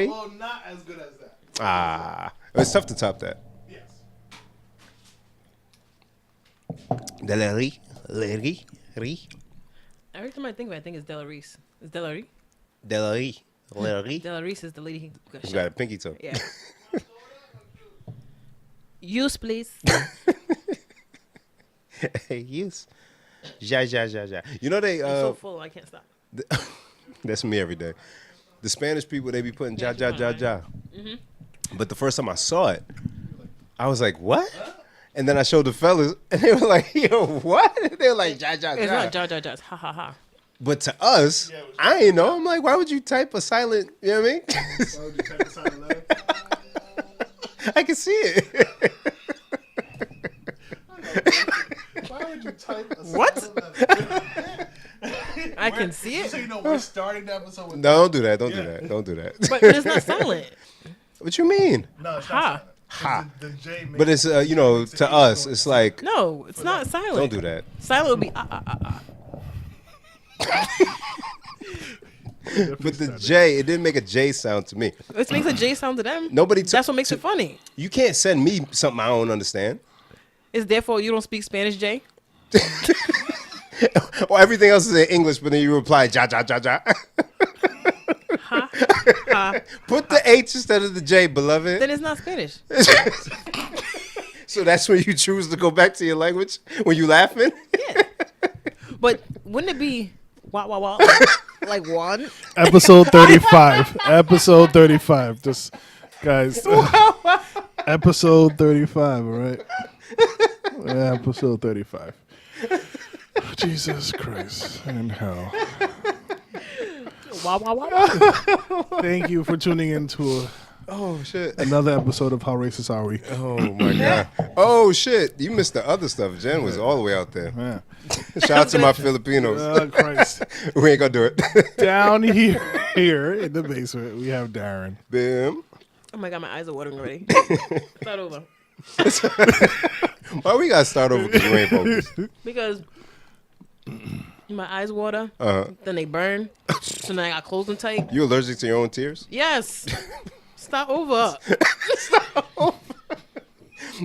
Well, not as good as that. It's tough to top that. Yes. Delary. Every time I think of it, I think it's Della Reese. Is Della Reese? Delary. Della Reese is the lady who got You shot. got a pinky toe. Yeah. Use, please. Yes. Ja. You know they. I'm so full, I can't stop. That's me every day. The Spanish people, they be putting ja. Mm-hmm. But the first time I saw it, I was like, what? And then I showed the fellas, and they were like, yo, what? They were like, ja. It's not ja. It's ha ha ha. But to us, I ain't know. I'm like, why would you type a silent, you know what I mean? Why would you type a silent letter? I can see it. Why would you type a What? silent letter? I can see Just so it. you know, we're starting the episode with No, don't do that. Don't do that. Don't do that. But it's not silent. What you mean? No, it's Ha. not silent. The J makes But it's, to us, it's like, No, it's not silent. don't do that. Silent would be ah. But the J, it didn't make a J sound to me. It makes a J sound to them. Nobody. That's what makes it funny. You can't send me something I don't understand. It's therefore you don't speak Spanish, Jay. Or everything else is in English, but then you reply ja. Ha. Ha. Put the H instead of the J, beloved. Then it's not Spanish. So that's when you choose to go back to your language when you laughing. Yeah. But wouldn't it be wah like one? Episode 35. Episode 35. Just, guys. Episode 35, all right? Yeah, episode 35. Jesus Christ in hell. Wah. Thank you for tuning in to Oh shit. another episode of How Racist Are We? Oh my god. Oh shit. You missed the other stuff. Jen was all the way out there. Yeah. Shout out to my Filipinos. Oh, Christ. We ain't gonna do it. Down here in the basement, we have Darren. Bim. Oh my god, my eyes are watering already. Start over. Why we gotta start over because you ain't focused? Because my eyes water, Uh-huh. then they burn. So then I got closed them tight. You allergic to your own tears? Yes. Start over.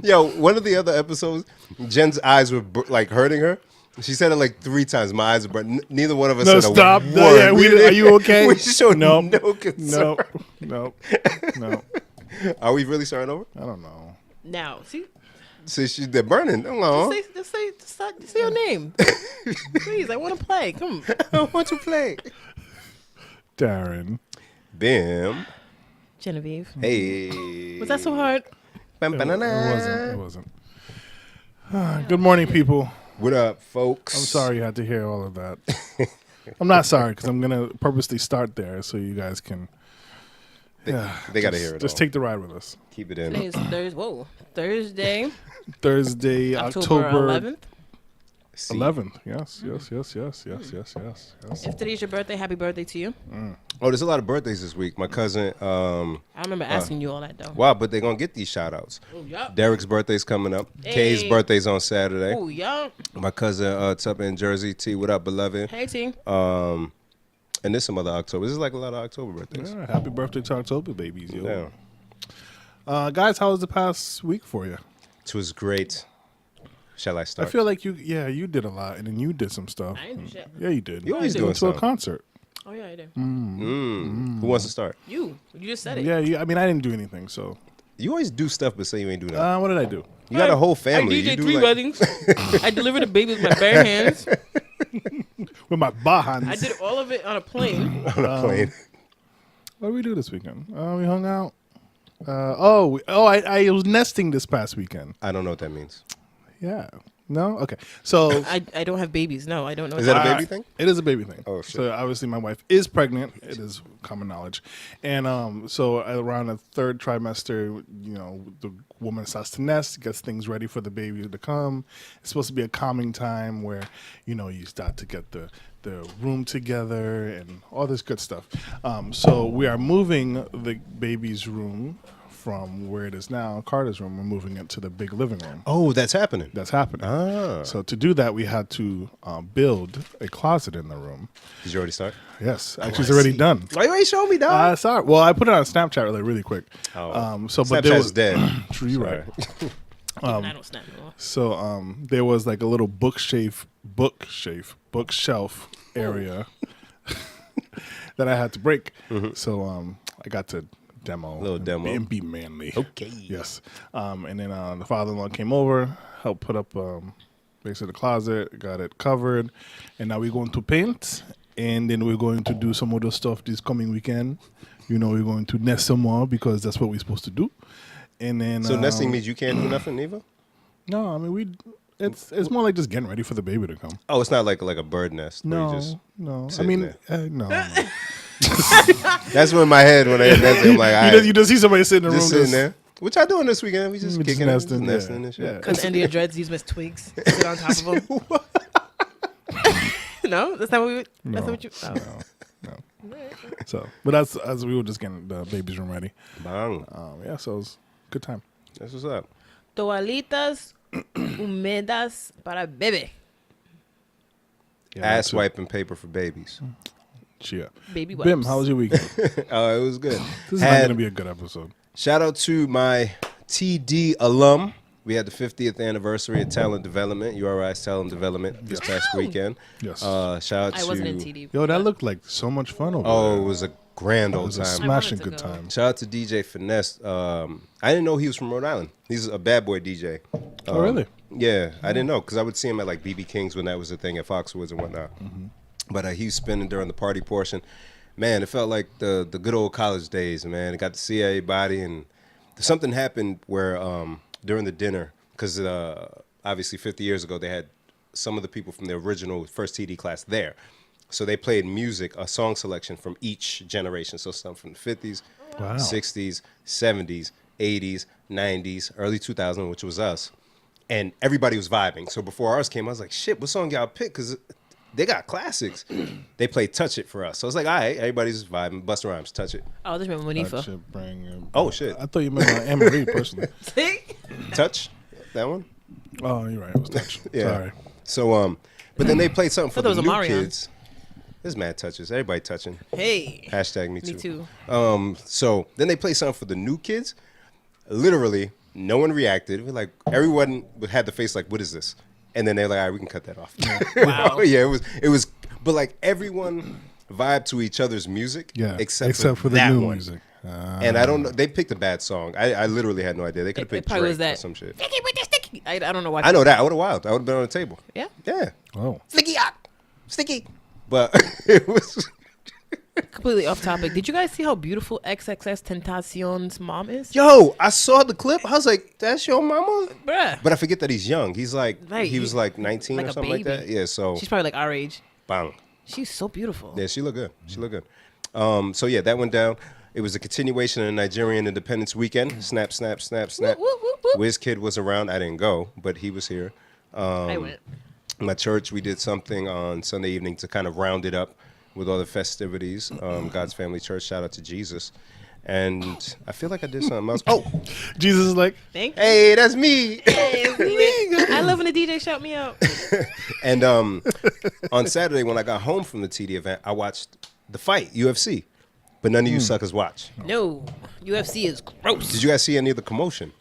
Yo, one of the other episodes, Jen's eyes were like hurting her. She said it like 3 times. My eyes are burning. Neither one of us No, said stop. a No, word. yeah, are you okay? We showed Nope. no concern. No. Are we really starting over? I don't know. Now, see? See, they're burning. Hello. Just say your name. Please, I want to play. Come. I want to play. Darren. Bim. Genevieve. Hey. Was that so hard? Bam, It banana. wasn't. Good morning, people. What up, folks? I'm sorry you had to hear all of that. I'm not sorry because I'm going to purposely start there so you guys can. They got to hear it. Just all. take the ride with us. Keep it Today in. is Thursday, Thursday, October 11th. 11th. Yes. If today's your birthday, happy birthday to you. Oh, there's a lot of birthdays this week. My cousin. I remember asking you all that though. Wow, but they're gonna get these shout outs. Oh, yeah. Derek's birthday's coming up. Hey. Kay's birthday's on Saturday. Oh, yeah. My cousin it's up in Jersey. T, what up, beloved? Hey, T. And there's some other October. This is like a lot of October birthdays. Yeah, happy birthday to October, babies. Yo. Yeah. Guys, how was the past week for you? It was great. Shall I start? I feel like you did a lot, and then you did some stuff. I didn't do shit. Yeah, you did. You always went doing to a something. concert. Oh, yeah, I did. Who wants to start? You just said it. Yeah, I mean, I didn't do anything, so. You always do stuff but say you ain't do nothing. What did I do? You got a whole family. I You DJed do 3 like- weddings. I delivered a baby with my bare hands. With my bahans. I did all of it on a plane. on a plane. What did we do this weekend? We hung out. I was nesting this past weekend. I don't know what that means. Yeah. No? Okay. So. I don't have babies. No, I don't know. Is that a baby thing? It is a baby thing. Oh, shit. So obviously my wife is pregnant. It is common knowledge. And so around the 3rd trimester, the woman starts to nest, gets things ready for the baby to come. It's supposed to be a calming time where, you start to get the room together and all this good stuff. So we are moving the baby's room from where it is now, Carter's room. We're moving it to the big living room. Oh, that's happening. That's happening. Ah. So to do that, we had to build a closet in the room. Did you already start? Yes, actually, it's already done. Why you ain't show me, dog? I saw it. Well, I put it on Snapchat really quick. Oh. So, but there Snapchat's was dead. True, you're right. I don't snap no more. So there was like a little bookshelf area that I had to break. So I got to demo, Little demo. and be manly. Okay. Yes. And then the father-in-law came over, helped put up basically the closet, got it covered, and now we're going to paint, and then we're going to do some other stuff this coming weekend. You know, we're going to nest some more because that's what we're supposed to do. And then So nesting means you can't do nothing, Eva? no, I mean it's more like just getting ready for the baby to come. Oh, it's not like a bird nest. where you No, just no. I sitting mean, there. no. That's what in my head when I hear nesting. I'm like, all right, You just see somebody sitting in the just room sitting there. What y'all doing this weekend? We just We just kicking it, nesting, just yeah. nesting and shit. Yeah. Because India dreads use them as twigs. Sit on top of them. No, that's not what we. That's not what you. Oh. So, but that's as we were just getting the baby's room ready. Bang. Yeah, so it was a good time. That's what's up. Toalitas húmedas para bebé. Yeah, Ass that too. wiping paper for babies. Cheer. Baby wipes. Bim, how was your weekend? Oh, it was good. This is not going to be a good episode. Shout out to my TD alum. We had the 50th anniversary of Talent Development, URI's Talent Development this past weekend. Yes. Shout out I to wasn't in TD. Yo, that looked like so much fun over Oh, there. it was a grand It old was a time. smashing I wanted good to go. time. Shout out to DJ Finesse. I didn't know he was from Rhode Island. He's a bad boy DJ. Oh, really? Yeah, I didn't know because I would see him at like BB King's when that was a thing at Foxwoods and whatnot. Mm-hmm. But he was spinning during the party portion. Man, it felt like the good old college days, man. I got to see everybody, and something happened where during the dinner, because obviously 50 years ago they had some of the people from the original first TD class there. So they played music, a song selection from each generation. So some from the 50s, Wow. 60s, 70s, 80s, 90s, early 2000s, which was us. And everybody was vibing. So before ours came, I was like, shit, what song y'all pick? Because they got classics. They played Touch It for us. So I was like, all right, everybody's vibing. Busta Rhymes, Touch It. Oh, I just remember That Monifa. shit bring you- Oh, shit. I thought you meant Anne-Marie personally. See? Touch? That one? Oh, you're right. It was touch. Yeah. Sorry. So, but then they played something for Thought the there was new a Marion. kids. There's mad touches. Everybody touching. Hey. Hashtag me too. Me too. So then they played something for the new kids. Literally, no one reacted. We're like, everyone had the face like, what is this? And then they're like, all right, we can cut that off. Wow. Yeah, it was, but like everyone vibed to each other's music. Yeah. Except for the that new one. music. And I don't know. They picked a bad song. I literally had no idea. They could have It picked probably Drake was that. or some shit. Sticky with the sticky. I don't know why. I know that. I would have wilded. I would have been on the table. Yeah. Yeah. Oh. Sticky. But it was. Completely off topic. Did you guys see how beautiful XXX Tentacion's mom is? Yo, I saw the clip. I was like, that's your mama? Bruh. But I forget that he's young. He's like, Right, he was like 19 like or a something like that. baby. Yeah, so She's probably like our age. bang. She's so beautiful. Yeah, she looked good. She looked good. So yeah, that went down. It was a continuation of the Nigerian Independence Weekend. Snap, snap, snap, snap. Whoop, whoop, whoop, whoop. WizKid was around. I didn't go, but he was here. I went. My church, we did something on Sunday evening to kind of round it up with all the festivities. God's Family Church, shout out to Jesus. And I feel like I did something else. Oh, Jesus is like, Thank you. hey, that's me. I love when the DJ shout me out. And on Saturday, when I got home from the TD event, I watched the fight, UFC. But none of you suckers watch. No, UFC is gross. Did you guys see any of the commotion?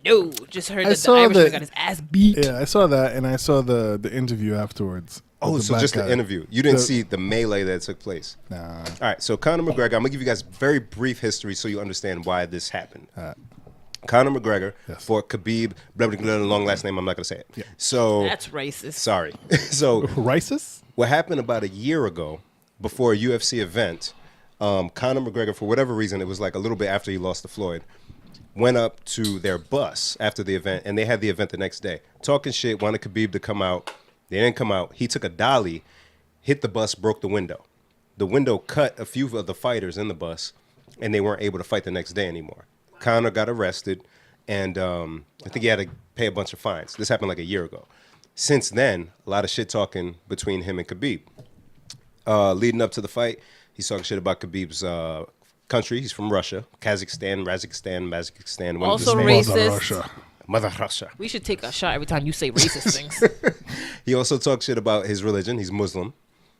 No, just heard I that the saw Irishman the- got his ass beat. yeah, I saw that, and I saw the interview afterwards. Oh, with the so black just guy. the interview. You didn't The- see the melee that took place. Nah. All right, so Conor McGregor, I'm going to give you guys very brief history so you understand why this happened. Conor McGregor Yes. for Khabib, blah, blah, blah, long last name, I'm not going to say it. So, That's racist. sorry. So, Racist? what happened about a year ago before a UFC event, Conor McGregor, for whatever reason, it was like a little bit after he lost to Floyd, went up to their bus after the event, and they had the event the next day. Talking shit, wanted Khabib to come out. They didn't come out. He took a dolly, hit the bus, broke the window. The window cut a few of the fighters in the bus, and they weren't able to fight the next day anymore. Conor got arrested, and I think he had to pay a bunch of fines. This happened like a year ago. Since then, a lot of shit talking between him and Khabib. Leading up to the fight, he's talking shit about Khabib's country. He's from Russia, Kazakhstan, Mazakistan. One Also of his names. racist. Mother Russia. Mother Russia. We should take a shot every time you say racist things. He also talks shit about his religion. He's Muslim,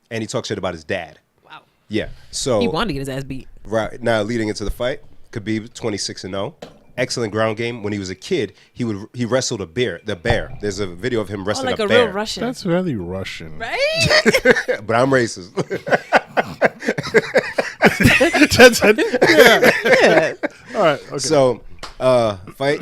and he talks shit about his dad. Wow. Yeah. So He wanted to get his ass beat. right now, leading into the fight, Khabib 26-0. Excellent ground game. When he was a kid, he wrestled the bear. There's a video of him Oh, wrestling like a bear. real Russian. That's very Russian. Right? But I'm racist. Yeah. All right. Okay. So, fight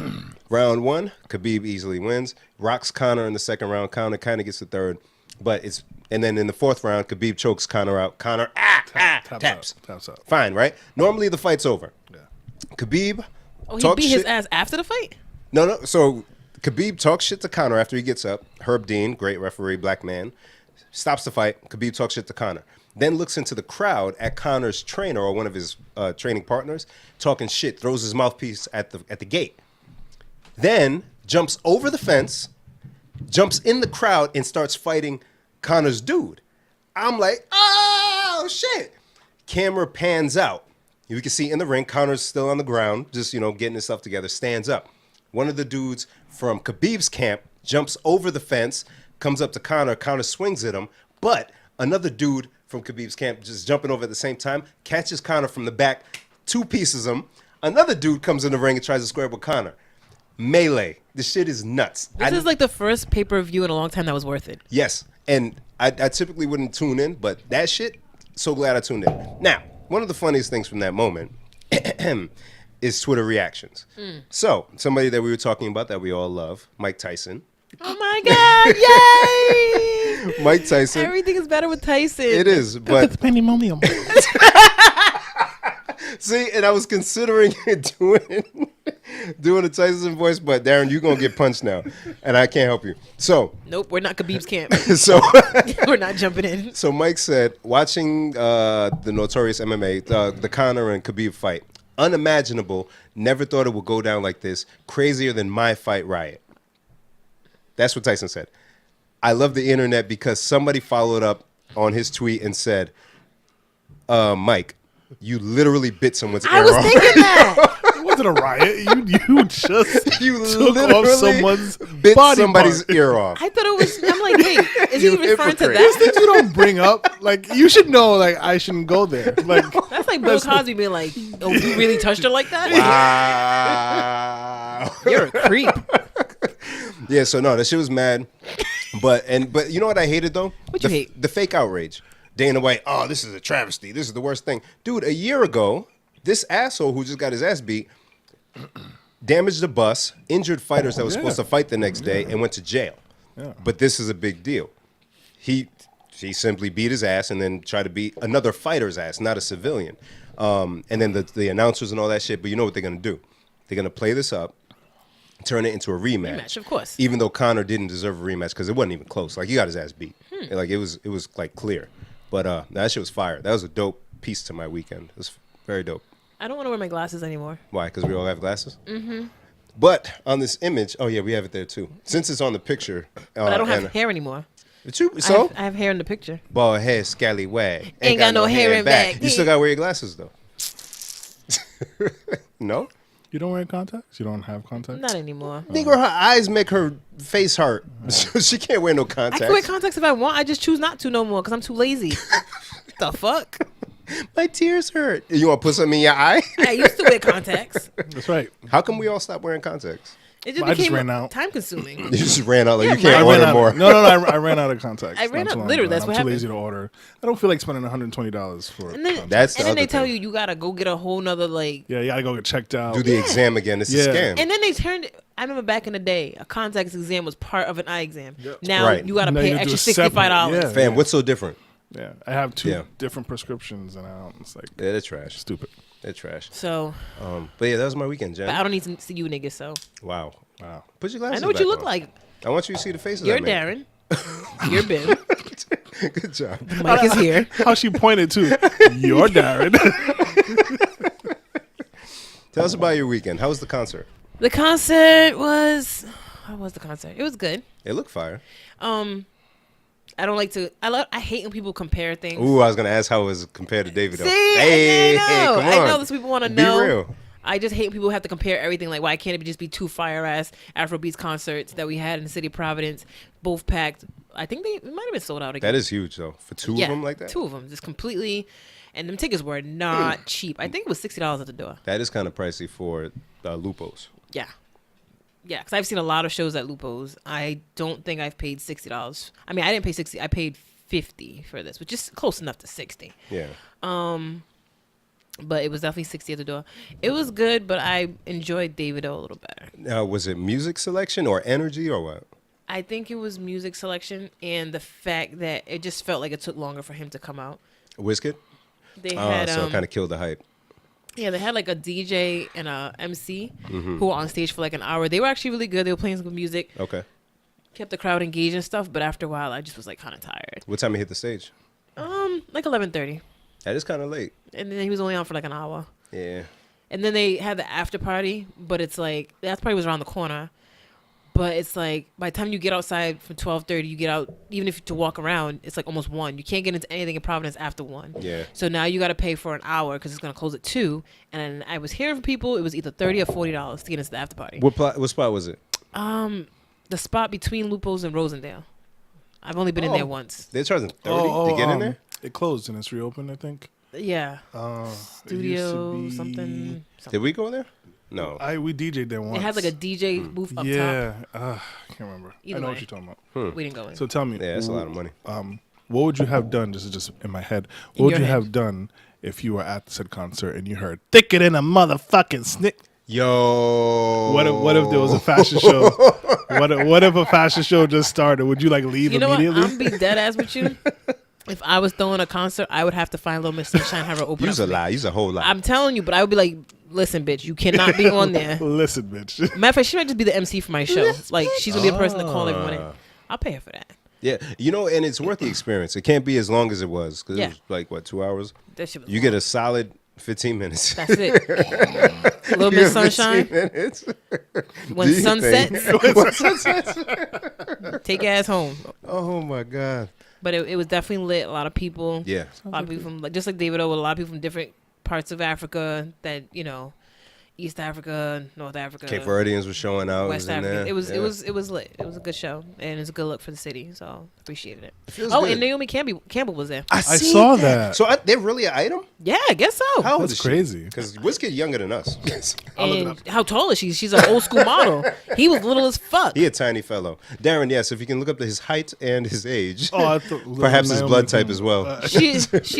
round 1, Khabib easily wins. Rocks Conor in the second round. Conor kind of gets the third, and then in the fourth round, Khabib chokes Conor out. Conor taps. Taps out. Fine, right? Normally the fight's over. Yeah. Khabib. Oh, he talks beat his shit- ass after the fight? No. So Khabib talks shit to Conor after he gets up. Herb Dean, great referee, black man, stops the fight. Khabib talks shit to Conor. Then looks into the crowd at Conor's trainer or one of his training partners, talking shit, throws his mouthpiece at the gate. Then jumps over the fence, jumps in the crowd, and starts fighting Conor's dude. I'm like, oh, shit. Camera pans out. You can see in the ring, Conor's still on the ground, just, getting his stuff together, stands up. One of the dudes from Khabib's camp jumps over the fence, comes up to Conor. Conor swings at him, but another dude from Khabib's camp just jumping over at the same time, catches Conor from the back, two-pieces him. Another dude comes in the ring and tries to square up with Conor. Melee. This shit is nuts. This is like the first pay-per-view in a long time that was worth it. Yes, and I typically wouldn't tune in, but that shit, so glad I tuned in. Now, one of the funniest things from that moment is Twitter reactions. So, somebody that we were talking about that we all love, Mike Tyson. Oh my God! Yay! Mike Tyson. Everything is better with Tyson. It is, but Pandemonium. see, and I was considering doing a Tyson voice, but Darren, you're gonna get punched now, and I can't help you. So, Nope, we're not Khabib's camp. so. We're not jumping in. So Mike said, watching the Notorious MMA, the Conor and Khabib fight, unimaginable. Never thought it would go down like this. Crazier than my fight riot. That's what Tyson said. I love the internet because somebody followed up on his tweet and said, Mike, you literally bit someone's I ear was off. thinking that. It wasn't a riot. You just You took literally off someone's bit body somebody's part. ear off. I thought it was. I'm like, wait, is You he referring to hypocrite. These that? things you don't bring up. Like you should know. Like I shouldn't go there. Like That's like Bill Cosby being like, "Oh, you really touched her like that? Wow. You're a creep." Yeah, so no, that shit was mad. But you know what I hated though? What you hate? The fake outrage. Dana White, oh, this is a travesty. This is the worst thing. Dude, a year ago, this asshole who just got his ass beat damaged the bus, injured fighters that were supposed to fight the next day, and went to jail. Yeah. But this is a big deal. He simply beat his ass and then tried to beat another fighter's ass, not a civilian. And then the announcers and all that shit. But you know what they're going to do? They're going to play this up, turn it into a rematch. Rematch, of course. Even though Conor didn't deserve a rematch because it wasn't even close. Like, he got his ass beat. Like, it was like clear. But that shit was fire. That was a dope piece to my weekend. It was very dope. I don't want to wear my glasses anymore. Why? Because we all have glasses? Mm-hmm. But on this image, oh, yeah, we have it there, too. Since it's on the picture. But I don't have hair anymore. So? I have hair in the picture. Bald head, scallywag. Ain't got no hair in back. You still got to wear your glasses, though. No? you don't wear contacts. You don't have contacts. Not anymore. Nigga, her eyes make her face hurt. So she can't wear no I contacts. can wear contacts if I want. I just choose not to no more because I'm too lazy. The fuck? My tears hurt. You want to put something in your eye? I used to wear contacts. That's right. How come we all stopped wearing contacts? It just I just became ran out. time consuming. You just ran out like Yeah, you can't I ran order out. more. No. I ran out of contacts. I ran not out- too long literally, ago. that's I'm what too happened. lazy to order. I don't feel like spending $120 for. And then, contacts. That's the and then they other tell thing. you gotta go get a whole nother like. Yeah, you gotta go get checked out. Do the exam again. It's Yeah. a scam. And then they turned. I remember back in the day, a contacts exam was part of an eye exam. Now Right. you gotta Now pay you do extra it separate. $65. Yeah. Fam, what's so different? Yeah, I have two Yeah. different prescriptions, and it's like Yeah, they're trash. stupid. They're trash. So, But yeah, that was my weekend, but Jen. I don't need to see you niggas. So Wow. Wow. Put your glasses I know what you back look on. like. I want you to see the faces You're I made. Darren. You're Ben. Good job. Mike is here. How she pointed to you're Darren. Tell us about your weekend. How was the concert? The concert was. How was the concert? It was good. It looked fire. I don't like to. I hate when people compare things. Ooh, I was gonna ask how it was compared to David. See, Hey, I know. come I on. know this people want to Be know. real. I just hate when people have to compare everything. Like, why can't it just be two fire ass Afrobeats concerts that we had in the city of Providence, both packed? I think it might have been sold out again. That is huge though. For two of them like that. Two of them, just completely. And them tickets were not cheap. I think it was $60 at the door. That is kind of pricey for Lupo's. Yeah. Yeah, because I've seen a lot of shows at Lupo's. I don't think I've paid $60. I mean, I didn't pay 60. I paid 50 for this, which is close enough to 60. Yeah. But it was definitely 60 at the door. It was good, but I enjoyed Davido a little better. Now, was it music selection or energy or what? I think it was music selection and the fact that it just felt like it took longer for him to come out. Wizkid? They had So it kind of killed the hype. yeah, they had like a DJ and a MC who were on stage for like an hour. They were actually really good. They were playing some good music, Okay. kept the crowd engaged and stuff. But after a while, I just was like kind of tired. What time he hit the stage? Like 11:30, That is kind of late. and then he was only on for like an hour. Yeah. And then they had the after party, but it's like the after party was around the corner. But it's like by the time you get outside from 12:30, you get out even if to walk around, it's like almost 1. You can't get into anything in Providence after 1. Yeah. So now you got to pay for an hour because it's gonna close at 2. And I was hearing from people it was either $30 or $40 to get into the after party. What spot was it? The spot between Lupo's and Rosendale. I've only been in there once. They're charging 30 to get in there? It closed and it's reopened, I think. Yeah. It Studio used to be- something. Did we go there? No. We DJ'd there once. It had like a DJ booth up top. Yeah, I can't remember. Either I know way. what you're talking about. We didn't go in. So tell me, Yeah, that's a lot of money. what would you have done? This is just in my head. In What would your you head. have done if you were at said concert and you heard "Thicker than a motherfucking snick"? Yo. What if there was a fashion show? What if a fashion show just started? Would you like leave You know what? immediately? I'm gonna be dead ass with you. If I was throwing a concert, I would have to find Little Miss Sunshine, have her open Use up a for me. lie. Use a whole lot. I'm telling you, but I would be like, listen, bitch, you cannot be on there. Listen, bitch. Matter of fact, she might just be the MC for my show. Like, she's gonna be the person to call everyone in. I'll pay her for that. Yeah, and it's worth the experience. It can't be as long as it was because Yeah. it was like what 2 hours. That shit was You get a solid 15 minutes. That's it. Little Miss Sunshine. 15 minutes. When Do you sun think? sets, take your ass home. Oh my god. But it was definitely lit. A lot of people. Yeah. A lot of people from, like, just like David O, a lot of people from different parts of Africa that, East Africa, North Africa. Cape Verdeans were showing out. West in Africa. there. It was Yeah. lit. It was a good show, and it's a good look for the city. So appreciated it. feels Oh, good. and Naomi Campbell was there. I saw that. So they're really an item? Yeah, I guess so. How old That's is she? crazy. Because Wizkid younger than us. And how tall is she? She's an old school model. He was little as fuck. He a tiny fellow. Darren, yes, if you can look up his height and his age. Oh, I thought Perhaps his Naomi blood type Campbell. as well. She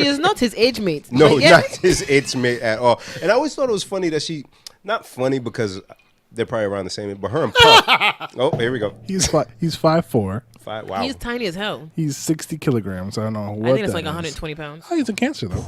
is not his age mate. No, But yeah, not his age mate at all. And I always thought it was funny that not funny because they're probably around the same age, but her and Puff. Oh, here we go. He's 5'4". Wow. he's tiny as hell. He's 60 kilograms. I don't know what I think it's that like is. 120 pounds. Oh, he's a cancer though.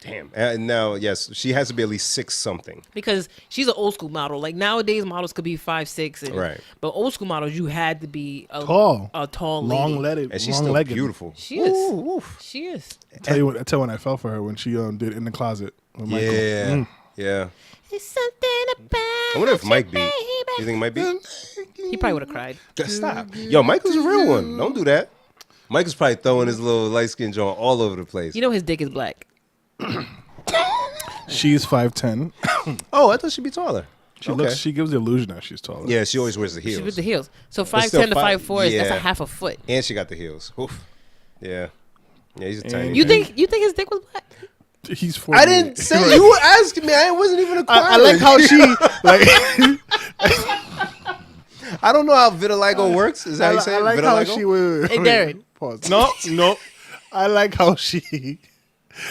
Damn. And now, yes, she has to be at least 6 something. Because she's an old school model. Like nowadays, models could be 5'6", Right. But old school models, you had to be a Tall. tall lady. Long-legged. And she's still long-legged. beautiful. She is. She is. I tell you when I fell for her when she did In the Closet with Michael. Yeah. Yeah. It's something about I wonder if Mike beat. baby. You think Mike beat? He probably would have cried. Stop. Yo, Michael's a real one. Don't do that. Michael's probably throwing his little light skin joint all over the place. You know his dick is black. She's 5'10". Oh, I thought she'd be taller. She gives the illusion that she's taller. Yeah, she always wears the She's heels. with the heels. So But still 5'10" to 5'4", that's yeah. a half a foot. And she got the heels. Oof. Yeah. Yeah, he's a tiny. You think his dick was black? He's 40. I didn't say you were asking me. I wasn't even I inquiring. like how she like. I don't know how vitiligo works. Is that how you say I it? like vitiligo? how she would. Hey, Darren. Pause. No. I like how she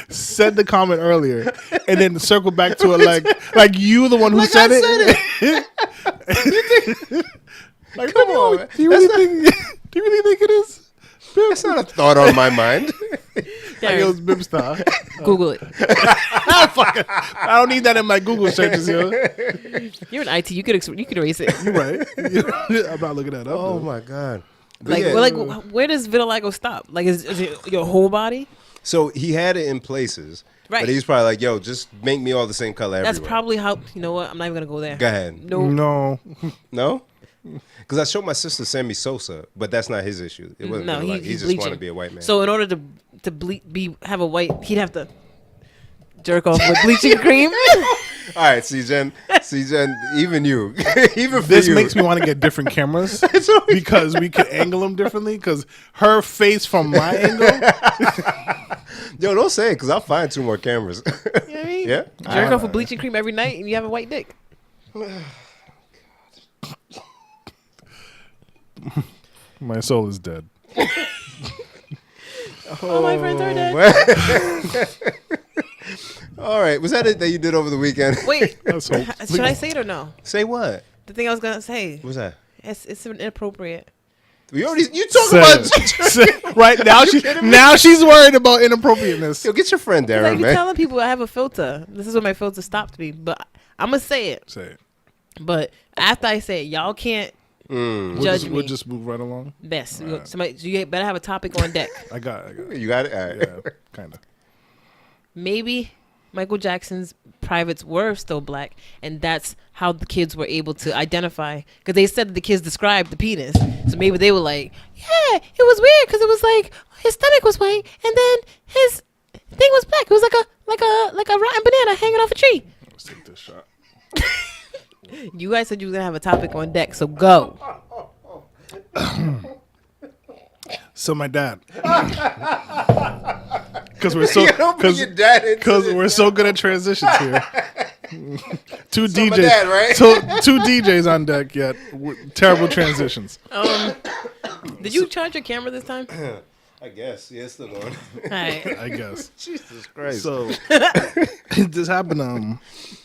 said the comment earlier and then circle back to it like you the one who Like said I it. Like, Come on, man. Do you really think? Do you really think it is? That's not a thought on my mind. Like it was Darren, Bibstar. Google it. I don't need that in my Google searches, yo. You're in IT. You could erase it. You're right. I'm not looking that up. Oh though. my god. But Like, yeah. where does vitiligo stop? Like, is it your whole body? So he had it in places, Right. but he's probably like, "Yo, just make me all the same color That's everywhere." probably how. You know what? I'm not even gonna go there. Go ahead. No. No. No. Because I showed my sister Sammy Sosa, but that's not his issue. It wasn't No, he he's just wanted bleaching. to be a white man. So in order have a white, he'd have to jerk off with bleaching cream. All right, C-Gen, even you, even for This you. makes me want to get different cameras because we could angle them differently. Because her face from my angle, Yo, don't say it, because I'll find 2 more cameras. You know what I mean? Yeah? Jerk off with bleaching cream every night, and you have a white dick. my soul is dead. All my friends are dead. All right, was that it that you did over the weekend? Wait, That's hope. should I say it or no? Say what? The thing I was gonna say. What's that? It's inappropriate. You talk Say about. it. Say it. Right now, she's worried about inappropriateness. Yo, get your friend I Darren, keep man. telling people I have a filter. This is what my filter stopped me, but I'm gonna say it. Say it. But after I say it, y'all can't judge me. We'll just move right along. Best. Somebody, so you better have a topic on deck. I got it. You got it. All right. Yeah, kind of. Maybe Michael Jackson's privates were still black, and that's how the kids were able to identify. Because they said that the kids described the penis, so maybe they were like, "Yeah, it was weird because it was like his stomach was white, and then his thing was black. It was like a rotten banana hanging off a tree." Let's take this shot. You guys said you were gonna have a topic on deck, so go. So my dad, because we're so Don't bring your dad into because this. we're so good at transitions here. Two So my DJs, dad, right? two DJs on deck yet. Terrible transitions. Did you charge your camera this time? I guess. Yeah, it's still going. All right. I guess. Jesus Christ. So this happened.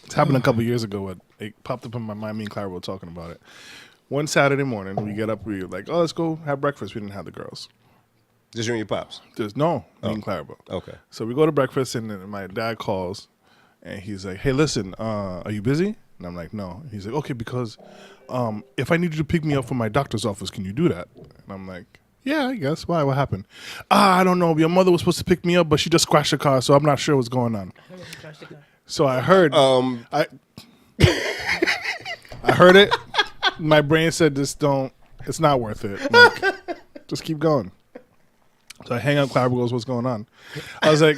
It happened a couple years ago. It popped up in my mind. Me and Clara were talking about it. One Saturday morning, we get up. We were like, "Oh, let's go have breakfast." We didn't have the girls. Just you and your pops. There's me and Clara. Okay. So we go to breakfast, and then my dad calls, and he's like, "Hey, listen, are you busy?" And I'm like, "No." And he's like, "Okay, because if I need you to pick me up from my doctor's office, can you do that?" And I'm like, "Yeah, I guess. Why? What happened?" I don't know. Your mother was supposed to pick me up, but she just crashed the car, so I'm not sure what's going on. So I heard, I heard it. My brain said, "Just don't. It's not worth it. Like, just keep going." So I hang up. Clara goes, "What's going on?" I was like,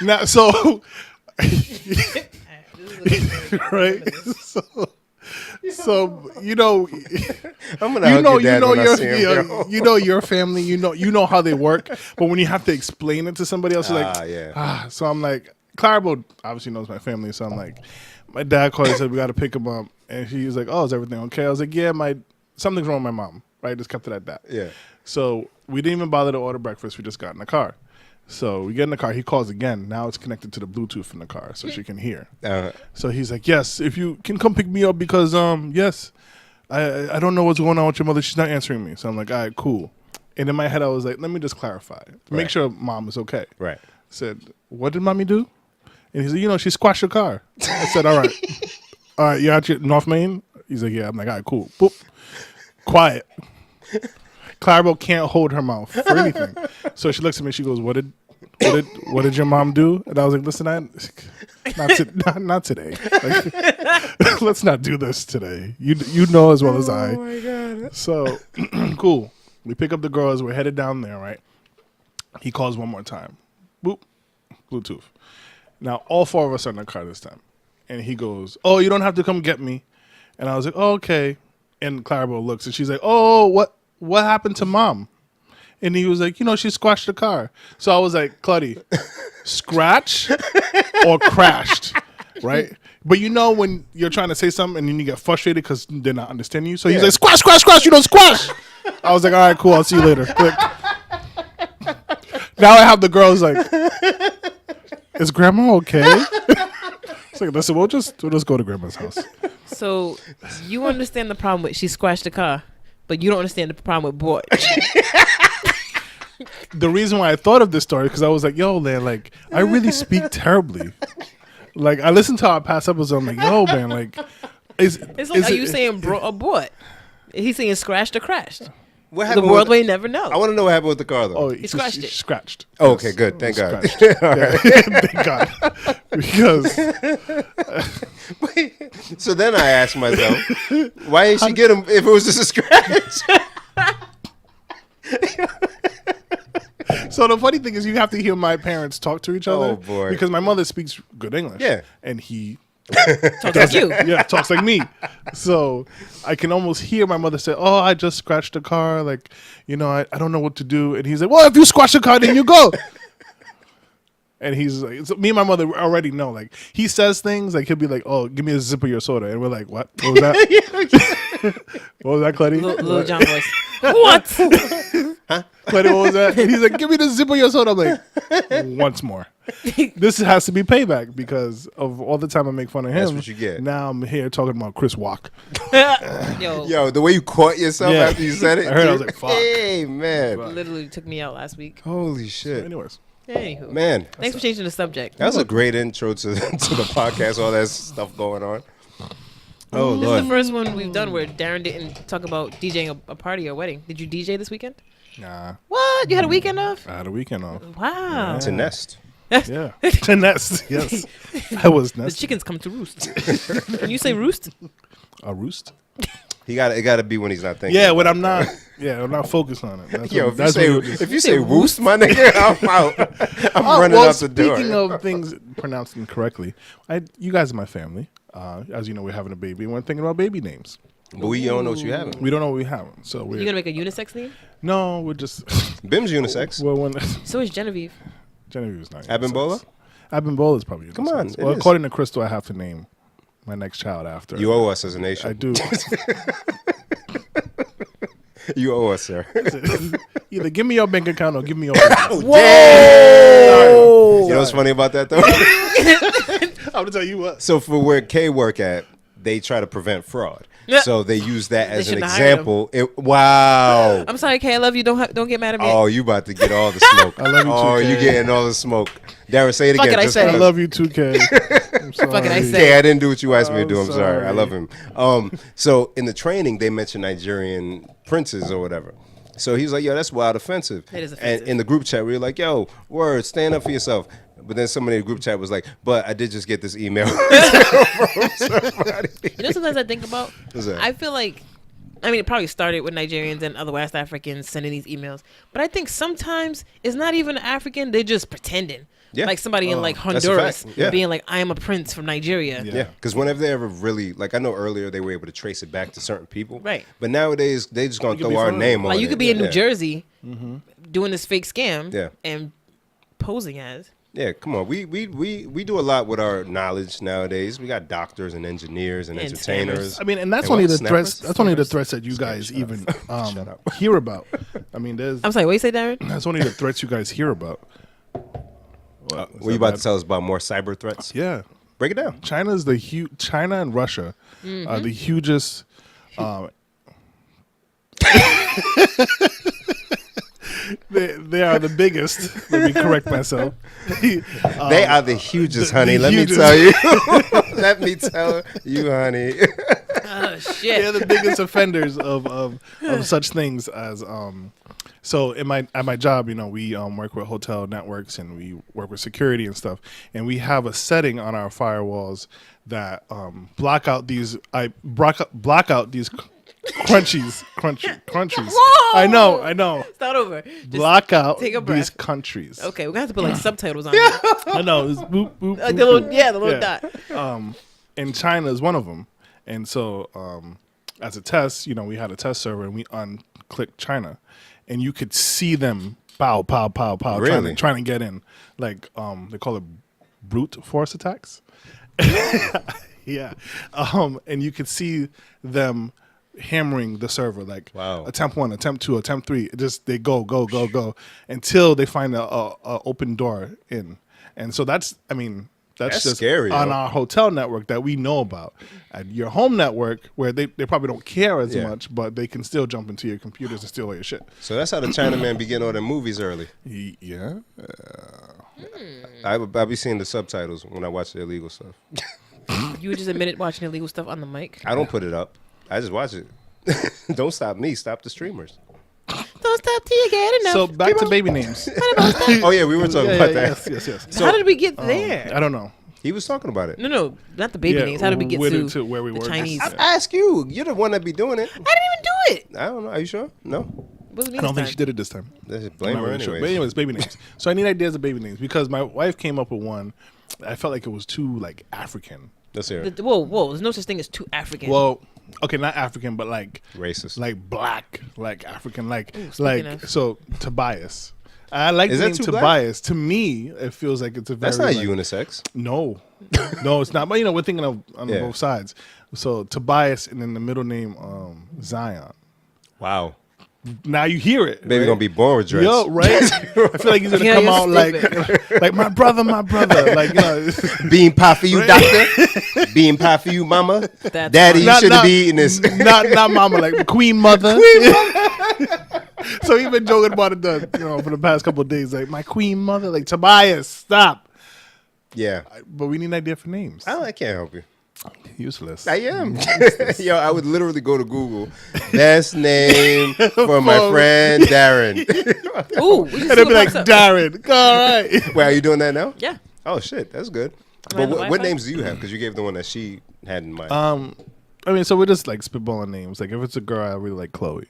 "Now, so." Right, so you know, I'm gonna hug your dad when I see him, girl. you know your family, you know how they work, but when you have to explain it to somebody else, you're like, yeah. So I'm like, Clarabo obviously knows my family, so I'm like, my dad called and said we got to pick him up, and he was like, "Oh, is everything okay?" I was like, "Yeah, something's wrong with my mom." Right, just kept it at that. Yeah. So we didn't even bother to order breakfast. We just got in the car. So we get in the car. He calls again. Now it's connected to the Bluetooth in the car, so she can hear. So he's like, "Yes, if you can come pick me up because yes, I don't know what's going on with your mother. She's not answering me." So I'm like, "All right, cool." And in my head, I was like, "Let me just clarify, make Right. sure mom is okay." Right. I said, "What did mommy do?" And he said, "She squashed your car." I said, "All right, all right, you're out your North Main." He's like, "Yeah." I'm like, "All right, cool." Boop. Quiet. Clarabo can't hold her mouth for anything. So she looks at me. She goes, "What did your mom do?" And I was like, "Listen, not today. Like, let's not do this today. You know as well as I." Oh my God. So cool. We pick up the girls. We're headed down there. Right. He calls one more time. Boop. Bluetooth. Now all 4 of us are in the car this time, and he goes, "Oh, you don't have to come get me." And I was like, "Oh, okay." And Clarabo looks, and she's like, "Oh, what happened to mom?" And he was like, "She squashed the car." So I was like, "Clutty, scratch or crashed?" Right? But when you're trying to say something and then you get frustrated because they're not understanding you. So he's Yeah. like, "Squash, squash, squash, you don't squash." I was like, "All right, cool, I'll see you later." Click. Now I have the girls like, "Is grandma okay?" It's like, "Listen, we'll just go to grandma's house." So you understand the problem with she squashed the car, but you don't understand the problem with boy. The reason why I thought of this story because I was like, "Yo, man, like I really speak terribly." Like I listened to our past episode, I'm like, "Yo, man, like, It's like, are you saying abort? He's saying scratched or crashed. What The happened? world with, may never know. I want to know what happened with the car though. Oh, He scratched it. Scratched. Oh, Yes. okay, good. Thank God. Scratched. Yeah. Thank God. Because So then I asked myself, why didn't she get him if it was just a scratch? so the funny thing is, you have to hear my parents talk to each other. Oh, boy. Because my mother speaks good English. Yeah. And he Talk like you. yeah, talks like me. So I can almost hear my mother say, "Oh, I just scratched the car. Like, I don't know what to do." And he's like, "Well, if you scratch the car, then you go." And he's like, so me and my mother already know. Like, he says things like he'll be like, "Oh, give me a sip of your soda," and we're like, "What? What was that? What was that, Cuddy? Little John voice. What? Cuddy, what was that?" And he's like, "Give me the zip of your soda." I'm like, once more. This has to be payback because of all the time I make fun of him. That's what you get. Now I'm here talking about Chris Walk. Yo, Yo, the way you caught yourself Yeah. after you said it. I heard, I dude. was like, fuck. Hey, man. literally took me out last week. Holy shit. Anyways, Anywho, Man, thanks for changing the subject. that was a great intro to the podcast, all that stuff going on. Oh, This is Lord. the first one we've done where Darren didn't talk about DJing a party or wedding. Did you DJ this weekend? nah, What? You had a weekend off? I had a weekend off. Wow. To nest. Yeah, to nest. Yes, I was The nesting. chickens come to roost. When you say roost, A roost. It got to be when he's not thinking. Yeah, when I'm not. Yeah, I'm not focused on it. That's Yo, what, if that's you what say, it is. if you say woost, my nigga, I'm out. I'm running well, out the door. speaking of things pronounced incorrectly, you guys are my family. As you know, we're having a baby, and we're thinking about baby names. But we don't know what you having. We don't know what we have, so you we're gonna make a unisex name? no, we're just. Bim's unisex. well, when So is Genevieve. Genevieve's not. Abimbola? Abimbola is probably. Come on, unisex. it Well, is. according to Crystal, I have to name my next child after. You owe us as a nation. I do. You owe us, sir. Either give me your bank account or give me your. Whoa! You know what's funny about that though? I'm gonna tell you what. So for where K work at, they try to prevent fraud. Yeah. So they use that as an shouldn't have hired example. Wow. I'm sorry, Kay. I love you. Don't get mad at me. Oh, you about to get all the smoke. I love you too, Oh, you Kay. getting all the smoke. Darren, say it Fuck again. it, I just said I it. because- love you too, Kay. I'm sorry. Fuck it, I said Kay, I didn't do what you asked me to I'm do. I'm sorry. I sorry. love him. So in the training, they mentioned Nigerian princes or whatever. So he was like, yo, that's wild offensive. It is offensive. And in the group chat, we were like, yo, word, stand up for yourself. But then somebody in the group chat was like, but I did just get this email from somebody. You know, sometimes I think about. What's that? I feel like, I mean, it probably started with Nigerians and other West Africans sending these emails, but I think sometimes it's not even African; they're just pretending. Yeah. Like somebody in like that's a Honduras fact. Yeah. being like, "I am a prince from Nigeria." Yeah. Yeah, because whenever they ever really, like I know earlier they were able to trace it back to certain people. Right. But nowadays they just gonna could throw be our fraud. name on Like it. you could be in New Yeah. Jersey doing this fake scam, Yeah. and posing as. Yeah, come on. We do a lot with our knowledge nowadays. We got doctors and engineers and And entertainers. I mean, and that's And only what? the Snappers? threats. That's only the threats that you guys even hear about. I mean, there's I'm sorry, what you say, Darren? that's only the threats you guys hear about. What you about to tell us about more cyber threats? Yeah, Break it down. China's the huge. China and Russia are the hugest. They are the biggest. Let me correct myself. They are the hugest, honey. the Let hugest. me tell you. Let me tell you, honey. Oh shit! They're the biggest offenders of such things as so at my job, we work with hotel networks and we work with security and stuff, and we have a setting on our firewalls that block out these crunchies. Whoa! I know. Start over. Just Block out take a these breath. countries. Okay, we're gonna have to put like subtitles on it. I know. It's boop, boop, Like boop, the little, boop. yeah, the little Yeah. dot. And China is one of them. And so, as a test, we had a test server, and we unclicked China, and you could see them pow, pow, pow, pow, Really? trying to get in. Like they call it brute force attacks. Yeah, and you could see them hammering the server, like Wow. attempt 1, attempt 2, attempt 3. They go until they find a open door in. And so that's That's just scary, on yo. our hotel network that we know about. At your home network, where they probably don't care as Yeah. much, but they can still jump into your computers and steal all your shit. So that's how the Chinaman be getting all their movies early. Yeah. I be seeing the subtitles when I watch the illegal stuff. You just admitted watching illegal stuff on the mic. I don't put it up. I just watch it. Don't stop me. Stop the streamers. stop till you get enough. So back to baby names. Oh yeah, we were talking Yeah, about yeah, that. yes. How did we get there? I don't know. He was talking about it. No, not the baby Yeah, names. How did we get where to where we the were? Chinese? Yeah. I ask you. You're the one that be doing it. I didn't even do it. I don't know. Are you sure? No. Wasn't me I don't this think she time. did it this time. Let's I'm blame not her really sure. anyways. But anyways, baby names. So I need ideas of baby names because my wife came up with one. I felt like it was too like African. Let's hear it. Whoa! There's no such thing as too African. Well, okay, not African, but like Racist. black, like African, like speaking of. so Tobias. I like Is the that name too black? Tobias. To me, it feels like it's a very That's not like, unisex. No, no, it's not. But you know, we're thinking of on Yeah. both sides. So Tobias, and then the middle name Zion. Wow. Now you hear it. Baby right? gonna be born with dreads. Yo, right? I feel like he's gonna Yeah, come you're out like my brother, like you know. Bean pie for you, doctor. Bean pie for you, mama. That's Daddy, you Not- shouldn't not- be eating this. not mama, like queen mother. So he's been joking about it, for the past couple of days, like my queen mother, like Tobias, stop. Yeah. But we need an idea for names. I can't help you. Useless. I am. Yo, I would literally go to Google. Best name for my friend Darren. Ooh, we can And see they'll be what like, pops up. Darren, all right. Wait, are you doing that now? Yeah. Oh shit, that's good. Am I But on the what Wi-Fi? names do you have? Because you gave the one that she had in mind. I mean, so we're just like spitballing names. Like if it's a girl, I really like Chloe.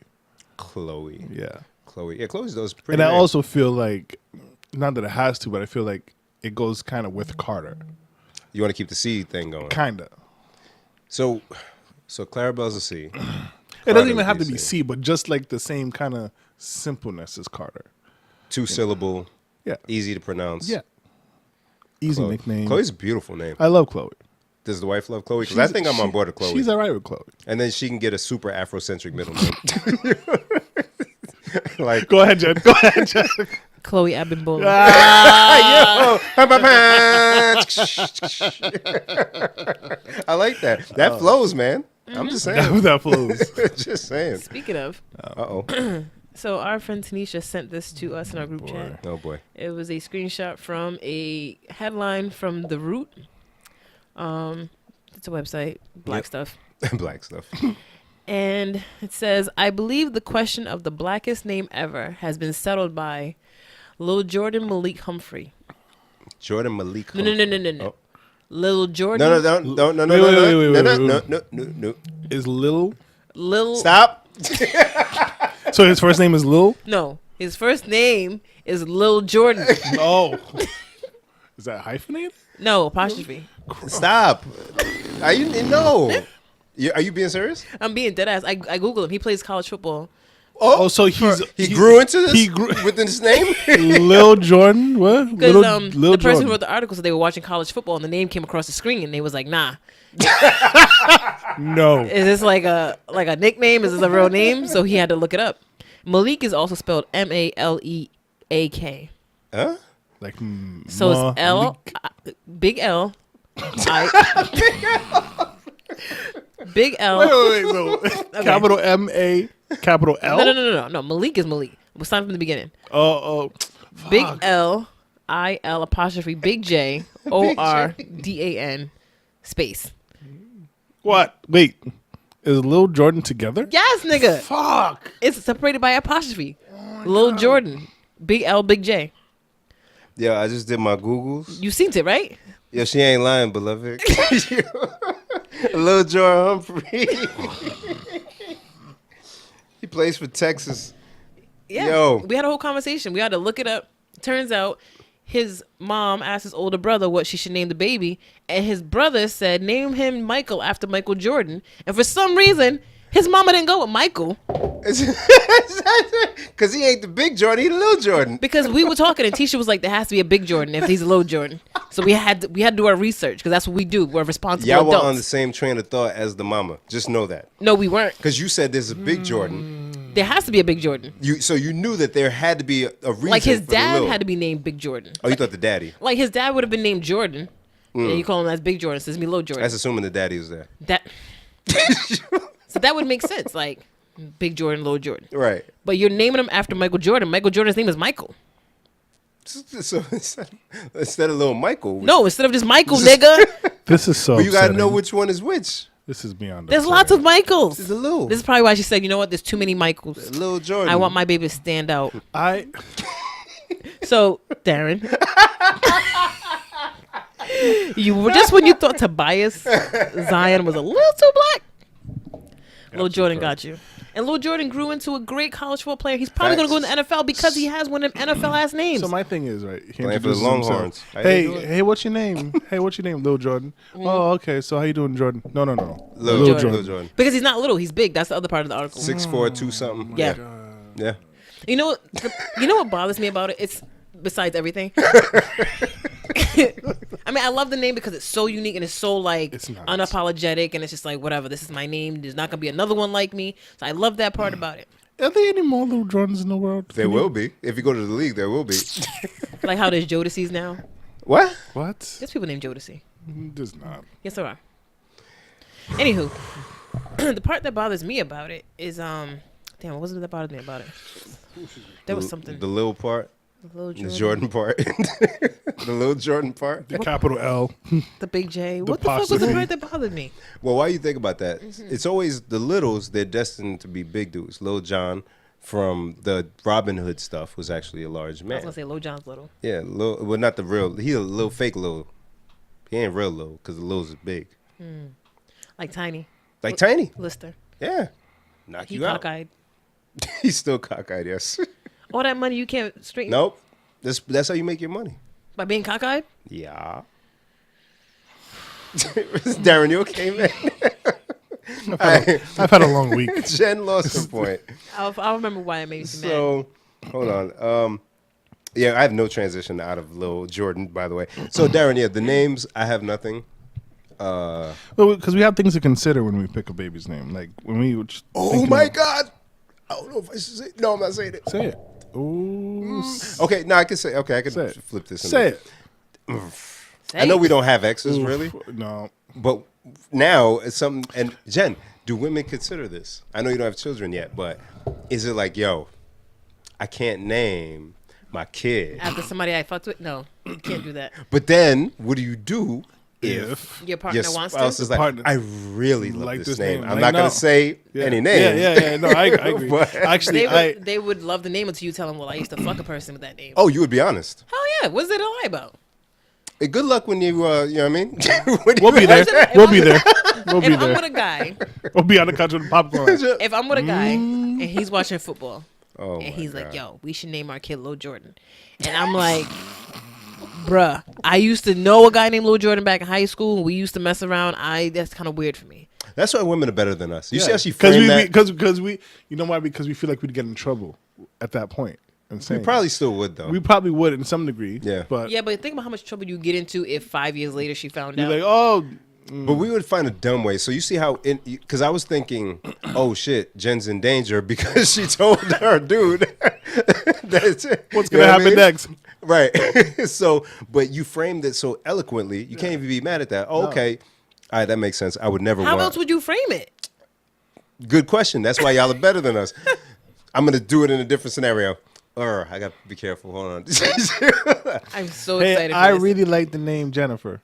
Chloe. Yeah. Chloe. Yeah, Chloe's those pretty. And I names. also feel like, not that it has to, but I feel like it goes kind of with Carter. You want to keep the C thing going. Kind of. So Clarabelle's a C. It doesn't even have to Carter's be a C, but just like the same kind of simpleness as Carter. 2-syllable. Yeah. Easy to pronounce. Yeah. Easy Chloe. nickname. Chloe's a beautiful name. I love Chloe. Does the wife love Chloe? Because I think I'm on board with Chloe. She's all right with Chloe. And then she can get a super Afrocentric middle name. Like, Go ahead, Jen. Go ahead, Jen. Chloe Abimbola. yo, I like that. That flows, man. I'm just saying. That flows. Just saying. Speaking of, Uh-oh. so our friend Tanisha sent this to us in our group chat. Oh, boy. It was a screenshot from a headline from The Root. It's a website, black Yep. stuff. Black stuff. And it says, I believe the question of the blackest name ever has been settled by Lil Jordan Malik Humphrey. Jordan Malik. No. Oh. Lil Jordan. No. Is Lil? Lil. Stop. So his first name is Lil? No. His first name is Lil Jordan. Oh. Is that hyphenated? No, apostrophe. Stop. Are you no? Are you being serious? I'm being dead ass. I Googled him. He plays college football. Oh, so he He grew into this He grew with this name? Lil Jordan? What? Because Lil the person Jordan. who wrote the article said they were watching college football and the name came across the screen and they was like, nah. No. Is this like a nickname? Is this a real name? So he had to look it up. Malik is also spelled Maleak. Huh? Like So it's L, big L, I, big L. Wait. So capital M-A, capital L? No. Malik is Malik. We'll start from the beginning. Oh. Big L, I-L apostrophe big J, O-R-D-A-N space. What? Wait. Is Lil Jordan together? Yes, nigga. Fuck. It's separated by apostrophe. Lil Jordan, big L, big J. Yeah, I just did my Googles. You seen it, right? Yeah, she ain't lying, beloved. Lil Jordan Humphrey. He plays for Texas. Yeah. Yo. We had a whole conversation. We had to look it up. Turns out his mom asked his older brother what she should name the baby, and his brother said name him Michael after Michael Jordan. And for some reason, his mama didn't go with Michael Because he ain't the big Jordan, he the little Jordan. because we were talking, and Tisha was like, "There has to be a big Jordan if he's a little Jordan." So we had to do our research because that's what we do. We're responsible Y'all were adults. on the same train of thought as the mama. Just know that. No, we weren't. Because you said there's a big Jordan. There has to be a big Jordan. So you knew that there had to be a reason. Like his for the dad little. had to be named Big Jordan. Oh, you thought the daddy. Like his dad would have been named Jordan, and you call him as Big Jordan. So it's me, Little Jordan. That's assuming the daddy was there. That so that would make sense, like Big Jordan, Little Jordan. Right. But you're naming him after Michael Jordan. Michael Jordan's name is Michael. So instead of little Michael. No, instead of just Michael, nigga. This is so But you got to upsetting. know which one is which. This is beyond. There's lots of Michaels. This is a little. This is probably why she said, you know what? There's too many Michaels. Little Jordan. I want my baby to stand out. I So, Darren, you were just when you thought Tobias Zion was a little too black, Lil Jordan got you. And Lil Jordan grew into a great college football player. He's probably going to go in the NFL because he has one of them NFL ass names. So my thing is, right, he Playing for the introduces himself. Longhorns. How they doing? Hey, what's your name? Hey, what's your name? Lil Jordan. Oh, okay. So how you doing, Jordan? No. Lil Jordan. Jordan. Because he's not little, he's big. That's the other part of the article. 6'4", 2 something. Yeah. Yeah. You know what bothers me about it? It's besides everything. I mean, I love the name because it's so unique and it's so like It's not. unapologetic, and it's just like whatever. This is my name. There's not gonna be another one like me. So I love that part about it. Are there any more Lil Jordans in the world? There will be. If you go to the league, there will be. Like how there's Jodeci's now. What? What? There's people named Jodeci. There's not. Yes, there are. Anywho, the part that bothers me about it is damn, what was it that bothered me about it? There was something. The little part. Lil The Jordan part. The Lil Jordan part. The capital L. The Big J. What the fuck was the apostrophe. part that bothered me? Well, why you think about that? It's always the littles. They're destined to be big dudes. Lil Jon from the Robin Hood stuff was actually a large I was man. gonna say Lil Jon's little. Yeah, well, not the real. He a little fake Lil. He ain't real Lil because the Lil's is big, Like Tiny. like Tiny. Lister. Yeah, knock He you out. cockeyed. He's still cockeyed. Yes. All that money you can't straighten Nope. That's how you make your money. by being cockeyed? Yeah. Darren, you okay, man? I've had a long week. Jen lost her point. I'll remember why it made me mad. So, hold on. Yeah, I have no transition out of Lil Jordan, by the way. So, Darren, yeah, the names, I have nothing. Well, because we have things to consider when we pick a baby's name. Like when we. Just Oh, thinking my of- God. I don't know if I should say. No, I'm not saying it. Say it. Ooh. Okay, no, I can say. Okay, I can Say it. flip this. Say it. I know we don't have exes, Oof. really. No. But now it's something. And Jen, do women consider this? I know you don't have children yet, but is it like, yo, I can't name my kid? After somebody I fucked with? No, you can't do that. But then, what do you do if Your partner your wants spouse to? is like, Partner. I really love Like this this name. name. I'm Like, not no. going to say Yeah. any names. Yeah. No, I agree. But- Actually, They would love the name until you tell them, well, I used to fuck a person with that name. Oh, you would be honest. Hell yeah. What's there to lie about? Hey, good luck when you, you know what I mean? When we'll be you- there. If We'll I'm- be there. We'll be If I'm with there. a guy, We'll be on the couch with popcorn. if I'm with a guy and he's watching football Oh, and my he's like, God. yo, we should name our kid Lil Jordan. And I'm like, bruh, I used to know a guy named Lil Jordan back in high school. We used to mess around. That's kind of weird for me. That's why women are better than us. You see Yeah. how she framed that? Because we, you know why? Because we feel like we'd get in trouble at that point. We Insane. probably still would, though. we probably would in some degree. Yeah. But Yeah, but think about how much trouble you get into if 5 years later she found you're out. like, oh, But we would find a dumb way. So you see how, because I was thinking, oh shit, Jen's in danger because she told her dude. That's it. what's You know gonna what I happen mean? next? Right. So, but you framed it so eloquently, you can't even be mad at that. Oh, okay. All right, that makes sense. I would never How want. else would you frame it? Good question. That's why y'all are better than us. I'm going to do it in a different scenario. I got to be careful. Hold on. I'm so Hey, excited for I this. really like the name Jennifer,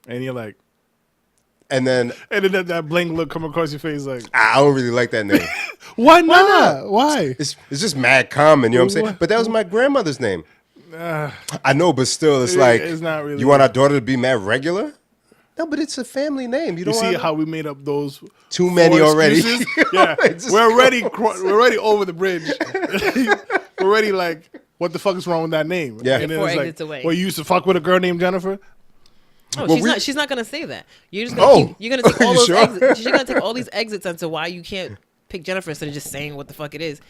and you're like, And then and then that blank look come across your face, like, I don't really like that name. why not? Why? It's just mad common, you know what I'm saying? What? But that was my grandmother's name. I know, but still, it's It- like, it's not really- you want our daughter to be mad regular? No, but it's a family name. You You don't see want how we made up those Too many four already. excuses? Yeah, Just we're already over the bridge. We're already like, what the fuck is wrong with that name? Yeah. and then Four it's exits like, away. well, you used to fuck with a girl named Jennifer. Oh, Well, she's not gonna say that. You're just Oh. gonna keep, you're gonna take all You those sure? exits. She's gonna take all these exits into why you can't pick Jennifer instead of just saying what the fuck it is.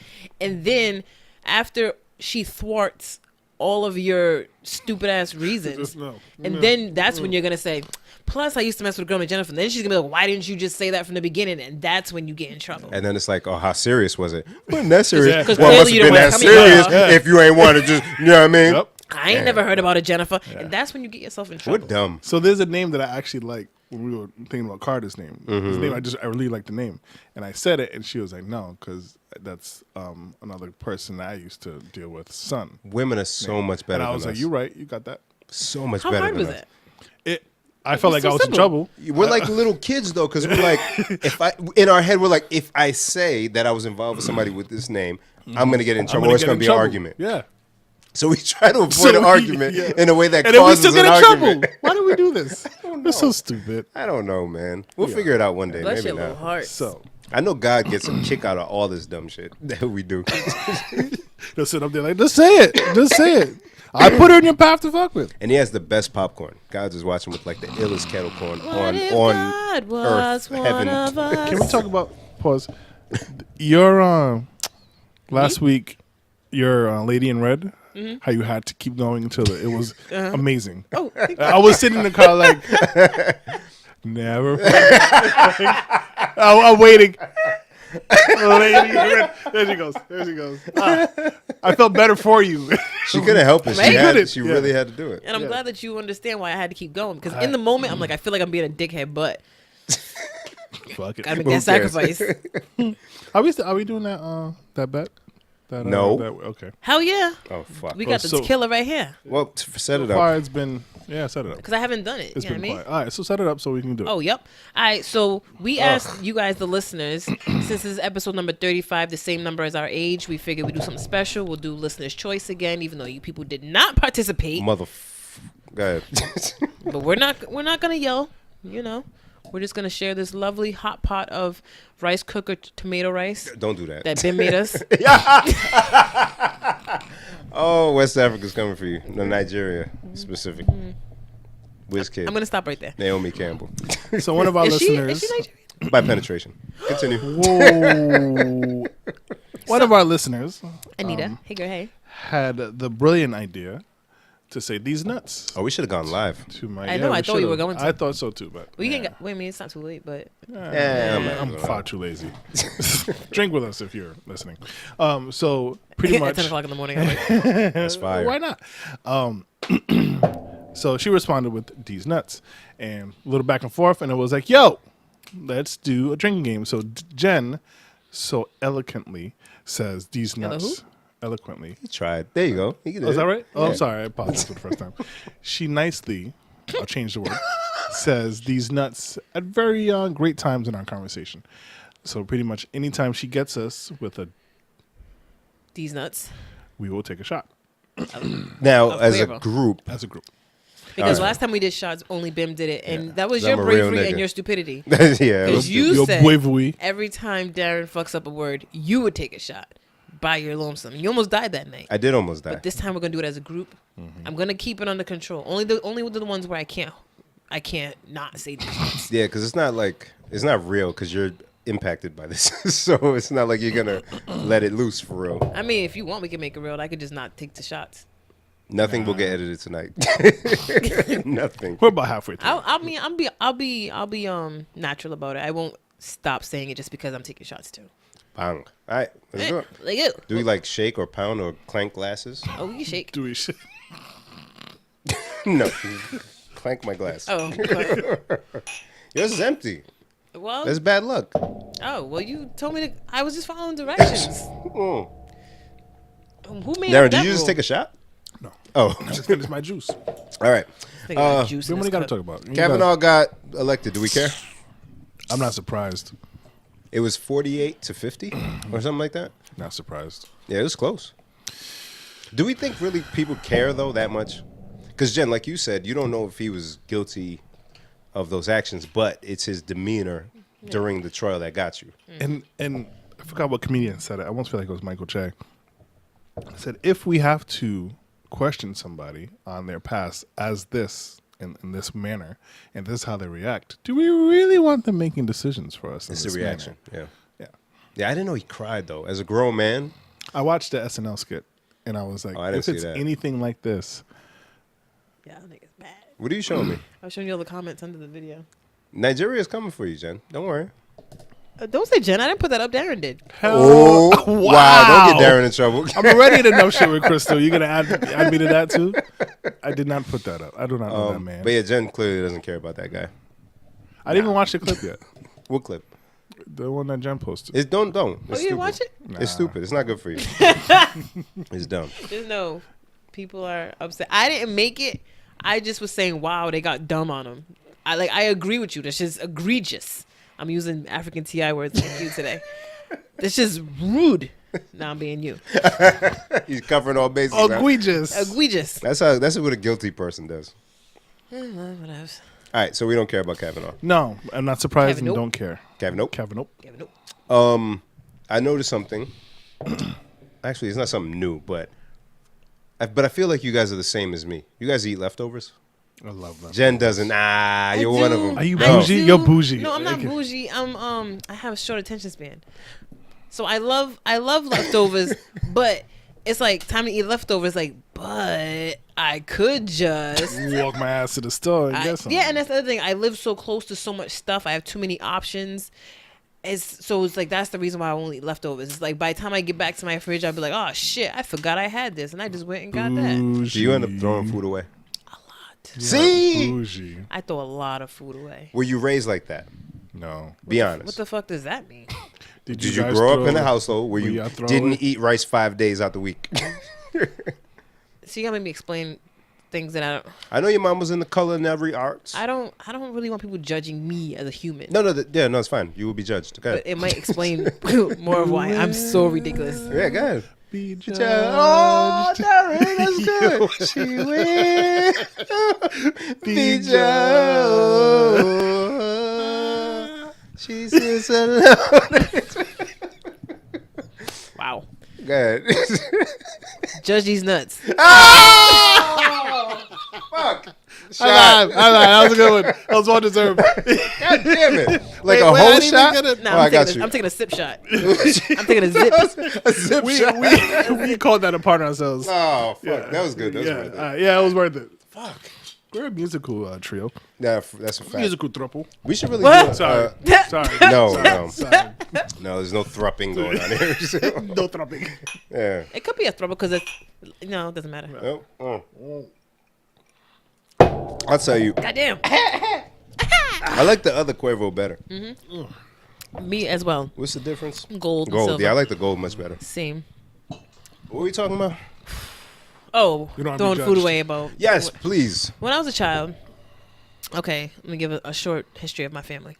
And then after she thwarts all of your stupid ass reasons, Just no. and then that's when you're gonna say, plus I used to mess with a girl named Jennifer. And then she's gonna be like, why didn't you just say that from the beginning? And that's when you get in trouble. And then it's like, oh, how serious was it? Wasn't that serious? 'Cause Well, it must clearly have you been don't that wanna come here. serious Yeah. if you ain't want to just, you know what I mean? Yep. I ain't never heard about a Jennifer. And that's when you get yourself in We're trouble. dumb. So there's a name that I actually like when we were thinking about Carter's name. His name, I really like the name, and I said it, and she was like, no, because that's another person that I used to deal with, son. Women are so much better And I than was us. like, you're right, you got that. So much How better hard than was us. that? I felt like so I was in simple. trouble. We're like little kids though, because we're like, in our head we're like, if I say that I was involved with somebody with this name, I'm gonna get in trouble, or it's get gonna in be trouble. an argument. Yeah. So we try to avoid an argument in a way that And then we causes still get an in argument. trouble. Why do we do this? We're so stupid. I don't know, man. We'll figure it out one day. Bless Maybe your little not. heart. So I know God gets a kick out of all this dumb shit that we do. they'll sit up there like, just say it. Just say it. I put her in your path to fuck with. And he has the best popcorn. God's just watching with like the illest kettle corn What if on God was earth, one heaven. of us? Can we talk about pause? Your last week, your Lady in Red, how you had to keep going until it was amazing. Oh, I was sitting in the car like, never. I'm waiting. Lady in Red. There she goes. There she goes. I felt better for you. She couldn't help it. Right? She Yeah. really had to do it. and I'm glad that you understand why I had to keep going. Because in the moment, I'm like, I feel like I'm being a dickhead, but Fuck gotta it. make that cares? sacrifice. Are we doing that bet? That, No. Okay. Hell yeah. Oh fuck. We got the so- killer right here. Well, set it So far, up. it's been set it up. Because I haven't done it. It's You know been what I mean? quiet. All right, so set it up so we can do it. Oh, yep. All right, so we asked you guys, the listeners, since this is episode number 35, the same number as our age, we figured we'd do something special. We'll do listener's choice again, even though you people did not participate. Go ahead. But we're not gonna yell, you know. We're just gonna share this lovely hot pot of rice cooker tomato rice Don't do that. that Ben made us. Oh, West Africa's coming for you. No, Nigeria specific. Whiz kid. I'm gonna stop right there. Naomi Campbell. So one of our Is she listeners. Nigerian? By penetration. Continue. Whoa. One of our listeners Anita. Hey girl, hey. had the brilliant idea to say these nuts Oh, we should have gone live. to my. I know, I thought you were should've. going to. I thought so too, but We can get, wait a minute, it's not too late, but Yeah, I'm far too lazy. Drink with us if you're listening. So pretty at much. 10 o'clock in the morning. I'm like, That's fire. Why not? So she responded with these nuts and a little back and forth, and it was like, "Yo, let's do a drinking game." So Jen so eloquently says these Hello, nuts. Eloquently. He tried. There you go. He did Oh, is that it. right? Oh, I'm Yeah. sorry. I apologize for the first time. She nicely, I'll change the word, says these nuts at very great times in our conversation. So pretty much anytime she gets us with a, these nuts. we will take a shot Now, Oh, as a whatever. group, as a group. Because Alright. last time we did shots, only Bim did it, and that was I'm your a real bravery and nigga. your stupidity. yeah, it Because was- you Your said bravery. every time Darren fucks up a word, you would take a shot by your lonesome. You almost died that night. I did almost die. But this time we're gonna do it as a group. I'm gonna keep it under control. Only with the ones where I can't not say these words. Yeah, because it's not real because you're impacted by this. So it's not like you're going to let it loose for real. I mean, if you want, we can make it real. I could just not take the shots. Nothing will get edited tonight. Nothing. We're about halfway through. I'll be natural about it. I won't stop saying it just because I'm taking shots too. Bang. All right, let's do it. Like ew. Do we like shake or pound or clank glasses? Oh, we can shake. Do we shit? No. Clank my glass. Oh, Yours is empty. well. That's bad luck. Oh, well, you told me to. I was just following directions. Mm. Who made Darren, up that did you just rule? take a shot? No. Oh, I just finished my juice. all right. Think about juice in Then what this do you got to cup. talk about? You Kavanaugh got elected. Do we care? I'm not surprised. It was 48 to 50 or something like that. Not surprised. Yeah, it was close. Do we think really people care though that much? Because Jen, like you said, you don't know if he was guilty of those actions, but it's his demeanor during the trial that got you. And I forgot what comedian said it. I almost feel like it was Michael Che. I said, if we have to question somebody on their past as this in this manner, and this is how they react, do we really want them making decisions for us? It's in the this reaction. manner? Yeah. Yeah. Yeah, I didn't know he cried though. As a grown man, I watched the SNL skit, and I was like, Oh, I didn't if see it's that. anything like this, Yeah, I think it's bad. what are you showing me? I was showing you all the comments under the video. Nigeria is coming for you, Jen. Don't worry. Don't say Jen. I didn't put that up. Darren did. Oh, wow. Don't get Darren in trouble. I'm already to know shit with Crystal. You gonna add me to that too? I did not put that up. I do not know that man. But yeah, Jen clearly doesn't care about that guy. I didn't even watch the clip yet. What clip? The one that Jen posted. It's don't. It's Oh, you didn't stupid. watch it? It's stupid. It's not good for you. It's dumb. Just know people are upset. I didn't make it. I just was saying, wow, they got dumb on him. I agree with you. That's just egregious. I'm using African TI words like you today. That's just rude. Now I'm being you. He's covering all bases. man. Egregious. Egregious. That's what a guilty person does. What else? All right, so we don't care about Kavanaugh. No, I'm not surprised Kevin, and nope. don't care. Kavanaugh. Nope. Kevin, nope. Yeah, but nope. I noticed something. Actually, it's not something new, but I feel like you guys are the same as me. You guys eat leftovers? I love that. Jen doesn't. You're one of them. Are you I bougie? do. You're bougie. No, I'm not Okay. bougie. I have a short attention span. So I love leftovers, but it's like time to eat leftovers. Like, but I could just. Walk my ass to the store and get some. Yeah, and that's the other thing. I live so close to so much stuff. I have too many options. It's like that's the reason why I only eat leftovers. It's like by the time I get back to my fridge, I'll be like, oh shit, I forgot I had this, and I just went and got that. Do you end up throwing food away? A lot. See? Bougie. I throw a lot of food away. Were you raised like that? No. Be honest. What the fuck does that mean? Did you guys grow up throw- in a household where were you y'all throw didn't away? eat rice 5 days out the week? So you gotta make me explain things that I don't. I know your mom was in the culinary arts. I don't really want people judging me as a human. No, it's fine. You will be judged. Okay. But it might explain more of why I'm so ridiculous. Yeah, go ahead. Be judged. Oh, Darren, that's good. She will be judged. She sits alone. Wow. Go ahead. Judge these nuts. Fuck. I lied. That was a good one. That was well deserved. God damn it. Like Wait, a I whole didn't even shot? get it. No, Oh, I got you. I'm taking a sip shot. I'm taking a zip. A zip shot. We called that apart ourselves. Oh, fuck. Yeah. That was good. That was yeah, worth it. yeah, it was worth it. Fuck. We're a musical trio. Nah, that's a fact. Musical throuple. We should really What? do Sorry. Sorry. No, Sorry. no. Sorry. No, there's no thrupping going on here. No thrupping. Yeah. It could be a throuple because it's no, it doesn't matter. Nope. I'll tell you, Goddamn. I like the other Cuervo better. Me as well. What's the difference? Gold. And Gold. silver. Yeah, I like the gold much better. Same. What were we talking about? Oh, You don't have to throwing be food judged. away about. Yes, please. When I was a child, okay, let me give a short history of my family.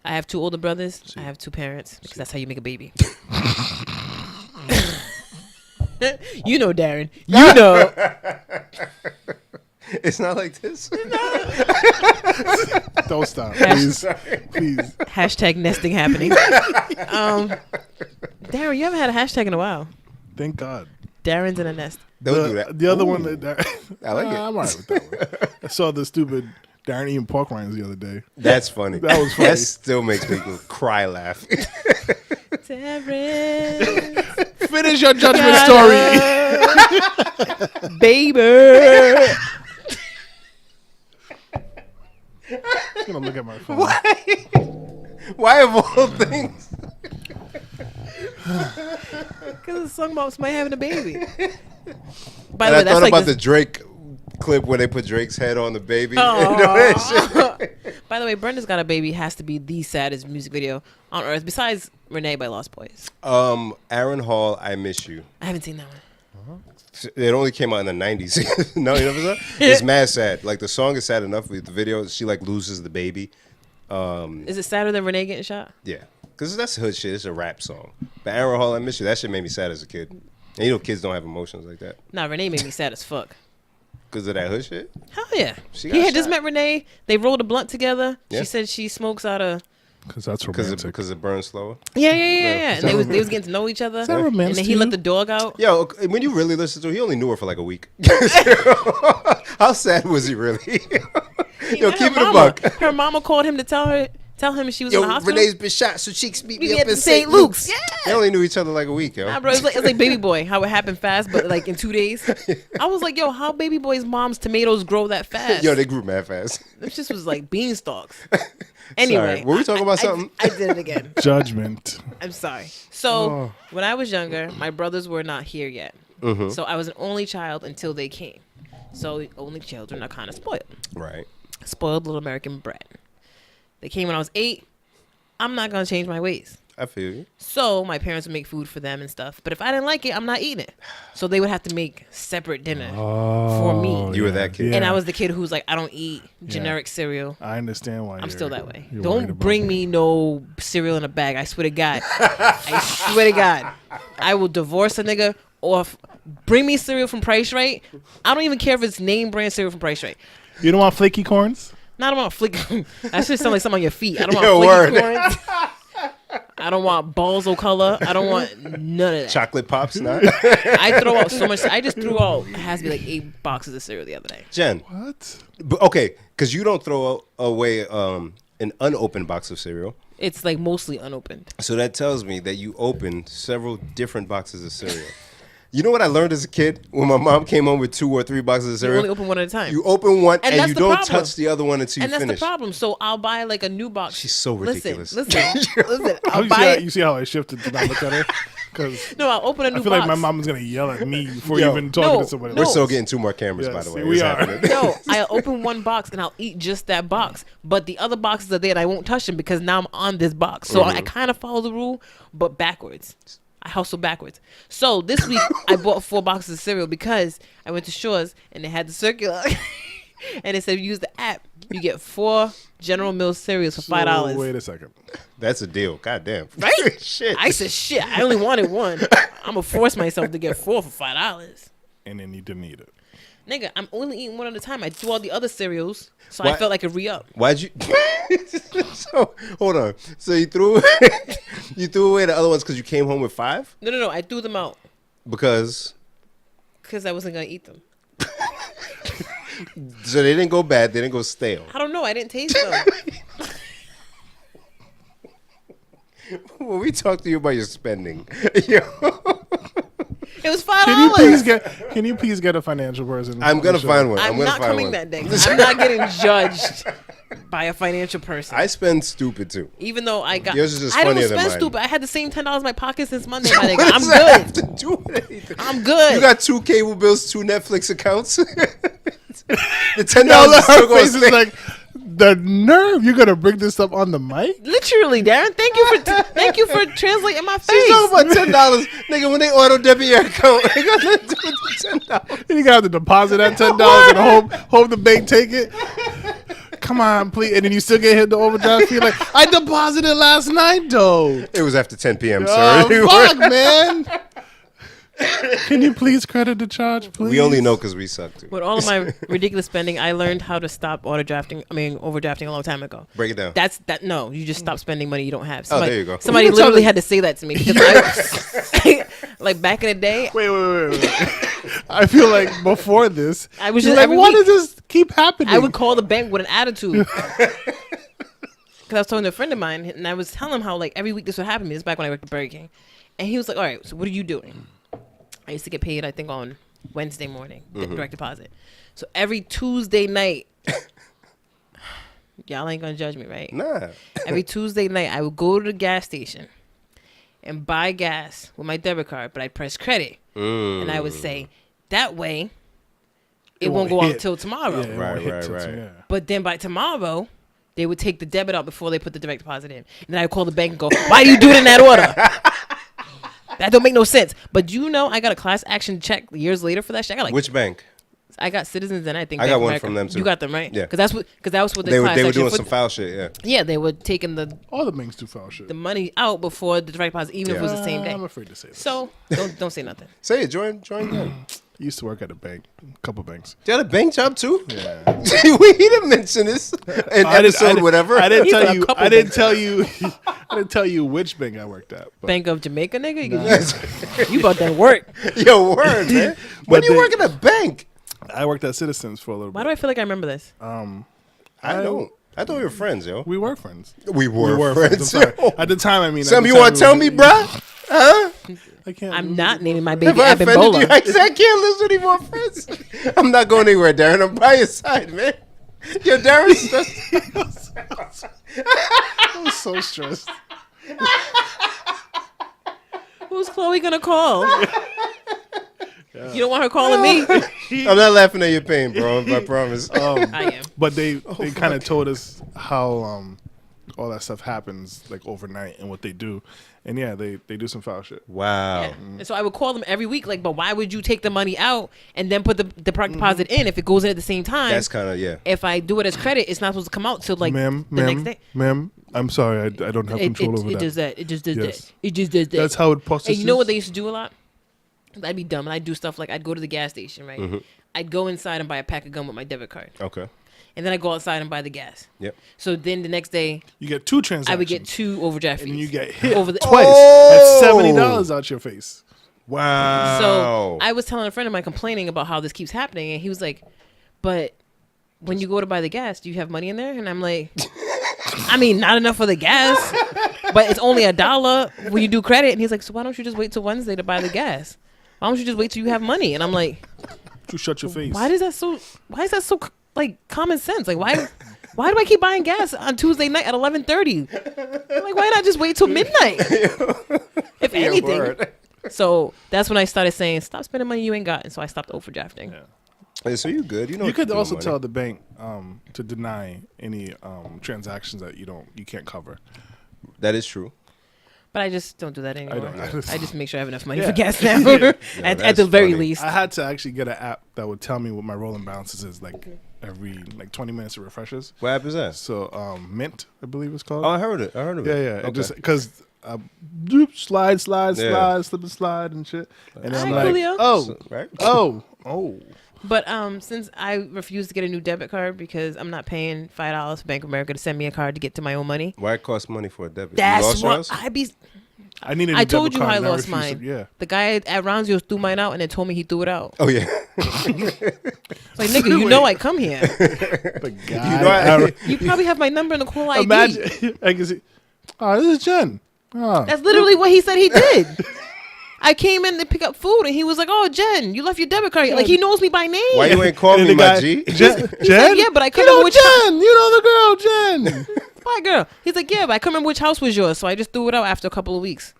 I have 2 older brothers. I have 2 parents because that's how you make a baby. You know, Darren. You know. It's not like this. Don't stop. Please. Please. Hashtag nesting happening. Darren, you haven't had a hashtag in a while. Thank God. Darren's in a nest. Don't do that. The other Ooh. one that I like it. I'm all right with that one. I saw the stupid Darren eating pork rinds the other day. That's funny. That was funny. That still makes me cry laugh. Darren. Finish your judgment story. Baby. I'm gonna look at my phone. Why of all things? Because it's a song about somebody having a baby. By And the way, I that's thought like about this- the Drake clip where they put Drake's head on the baby. Aw. You know that shit? By the way, Brenda's Got a Baby has to be the saddest music video on earth, besides Renee by Lost Boys. Aaron Hall, I Miss You. I haven't seen that one. It only came out in the 90s. No, you never saw it? It's mad sad. Like, the song is sad enough with the video. She, like, loses the baby. Is it sadder than Renee getting shot? Yeah. Because that's hood shit. It's a rap song. But Aaron Hall, I Miss You, that shit made me sad as a kid. And you know kids don't have emotions like that. Nah, Renee made me sad as fuck. Because of that hood shit? Hell yeah. She He got had just shot. met Renee. They rolled a blunt together. Yeah. She said she smokes out of. Because that's romantic. Because it burns slower? Yeah. Yeah. And they was getting to know each other. that romance And then to he let you? the dog out. Yo, when you really listen to it, he only knew her for like a week. How sad was he really? Yo, And keep her it a mama- buck. Her mama called him to tell him she was in the Yo, hospital. Renee's been shot, so she can meet We me met up in in St. St. Luke's. Luke's. They only knew each other like a week, yo. Nah, bro, it's like Baby Boy, how it happened fast, but like in 2 days. I was like, yo, how Baby Boy's mom's tomatoes grow that fast? Yo, they grew mad fast. This just was like beanstalks. Anyway, Sorry, were we talking about something? I did it again. Judgment. I'm sorry. So when I was younger, my brothers were not here yet. Mm-hmm. So I was an only child until they came. So only children are kind of spoiled. Right. Spoiled little American brat. They came when I was 8. I'm not gonna change my ways. I feel you. So my parents would make food for them and stuff. But if I didn't like it, I'm not eating it. So they would have to make separate dinner for me. You were that kid. And I was the kid who's like, I don't eat generic cereal. I understand why. I'm still that way. you're worried Don't about bring that. me no cereal in a bag. I swear to God. I swear to God. I will divorce a nigga or bring me cereal from Price Right. I don't even care if it's name brand cereal from Price Right. You don't want flaky corns? Not want flick. That should sound like something on your feet. I don't Yo, want flaky word. corns. I don't want balls of color. I don't want none of that. Chocolate pops, not. I throw out so much. I just threw out. It has to be like 8 boxes of cereal the other day. Jen, What? okay, because you don't throw away an unopened box of cereal. It's like mostly unopened. So that tells me that you opened several different boxes of cereal. You know what I learned as a kid? When my mom came home with 2 or 3 boxes of You cereal, only open one at a time. you open one And and that's you the don't problem. touch the other one until you And that's finish. the problem. So I'll buy like a new box. She's so ridiculous. Listen. I'll You see, buy how, it. you see how I shifted to not look at her? Because No, I'll open a new I feel box. like my mom's going to yell at me before Yo, you even talking no, to somebody We're else. still getting 2 more cameras, Yes, by the way. we It's are. happening. No, I'll open one box and I'll eat just that box. But the other boxes are there and I won't touch them because now I'm on this box. So I kind of follow the rule, but backwards. I hustle backwards. So this week I bought 4 boxes of cereal because I went to Shaw's and they had the circular. And it said use the app. You get 4 General Mills cereals for $5. So, wait a second. That's a deal. God damn. Right? Shit. I said shit. I only wanted 1. I'm gonna force myself to get 4 for $5. And then you didn't eat it. Nigga, I'm only eating 1 at a time. I do all the other cereals, so Why- I felt like a re-up. Why'd you? So hold on. So you threw you threw away the other ones because you came home with 5 No. I threw them out because because I wasn't gonna eat them. so they didn't go bad. They didn't go stale. I don't know. I didn't taste them. When we talk to you about your spending, yo, It was Can you please get a financial person? I'm on gonna the show? find one. I'm gonna not find coming one. that day. I'm not getting judged by a financial person. I spend stupid too. Even though I got, Yours is just I don't funnier than spend mine. stupid. I had the same $10 in my pocket since Monday. My nigga. What I'm does that have good. to do with anything? I'm good. You got 2 cable bills, 2 Netflix accounts. The $10 No, is still her going face is like, the nerve. You're going to bring this up on the mic? Literally, Darren. Thank you for translating my She's face. talking about $10, nigga. When they auto debit your account, they got nothing to do with the $10. And you got to deposit that $10 and hope the bank take it? Come on, please. And then you still get hit the overdraft fee. Like, I deposited last night, though. It was after 10 p.m., sir. Oh, fuck, man. Can you please credit the charge, please? We only know because we suck too. With all of my ridiculous spending, I learned how to stop overdrafting a long time ago. Break it down. No, you just stop spending money you don't have. There you go. Somebody You can tell literally me- had to say that to me because I, like back in the day, Wait. I feel like before this, I was you're just like, every why week, does this keep happening? I would call the bank with an attitude. Because I was talking to a friend of mine, and I was telling him how like every week this would happen to me. This is back when I worked at Burger King, and he was like, "All right, so what are you doing?" I used to get paid, I think, on Wednesday morning, direct deposit. So every Tuesday night, y'all ain't gonna judge me, right? Nah. Every Tuesday night, I would go to the gas station and buy gas with my debit card, but I press credit, and I would say that way it won't go out hit. until tomorrow. Yeah, it won't Right, hit right, till- right. yeah. But then by tomorrow, they would take the debit out before they put the direct deposit in. And then I would call the bank and go, why do you do it in that order? That don't make no sense. But you know, I got a class action check years later for that shit. I got like, Which bank? I got Citizens and I think I Bank got of one America. from them, too. You got them, right? Yeah. Because that was what the They class were action doing for- some foul shit. Yeah. Yeah, they were taking the All the banks do foul shit. money out before the direct deposit, even if it was the same day. I'm afraid to say this. So don't say nothing. Say it. Join them. I used to work at a bank, a couple banks. You had a bank job too? Yeah. We didn't mention this in episode whatever. I didn't He's tell a you. couple I didn't tell you. I didn't tell you which bank I worked at. But Bank of Jamaica, nigga. You about that work. Yo, word, man. When But you they- work at a bank? I worked at Citizens for a little Why bit. do I feel like I remember this? I don't. I thought we were friends, yo. We were friends. We We were friends. I'm sorry. At the time, I mean. Sam, at the you time want to we tell were- me, bruh? Huh? I can't. I'm not naming my baby If I offended Abimbola. you, I said I can't lose any more friends. I'm not going anywhere, Darren. I'm by your side, man. Yo, Darren's I was so stressed. Who's Chloe gonna call? You don't want her calling me? I'm not laughing at your pain, bro. I promise. I am. But they kind of told us how all that stuff happens like overnight and what they do. And yeah, they do some foul shit. Wow. Yeah. And so I would call them every week, like, but why would you take the money out and then put the product deposit in if it goes in at the same time? That's kind of If I do it as credit, it's not supposed to come out till like ma'am, the next day. ma'am, I'm sorry, I don't have control over it that. does that. It just does Yes. that. It just does that. That's how it processes. And you know what they used to do a lot? I'd be dumb and I'd do stuff like I'd go to the gas station, right? Mm-hmm. I'd go inside and buy a pack of gum with my debit card, Okay. and then I go outside and buy the gas. Yep. So then the next day You get 2 transactions. I would get 2 overdraft fees. and you get hit over the twice. Oh! That's $70 out your face. Wow. So I was telling a friend of mine complaining about how this keeps happening, and he was like, "But when you go to buy the gas, do you have money in there?" And I'm like, "I mean, not enough for the gas, but it's only $1 when you do credit." And he's like, "So why don't you just wait till Wednesday to buy the gas? Why don't you just wait till you have money?" And I'm like, You shut your face. Why is that so like common sense? Like why do I keep buying gas on Tuesday night at 11:30? Like why not just wait till midnight? If anything. word. So that's when I started saying, stop spending money you ain't got. And so I stopped overdrafting. Yeah. Hey, so you good? You know. You what could to do also with tell money. the bank to deny any transactions that you can't cover. That is true. But I just don't do that anymore. don't. I just make sure I have enough money Yeah. for gas now. Yeah, at that's the very funny. least. I had to actually get an app that would tell me what my rolling balances is like every 20 minutes it refreshes. What app is that? So Mint, I believe it's called. Oh, I heard it. I heard of yeah, it. yeah. Okay. It just because slide, Yeah. slip and slide and shit. And Hi, I'm like, Julio. oh, right. oh. But since I refuse to get a new debit card because I'm not paying $5 for Bank of America to send me a card to get to my own money. Why it costs money for a debit? You That's lost what yours? I be. I needed. I told you how I and lost refused mine. yeah. The guy at Ronzio's threw mine out and then told me he threw it out. Oh yeah. It's like, nigga, you know I come here. The guy. You know, You probably have my number in the call ID. imagine. I can see. Oh, this is Jen. Oh. That's literally what he said he did. I came in to pick up food and he was like, "Oh, Jen, you left your debit card." Like he knows me by name. why you ain't call And me, the my guy- G? Jen? Yeah, but I You couldn't know remember which Jen. You know the girl, Jen. Bye, girl. He's like, "Yeah, but I couldn't remember which house was yours, so I just threw it out after a couple of weeks."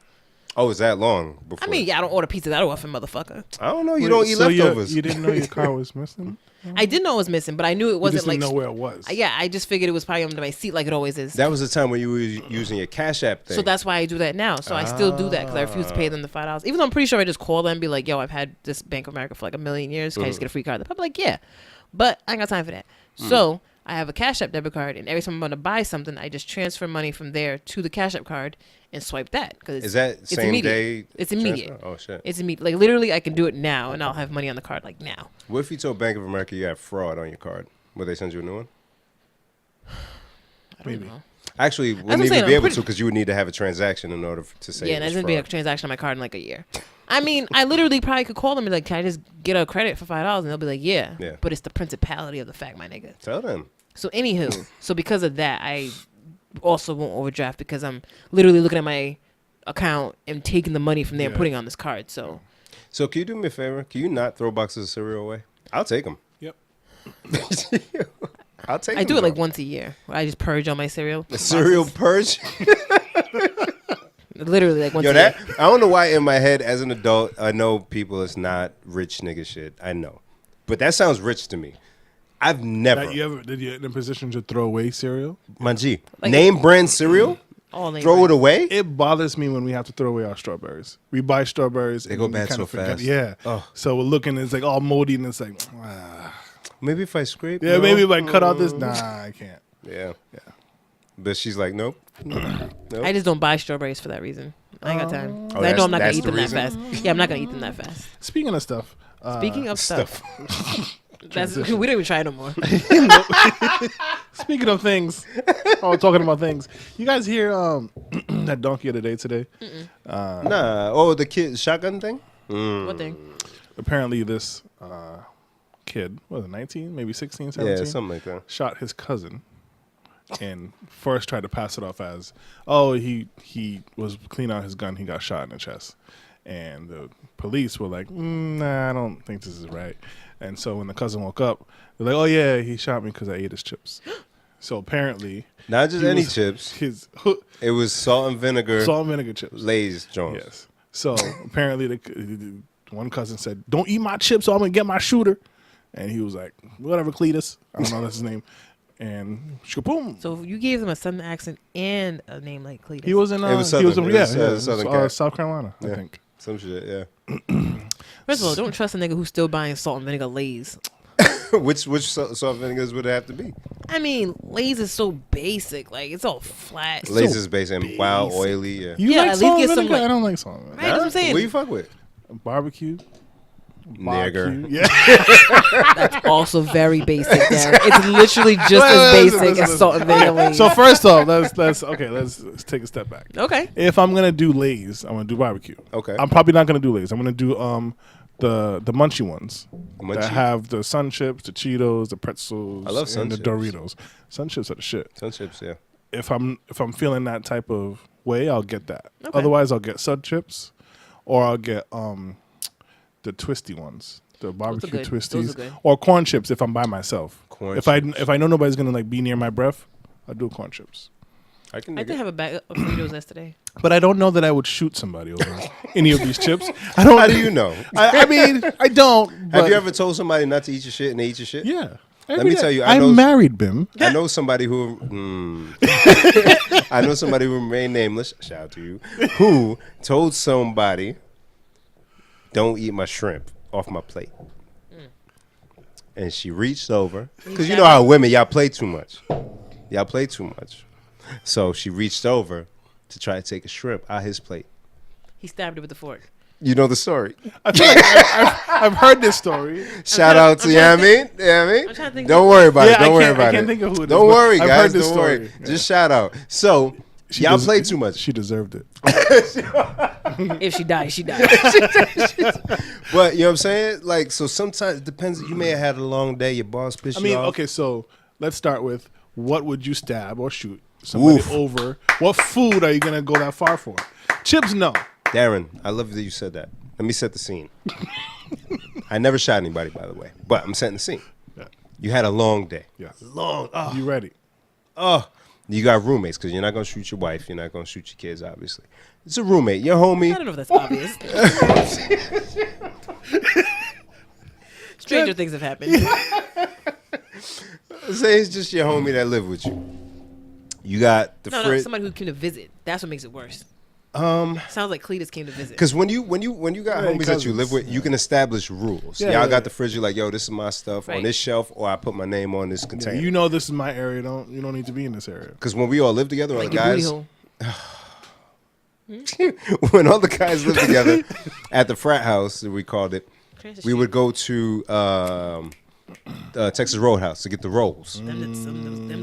Oh, is that long? Before? I mean, yeah, I don't order pizza that often, motherfucker. I don't know. You Wait, don't eat so leftovers. You didn't know your car was missing? I did know it was missing, but I knew it You wasn't just like. didn't know where it was. Yeah, I just figured it was probably under my seat, like it always is. That was the time when you were using your Cash App thing. So that's why I do that now. So I still do that because I refuse to pay them the $5. Even though I'm pretty sure I just call them and be like, "Yo, I've had this Bank of America for like 1,000,000 years. Can I just get a free card?" They're probably like, "Yeah," but I ain't got time for that. So I have a Cash App debit card, and every time I'm going to buy something, I just transfer money from there to the Cash App card and swipe that because Is that it's same immediate. day? It's immediate. transfer? Oh shit. It's immediate. Like literally, I can do it now, and I'll have money on the card like now. What if you told Bank of America you have fraud on your card? Would they send you a new one? I don't Maybe. know. Actually, what I'm wouldn't even saying, be I'm able pretty- to because you would need to have a transaction in order to say. Yeah, it and was there's gonna be a fraud. transaction on my card in like a year. I mean, I literally probably could call them and be like, "Can I just get a credit for $5?" And they'll be like, "Yeah." Yeah. But it's the principality of the fact, my nigga. Tell them. So anywho, so because of that, I also won't overdraft because I'm literally looking at my account and taking the money from there and Yeah. putting it on this card. So So can you do me a favor? Can you not throw boxes of cereal away? I'll take them. Yep. I'll take. I them, do it like though. once a year. Where I just purge all my cereal. The cereal purge. Literally like once Yo, a that year. I don't know why in my head as an adult I know people it's not rich nigga shit. I know, but that sounds rich to me. I've never. That you ever did you in a position to throw away cereal? My G, Like- name brand cereal. All name Throw it brand. away. It bothers me when we have to throw away our strawberries. We buy strawberries. They and go we bad kinda so forget- fast. Yeah. Oh. So we're looking, it's like all moldy, and it's like, Maybe if I scrape. yeah, no? maybe if I cut out this, nah, I can't. Yeah. But she's like, nope. I just don't buy strawberries for that reason. I ain't got time. 'Cause I that's- know I'm not gonna that's eat the them that reason? fast. Yeah, I'm not gonna eat them that fast. Speaking of stuff, Speaking of stuff, that's we don't even try no more. speaking of things, oh, talking about things. You guys hear that donkey of the day today? Nah. Oh, the kid shotgun thing. What thing? Apparently, this kid, what was it, 19, maybe 16, 17? Yeah, something like that. Shot his cousin and first tried to pass it off as, oh, he was cleaning out his gun, he got shot in the chest. And the police were like, nah, I don't think this is right. And so when the cousin woke up, they're like, oh, yeah, he shot me because I ate his chips. So apparently, Not just he any was- chips. his It was salt and vinegar. salt and vinegar chips. Lay's Jones. Yes. So apparently, the one cousin said, "Don't eat my chips, or I'm gonna get my shooter." And he was like, "Whatever, Cletus." I don't know that's his name. and shaboom. So you gave him a southern accent and a name like Cletus. He was in. It was he was Southern. in, It was, yeah, Southern it cat. was, South Carolina, I Yeah. think. Some shit, yeah. First of all, don't trust a nigga who's still buying salt and vinegar Lay's. which soft vinegars would it have to be? I mean, Lay's is so basic. Like, it's all flat. Lay's is based in wild, basic. oily. Yeah. You Yeah, like at least salt get and some, vinegar? like- I don't like salt and vinegar. Right, that's what I'm saying. What you fuck with? Barbecue. Nigger. Yeah. That's also very basic there. It's literally just Wait, as listen, basic listen, as salt and vinegar Lay's. So first off, let's take a step back. Okay. If I'm gonna do Lay's, I'm gonna do barbecue. Okay. I'm probably not gonna do Lay's. I'm gonna do the munchy ones Munchy. that have the sun chips, the Cheetos, the pretzels, I love sun and the chips. Doritos. Sun chips are the shit. Sun chips, yeah. If I'm feeling that type of way, I'll get that. Okay. Otherwise, I'll get sun chips, or I'll get the twisty ones, the barbecue good. Those twisties, are good. or corn chips if I'm by myself. Corn if chips. I know nobody's gonna like be near my breath, I'll do corn chips. I can I dig did it. have a bag of Fritos yesterday. But I don't know that I would shoot somebody over any of these chips. I don't. How do you know? I mean, I don't. Have but- you ever told somebody not to eat your shit and they eat your shit? Yeah. Let me tell you, I I'm know- married, Bim. I know somebody who. I know somebody who remained nameless. Shout out to you. Who told somebody, "Don't eat my shrimp off my plate," and she reached over because you know how women y'all play too much. Y'all play too much. So she reached over to try to take a shrimp out his plate. He stabbed her with a fork. You know the story. I feel like I've heard this story. Shout trying- out to I'm you. Know trying what I mean? You know what I mean? I'm trying to think Don't who- worry about Yeah, it. Don't I worry can't- I about can't it. think of who it is, Don't but worry, I've guys. heard this Don't worry. story. Yeah. Just shout out. So She y'all des- play too much. She deserved it. If she dies, she dies. But you know what I'm saying? Like, so sometimes it depends. You may have had a long day. Your boss pissed I mean, you off. okay, so let's start with what would you stab or shoot somebody Oof. over? What food are you gonna go that far for? Chips, no. Darren, I love that you said that. Let me set the scene. I never shot anybody, by the way, but I'm setting the scene. Yeah. You had a long day. Yeah. Long. Oh, You ready? you got roommates because you're not gonna shoot your wife. You're not gonna shoot your kids, obviously. It's a roommate. Your homie. I don't know if that's obvious. Stranger things have happened. Say it's just your homie that live with you. You got the No, fridge. somebody who came to visit. That's what makes it worse. Sounds like Cletus came to visit. Because when you got Yeah, homies that you cousins. live with, you can establish rules. Yeah, Y'all yeah, got yeah. the fridge. You're like, yo, this is my stuff on Right. this shelf, or I put my name on this Yeah, container. you know this is my area. You don't need to be in this area. Because when we all live together, all Like the your booty guys, hole. when all the guys lived together at the frat house, we called it, we would go to Texas Roadhouse to get the rolls. Them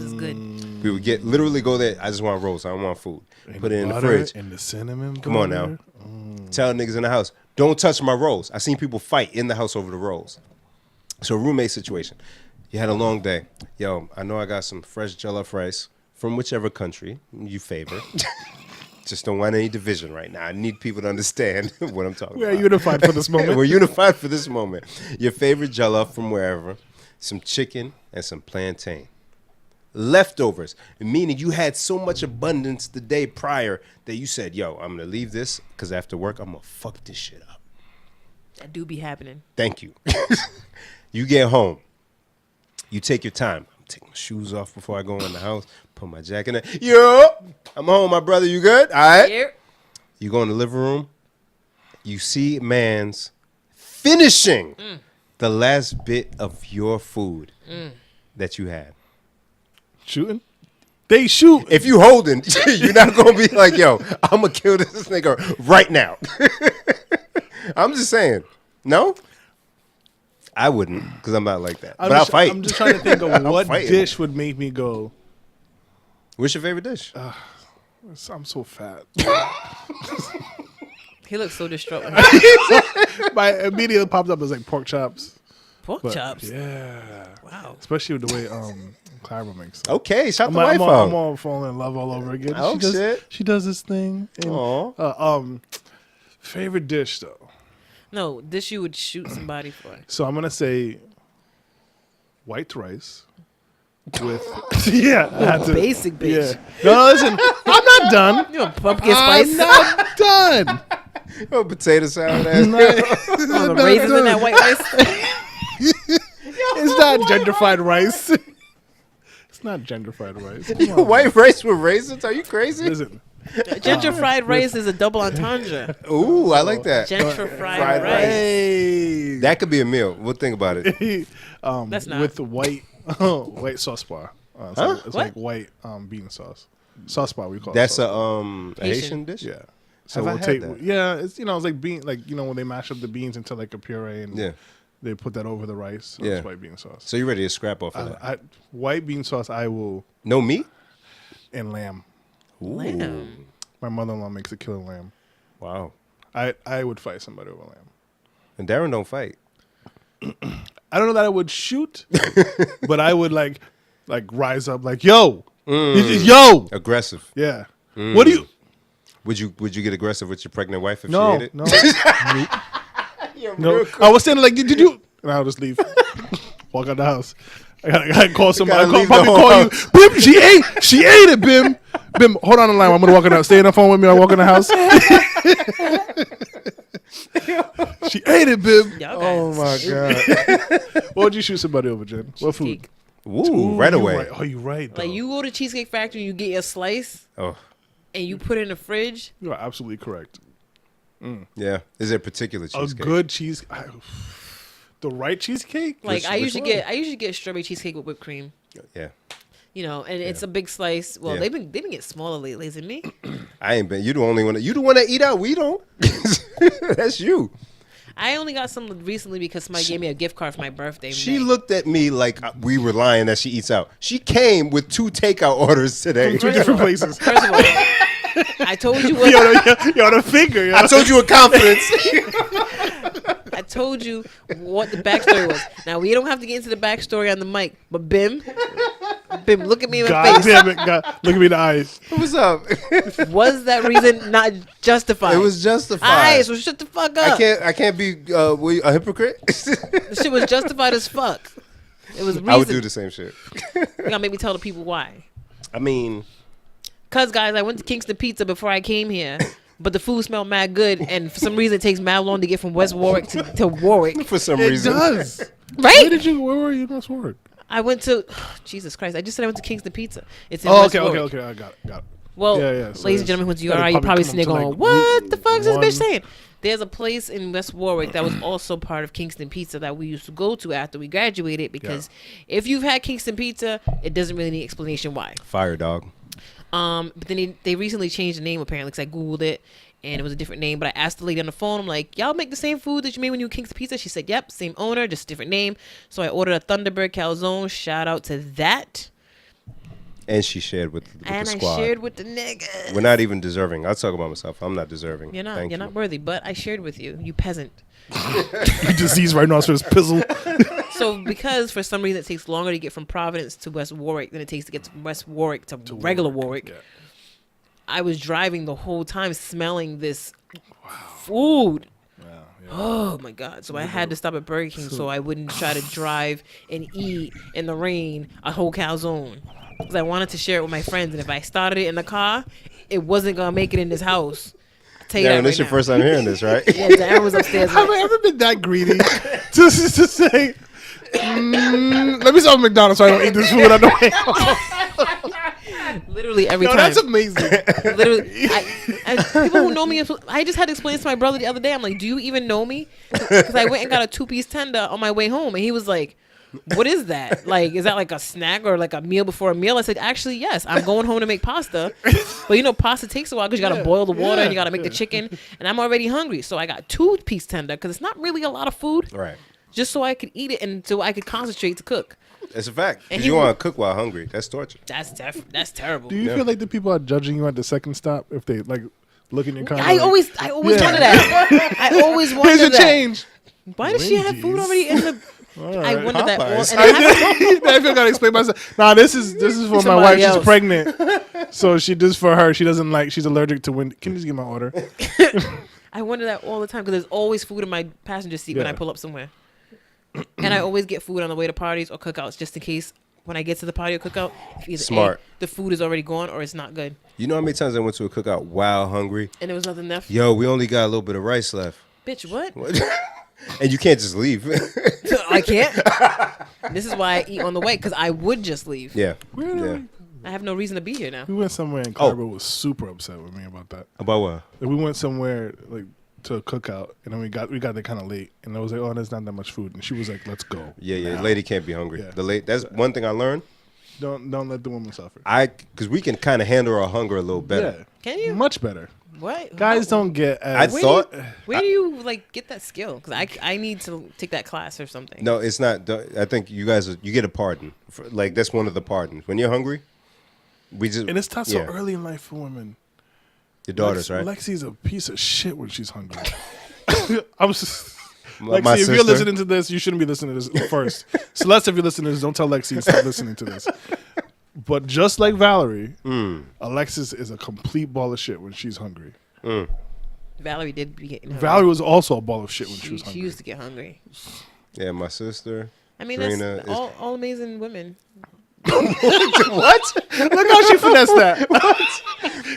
is good. We would literally go there. I just want rolls. I don't want food. Put it in the Butter fridge. and the cinnamon. Come on now. butter. Tell niggas in the house, don't touch my rolls. I seen people fight in the house over the rolls. So roommate situation. You had a long day. Yo, I know I got some fresh jollof rice from whichever country you favor. Just don't want any division right now. I need people to understand what I'm talking We are about. unified for this moment. We're unified for this moment. Your favorite jollof from wherever, some chicken and some plantain. Leftovers, meaning you had so much abundance the day prior that you said, yo, I'm going to leave this because after work, I'm going to fuck this shit up. That do be happening. Thank you. You get home. You take your time. I'm taking my shoes off before I go in the house. Put my jacket in. Yo, I'm home, my brother. You good? All right. Yeah. You go in the living room. You see man's finishing the last bit of your food that you had. Shooting. They shoot. If you holding, you're not gonna be like, yo, I'm gonna kill this nigga right now. I'm just saying. No? I wouldn't, because I'm not like that. But I'll fight. I'm just trying to think of what fighting. dish would make me go. What's your favorite dish? I'm so fat. He looks so distraught. My immediately popped up as like pork chops. Pork But chops. yeah, Wow. especially with the way Clara makes it. Okay, shout I'm, the wife I'm out. all falling in love all over again. Oh, she does, shit. She does this thing. And, Aw. favorite dish though. No, this you would shoot somebody for. So I'm gonna say white rice with yeah. I had to, Basic bitch. Yeah. No, listen, I'm not done. You know, pumpkin spice. I'm not done. Oh, potato salad ass. Oh, the raisins in that white rice. It's not gentrified rice. It's not gender fried rice. Come on. White rice with raisins? Are you crazy? Listen, Ginger fried rice is a double entendre. Ooh, I like that. Ginger fried Fried rice. hey, That could be a meal. We'll think about it. That's not. with the white sauce bar. It's, Huh? like, it's What? like white bean sauce. Sauce bar we call That's it. a sauce bar. Haitian Haitian. dish. Yeah. So Have I we'll had take that? yeah, it's it's like bean when they mash up the beans into like a puree and Yeah. they put that over the rice. So Yeah. It's white bean sauce. So you're ready to scrap off of that? White bean sauce I will No meat? and lamb. Lamb. My mother-in-law makes a killer lamb. Wow. I would fight somebody over lamb. And Darren don't fight. I don't know that I would shoot, but I would like rise up like yo, yo, Aggressive. yeah. What do you? Would you get aggressive with your pregnant wife if she No, ate it? no, no. I was standing like, did you? And I'll just leave, walk out the house. I gotta call somebody. gotta leave Probably the call whole you. Bim, she ate it. Bim, hold on the line. I'm gonna walk in the house. Stay on the phone with me. I walk in the house. She ate it, Bim. Y'all Oh guys. my god. What would you shoot somebody over, Jen? What food? Cheesecake. Ooh, right you away. Right. Oh, you right. Though. Like you go to Cheesecake Factory and you get your slice Oh, and you put it in the fridge. You are absolutely correct. yeah. Is there a particular A cheesecake? good cheese. The right cheesecake. Like I which usually get strawberry cheesecake with whipped cream. Yeah. You know, and it's a big slice. Well, Yeah. they've been getting smaller lately, isn't me? I ain't been. You the only one. You the one that eat out. We don't. That's you. I only got some recently because somebody gave me a gift card for my birthday. She May. looked at me like we were lying that she eats out. She came with 2 takeout orders today. Two different places. First of all, I told you what Yo, the finger. Yo. I told you with confidence. I told you what the backstory was. Now we don't have to get into the backstory on the mic, but Bim, look at me in the God face. damn it. God, look at me in the eyes. What's up? Was that reason not justified? It was justified. Alright, so shut the fuck up. I can't be a hypocrite. The shit was justified as fuck. It was reason. I would do the same shit. You gotta make me tell the people why. I mean, Cause guys, I went to Kingston Pizza before I came here, but the food smelled mad good, and for some reason it takes mad long to get from West Warwick to Warwick. for some It reason. does. Right? Where were you last work? I went to Jesus Christ. I just said I went to Kingston Pizza. It's in Oh, West okay. Warwick. I got it. Well, Yeah, so ladies it's- and gentlemen, who's it'll URI, you're probably probably come sitting there up to, going, like, what the fuck is this one- bitch saying? There's a place in West Warwick that was also part of Kingston Pizza that we used to go to after we graduated because if you've had Kingston Pizza, it doesn't really need explanation why. Fire dog. But then they recently changed the name apparently because I Googled it and it was a different name. But I asked the lady on the phone, I'm like, y'all make the same food that you made when you were Kingston Pizza? She said, yep, same owner, just different name. So I ordered a Thunderbird calzone. Shout out to that. And she shared with And the I squad. shared with the niggas. We're not even deserving. I'll talk about myself. I'm not deserving. You're not. Thank You're you. not worthy. But I shared with you, you peasant. Disease right now, so it's pizzle. So because for some reason it takes longer to get from Providence to West Warwick than it takes to get from West Warwick to regular Warwick, Yeah. I was driving the whole time smelling this food. Oh my God. So I had to stop at Burger King so I wouldn't try to drive and eat in the rain a whole calzone. Because I wanted to share it with my friends. And if I started it in the car, it wasn't going to make it in this house. I'll tell you Darren, that this right your now. first time hearing this, right? Yeah, Darren was upstairs. Have I ever been that greedy to say, let me stop at McDonald's so I don't eat this food on the way home? Literally every No, time. that's amazing. Literally, people who know me, I just had to explain this to my brother the other day. I'm like, do you even know me? Because I went and got a 2-piece tender on my way home, and he was like, what is that? Like, is that like a snack or like a meal before a meal? I said, actually, yes. I'm going home to make pasta. But you know, pasta takes a while because you got to boil the water and you got to make the chicken. And I'm already hungry. So I got 2-piece tender because it's not really a lot of food. Right. Just so I could eat it and so I could concentrate to cook. It's a fact. And 'Cause he you wa- want to cook while hungry. That's torture. That's terrible. Do you feel like the people are judging you at the second stop if they like look in your car? I always Yeah. wanted that. I always wanted Here's your that. change. Why does she have food Wendy's. already in the? I right. wondered that. All, Popeyes. and I I feel gotta explain myself. Nah, this is for my Somebody wife. She's else. pregnant, so she does for her. She doesn't like. She's allergic to wind. Can you just get my order? I wonder that all the time because there's always food in my passenger seat when Yeah. I pull up somewhere, and I always get food on the way to parties or cookouts just in case when I get to the party or cookout, if either Smart. A, the food is already gone or it's not good, You know how many times I went to a cookout while hungry? and there was nothing left. Yo, we only got a little bit of rice left. Bitch, what? What? And you can't just leave. I can't. This is why I eat on the way, because I would just leave. Yeah. Really? Yeah. I have no reason to be here now. We went somewhere and Oh. Carver was super upset with me about that. About what? Like, we went somewhere like to a cookout, and then we got there kind of late, and I was like, "Oh, there's not that much food," and she was like, "Let's go." Yeah. now. Lady can't be hungry. Yeah. That's one thing I learned. Don't let the woman suffer. Because we can kind of handle our hunger a little better. Yeah, Can you? much better. What? Guys How- don't get. I As, thought. Where do you like get that skill? Because I need to take that class or something. No, it's not. I think you guys you get a pardon. Like that's one of the pardons. When you're hungry, we just and it's not so yeah. early in life for women. Your daughters, right? Lexi's a piece of shit when she's hungry. I'm just. My Lexi, if sister. you're listening to this, you shouldn't be listening to this first. Celeste, if you're listening to this, don't tell Lexi to stop listening to this. But just like Valerie, Alexis is a complete ball of shit when she's hungry. Valerie did be getting hungry. Valerie was also a ball of shit when she was She hungry. used to get hungry. Yeah, my sister. I mean, Trina that's is- all amazing women. What? Look how she finessed that.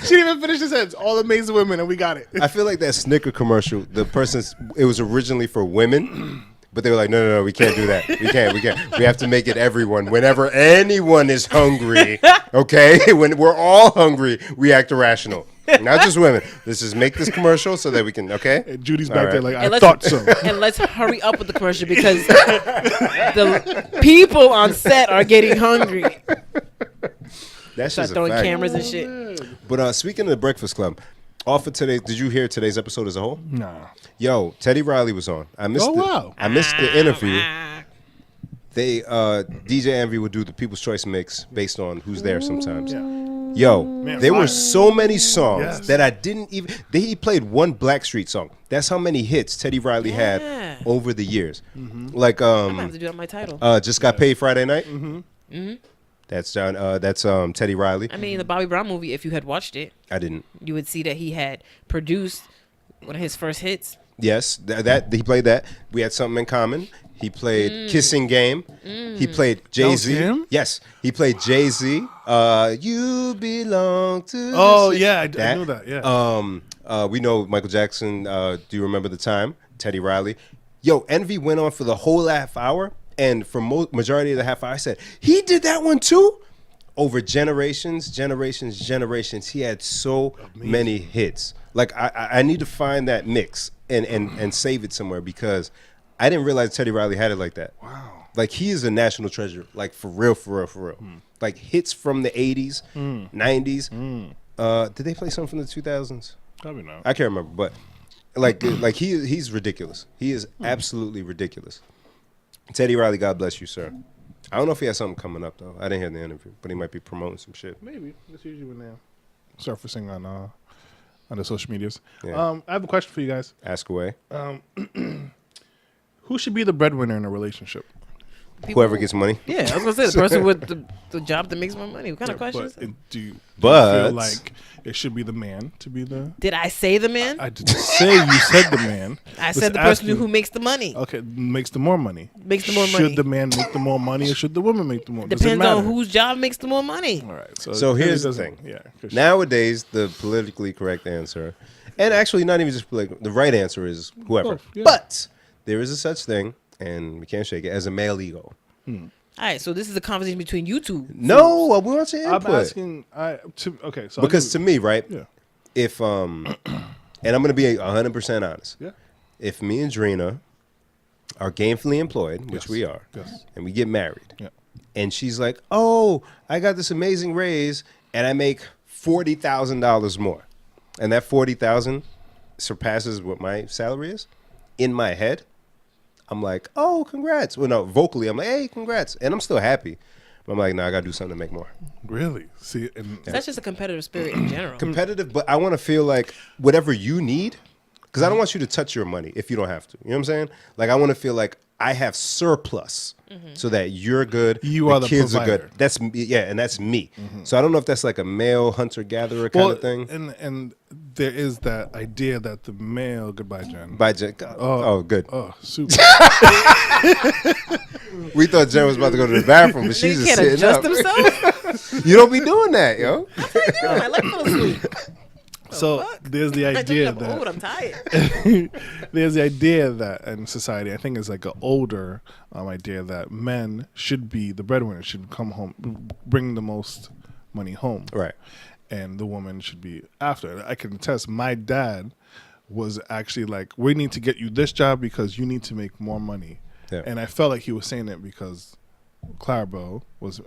She didn't even finish the sentence. All amazing women, and we got it. I feel like that Snicker commercial. It was originally for women, but they were like, no, we can't do that. We can't. We have to make it everyone. Whenever anyone is hungry, okay, when we're all hungry, we act irrational. Not just women. Let's just make this commercial so that we can. Okay. And Judy's All back right. there like, I And let's- thought so. And let's hurry up with the commercial because the people on set are getting hungry. That's Start just a throwing fact. cameras and shit. But speaking of the Breakfast Club, off of today, did you hear today's episode as a whole? Nah. Yo, Teddy Riley was on. I missed. Oh, wow. I missed the interview. Ah. They DJ Envy would do the People's Choice mix based on who's there sometimes. Yo, there were so many songs Yes. that I didn't even. He played one Blackstreet song. That's how many hits Teddy Riley Yeah. had over the years. Like I might have to do that on my title. just got paid Friday night. That's John. That's Teddy Riley. I mean, the Bobby Brown movie, if you had watched it, I didn't. you would see that he had produced one of his first hits. Yes, that he played that. We had something in common. He played Kissing Game. He played Jay Z. him? Yes, he played Jay Z. You belong to. the Oh, city. yeah, I knew that, yeah. We know Michael Jackson. Do you remember the time? Teddy Riley. Yo, Envy went on for the whole half hour, and for majority of the half hour, I said he did that one too. Over generations, he had so many hits. Like I need to find that mix and save it somewhere because I didn't realize Teddy Riley had it like that. Wow. Like he is a national treasure. Like for real. Like hits from the 80s, 90s. Did they play something from the 2000s? Probably not. I can't remember, but like he's ridiculous. He is absolutely ridiculous. Teddy Riley, God bless you, sir. I don't know if he has something coming up though. I didn't hear the interview, but he might be promoting some shit. Maybe. That's usually when they surfacing on the social medias. Yeah. I have a question for you guys. Ask away. Who should be the breadwinner in a relationship? Whoever gets money. Yeah, I was gonna say the person with the job that makes more money. What kind of question is But that? do you But- feel like it should be the man to be the? Did I say the man? I didn't say you said the man. I Was said the person asking- who makes the money. Okay, makes the more money. Makes the more money. Should the man make the more money or should the woman make the more? Does it Depends on matter? whose job makes the more money. All right. So it really here's the doesn't- thing. Yeah. 'cause Nowadays, the politically correct answer, and actually not even just political, the right answer is whoever. Both, yeah. But there is a such thing, and we can't shake it, as a male ego. All right, so this is a conversation betwing you two. No, we want your I'm input. asking. Okay. So Because to me, right, yeah. if and I'm gonna be 100% honest. Yeah. If me and Drina are gainfully employed, which Yes. we are, Yes. and we get married, Yeah. and she's like, "Oh, I got this amazing raise, and I make $40,000 more," and that 40,000 surpasses what my salary is, in my head, I'm like, "Oh, congrats!" Well, no, vocally, I'm like, "Hey, congrats," and I'm still happy. But I'm like, "No, I gotta do something to make more." Really? See, and That's just a competitive spirit in general. Competitive, but I want to feel like whatever you need, because I don't want you to touch your money if you don't have to. You know what I'm saying? Like I want to feel like I have surplus so that you're good. You are the kids are provider. good. That's and that's me. So I don't know if that's like a male hunter gatherer kind of thing. And there is that idea that the male goodbye, Jen. By Jen. Oh, good. Oh, super. We thought Jen was about to go to the bathroom, but They she's just can't sitting adjust up. themselves. You don't be doing that, yo. I like fell asleep. So there's the I told you idea I'm old. that I'm tired. there's the idea that in society, I think it's like an older idea that men should be the breadwinner, should come home, bring the most money home, Right. and the woman should be after. I can attest. My dad was actually like, "We need to get you this job because you need to make more money," Yeah. and I felt like he was saying it because Clarabelle was.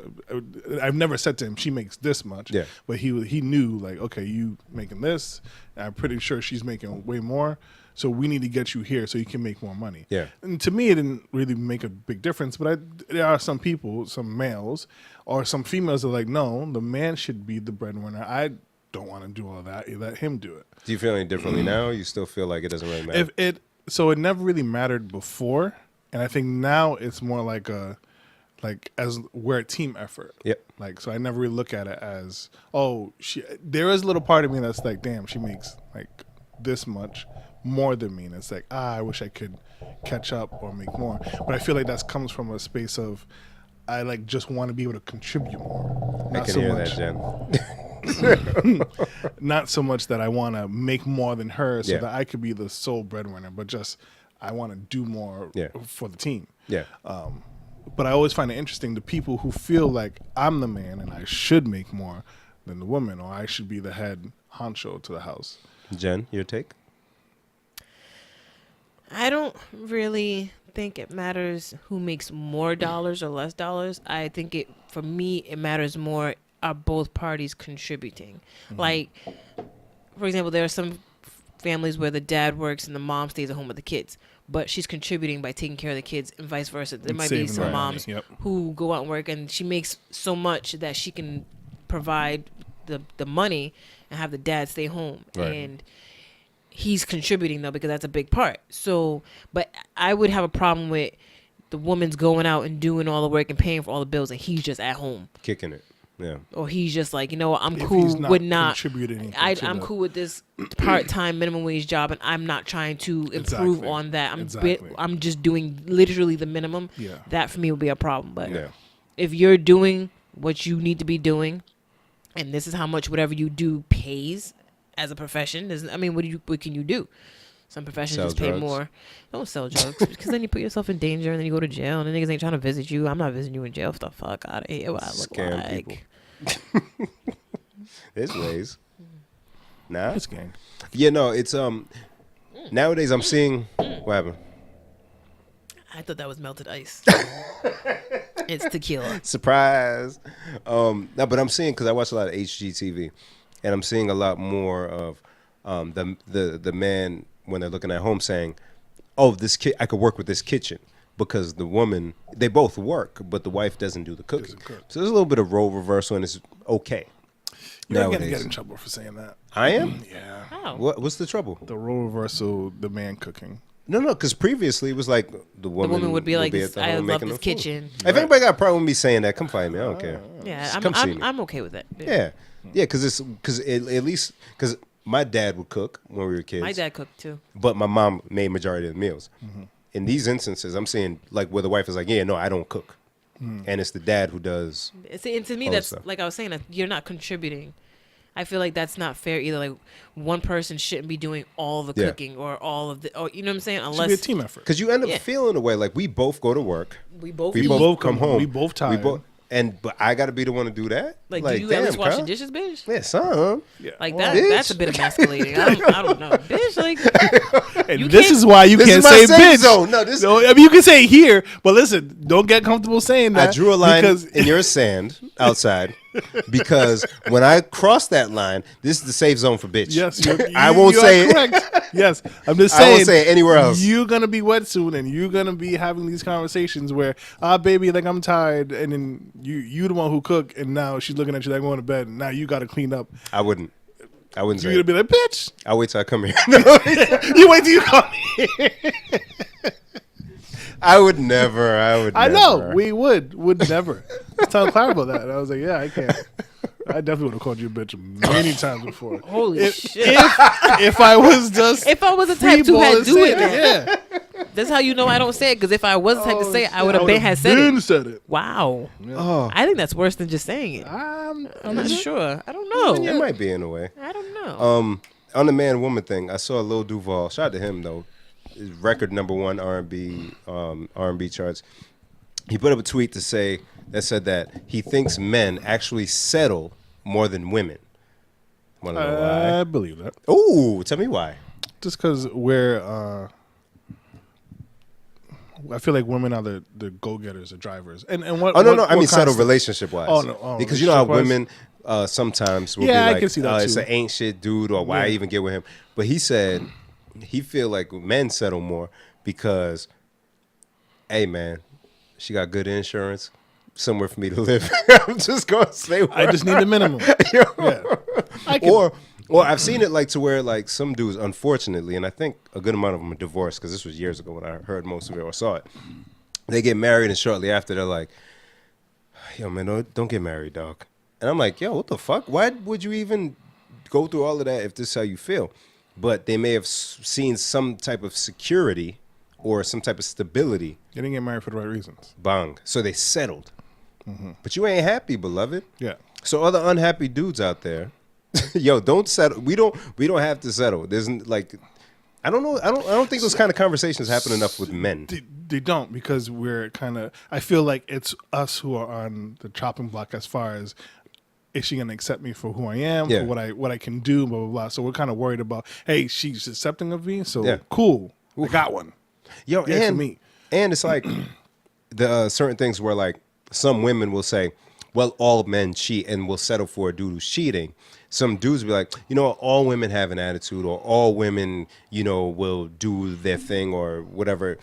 I've never said to him, "She makes this much," Yeah. but he knew like, okay, you making this. I'm pretty sure she's making way more. So we need to get you here so you can make more money. Yeah. And to me, it didn't really make a big difference. But there are some people, some males, or some females that are like, no, the man should be the breadwinner. I don't want to do all that. You let him do it. Do you feel any differently now? You still feel like it doesn't really matter? So it never really mattered before, and I think now it's more like as we're a team effort. Yep. Like, so I never really look at it as, oh, there is a little part of me that's like, damn, she makes like this much more than me. And it's like, I wish I could catch up or make more. But I feel like that comes from a space of, I like just want to be able to contribute more. I Not can so hear much, that, Jen. not so much that I want to make more than her so Yeah. that I could be the sole breadwinner, but just I want to do more Yeah. for the team. Yeah. But I always find it interesting the people who feel like I'm the man and I should make more than the woman, or I should be the head honcho to the house. Jen, your take? I don't really think it matters who makes more dollars or less dollars. I think for me it matters more, are both parties contributing. Like, for example, there are some families where the dad works and the mom stays at home with the kids, but she's contributing by taking care of the kids, and vice versa. There And might be saving some money. moms Yep. who go out and work and she makes so much that she can provide the money and have the dad stay home. Right. And he's contributing though, because that's a big part. So, but I would have a problem with the woman's going out and doing all the work and paying for all the bills, and he's just at home, Kicking it. Yeah. or he's just like, you know what, I'm If cool he's not with not. contributing anything to I'm the- cool with this part-time minimum wage job, and I'm not trying to improve Exactly. on that. Exactly. I'm just doing literally the minimum. Yeah. That for me would be a problem. But Yeah. if you're doing what you need to be doing, and this is how much whatever you do pays as a profession, what can you do? Some professions Sell just pay drugs. more. Don't sell drugs, because then you put yourself in danger, and then you go to jail, and the niggas ain't trying to visit you. I'm not visiting you in jail. What the fuck out of here? What I look Scam like? people. There's ways. Nah. It's gang. Yeah, no, it's nowadays I'm seeing what happened? I thought that was melted ice. It's tequila. Surprise. No, but I'm seeing, because I watch a lot of HGTV, and I'm seeing a lot more of the man when they're looking at home saying, "Oh, this kid, I could work with this kitchen," because the woman, they both work, but the wife doesn't do the cooking. Doesn't cook. So there's a little bit of role reversal, and it's okay. You're not gonna Nowadays. get in trouble for saying that. I am. Yeah. How? What's the trouble? The role reversal, the man cooking. No, because previously it was like the woman, The woman would be like, at the "I home love making this the food. kitchen." If anybody got a problem with me saying that, come find me. I don't care. Yeah, Just come see me. I'm okay with that. Yeah, because at least because my dad would cook when we were kids. My dad cooked too. But my mom made majority of the meals. Mm-hmm. In these instances, I'm seeing like where the wife is like, "Yeah, no, I don't cook," and it's the dad who does. And to me, All that that's stuff. like I was saying, that you're not contributing. I feel like that's not fair either. Like, one person shouldn't be doing all the Yeah. cooking or all of the, or you know what I'm saying? It should Unless be a team effort. Because you end up Yeah. feeling a way like we both go to work, we both we eat. both come home, we both tired. but I got to be the one to do that. Like, do you at least damn, wash Carl. the dishes, bitch? Yeah, son. Yeah. Like Well, that. bitch. That's a bit emasculating. I don't know, bitch. Like, And You this can't- is why you This can't is my say safe bitch. zone. No, this. No, I mean, you can say here, but listen, don't get comfortable saying that. I drew a line because in your sand outside because when I cross that line, this is the safe zone for bitch. yes, I won't you say are it. correct. Yes, I'm just I saying. won't say it anywhere else. You're gonna be wet soon, and you're gonna be having these conversations where, baby, like I'm tired, and then you the one who cook, and now she's looking at you like going to bed, and now you got to clean up. I wouldn't You're say gonna it. be like, bitch. I'll wait till I come here. You wait till you come here. I would never. I know never. we would never. I was telling Clara about that, and I was like, yeah, I can't. I definitely would have called you a bitch many times before. holy if, shit. if I was just If I was the type to had freeballing do it, saying then. yeah. That's how you know I don't say it. Because if I was the type to say it, I would have been had said been it. said it. Wow. Oh, I think that's worse than just saying it. I'm not sure. I don't know. it might be in a way. I don't know. on the man woman thing, I saw Lil Duval. Shout out to him though. His record #1 R&B charts. He put up a tweet that said that he thinks men actually settle more than women. Want to know why? I believe that. Ooh, tell me why. Just because I feel like women are the go-getters, the drivers. And what? Oh no, what I mean settle consti- relationship wise. Oh, no. Because you know how relationship-wise? women sometimes will Yeah, be I like, can see that it's too. an ain't shit dude, or why I Yeah. even get with him. But he said he feel like men settle more because, hey man, she got good insurance, somewhere for me to live. I'm just gonna say. I just need the minimum. Yo. Yeah. I can, Or I've seen it like to where like some dudes, unfortunately, and I think a good amount of them are divorced because this was years ago when I heard most of it or saw it. They get married and shortly after they're like, "Yo, man, don't get married, dog." And I'm like, "Yo, what the fuck? Why would you even go through all of that if this is how you feel?" But they may have seen some type of security or some type of stability. they didn't get married for the right reasons. Bang. So they settled. But you ain't happy, beloved. Yeah. So other unhappy dudes out there, yo, don't settle. We don't have to settle. There's like, I don't know. I don't think those kind of conversations happen enough with men. They don't, because we're kind of. I feel like it's us who are on the chopping block as far as, is she gonna accept me for who I am, Yeah. for what I can do, blah blah blah. So we're kind of worried about, hey, she's accepting of me, so Yeah. cool, I got one. Yo, Yeah, for and me. and it's like the certain things where like some women will say, well, all men cheat and will settle for a dude who's cheating. Some dudes will be like, you know, all women have an attitude, or all women, you know, will do their thing or whatever.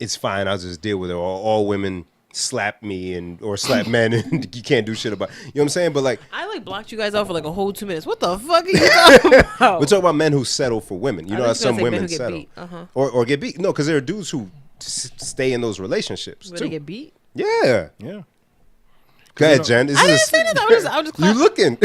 It's fine. I'll just deal with it. Or all women slap me or slap men and you can't do shit about. You know what I'm saying? But like, I like blocked you guys out for like a whole 2 minutes. What the fuck are you talking about? we're talking about men who settle for women. You I know how was gonna some say men women who get settle, beat. Uh-huh. or get beat. No, because there are dudes who stay in those relationships Where too. they get beat? Yeah. Yeah. Go ahead, Jen. This I didn't is say that. I was just you looking.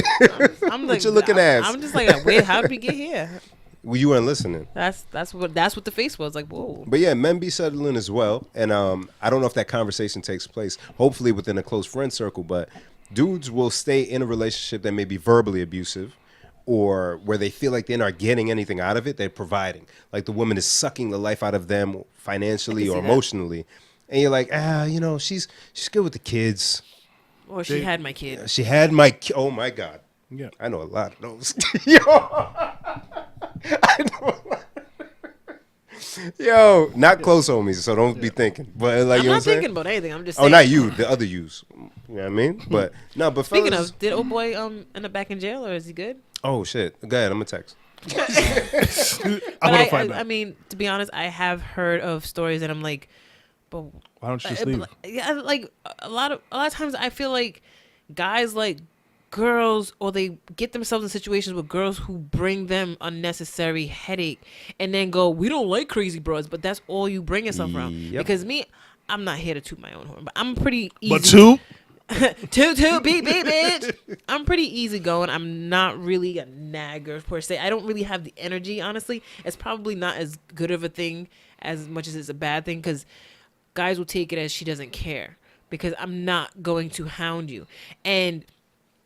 I'm like, your looking ass. I'm just like, wait, how did we get here? Well, you weren't listening. That's what the face was like. Whoa. But yeah, men be settling as well. And I don't know if that conversation takes place, hopefully within a close friend circle, but dudes will stay in a relationship that may be verbally abusive, or where they feel like they're not getting anything out of it, they're providing. Like the woman is sucking the life out of them financially I or can see that. emotionally. And you're like, you know, she's good with the kids. Or she had my kid. She had oh my God. Yeah. I know a lot of those. Yo. I know a lot. Yo, not close homies, so don't be thinking. But like, I'm you know what not I'm saying? thinking about anything. I'm just Oh, saying. not you, the other yous. You know what I mean? But no, but Speaking fellas, of, did old boy end up back in jail, or is he good? oh shit. Go ahead, I'm gonna text. I But want to find out. I mean, to be honest, I have heard of stories that I'm like, but Why don't you just leave? yeah, like a lot of times I feel like guys like girls, or they get themselves in situations with girls who bring them unnecessary headache, and then go, we don't like crazy bros, but that's all you bring yourself around. Yep. Because me, I'm not here to toot my own horn, but I'm pretty easy. But two, Toot beep beep bitch. I'm pretty easygoing. I'm not really a nagger per se. I don't really have the energy, honestly. It's probably not as good of a thing as much as it's a bad thing, because guys will take it as she doesn't care, because I'm not going to hound you, and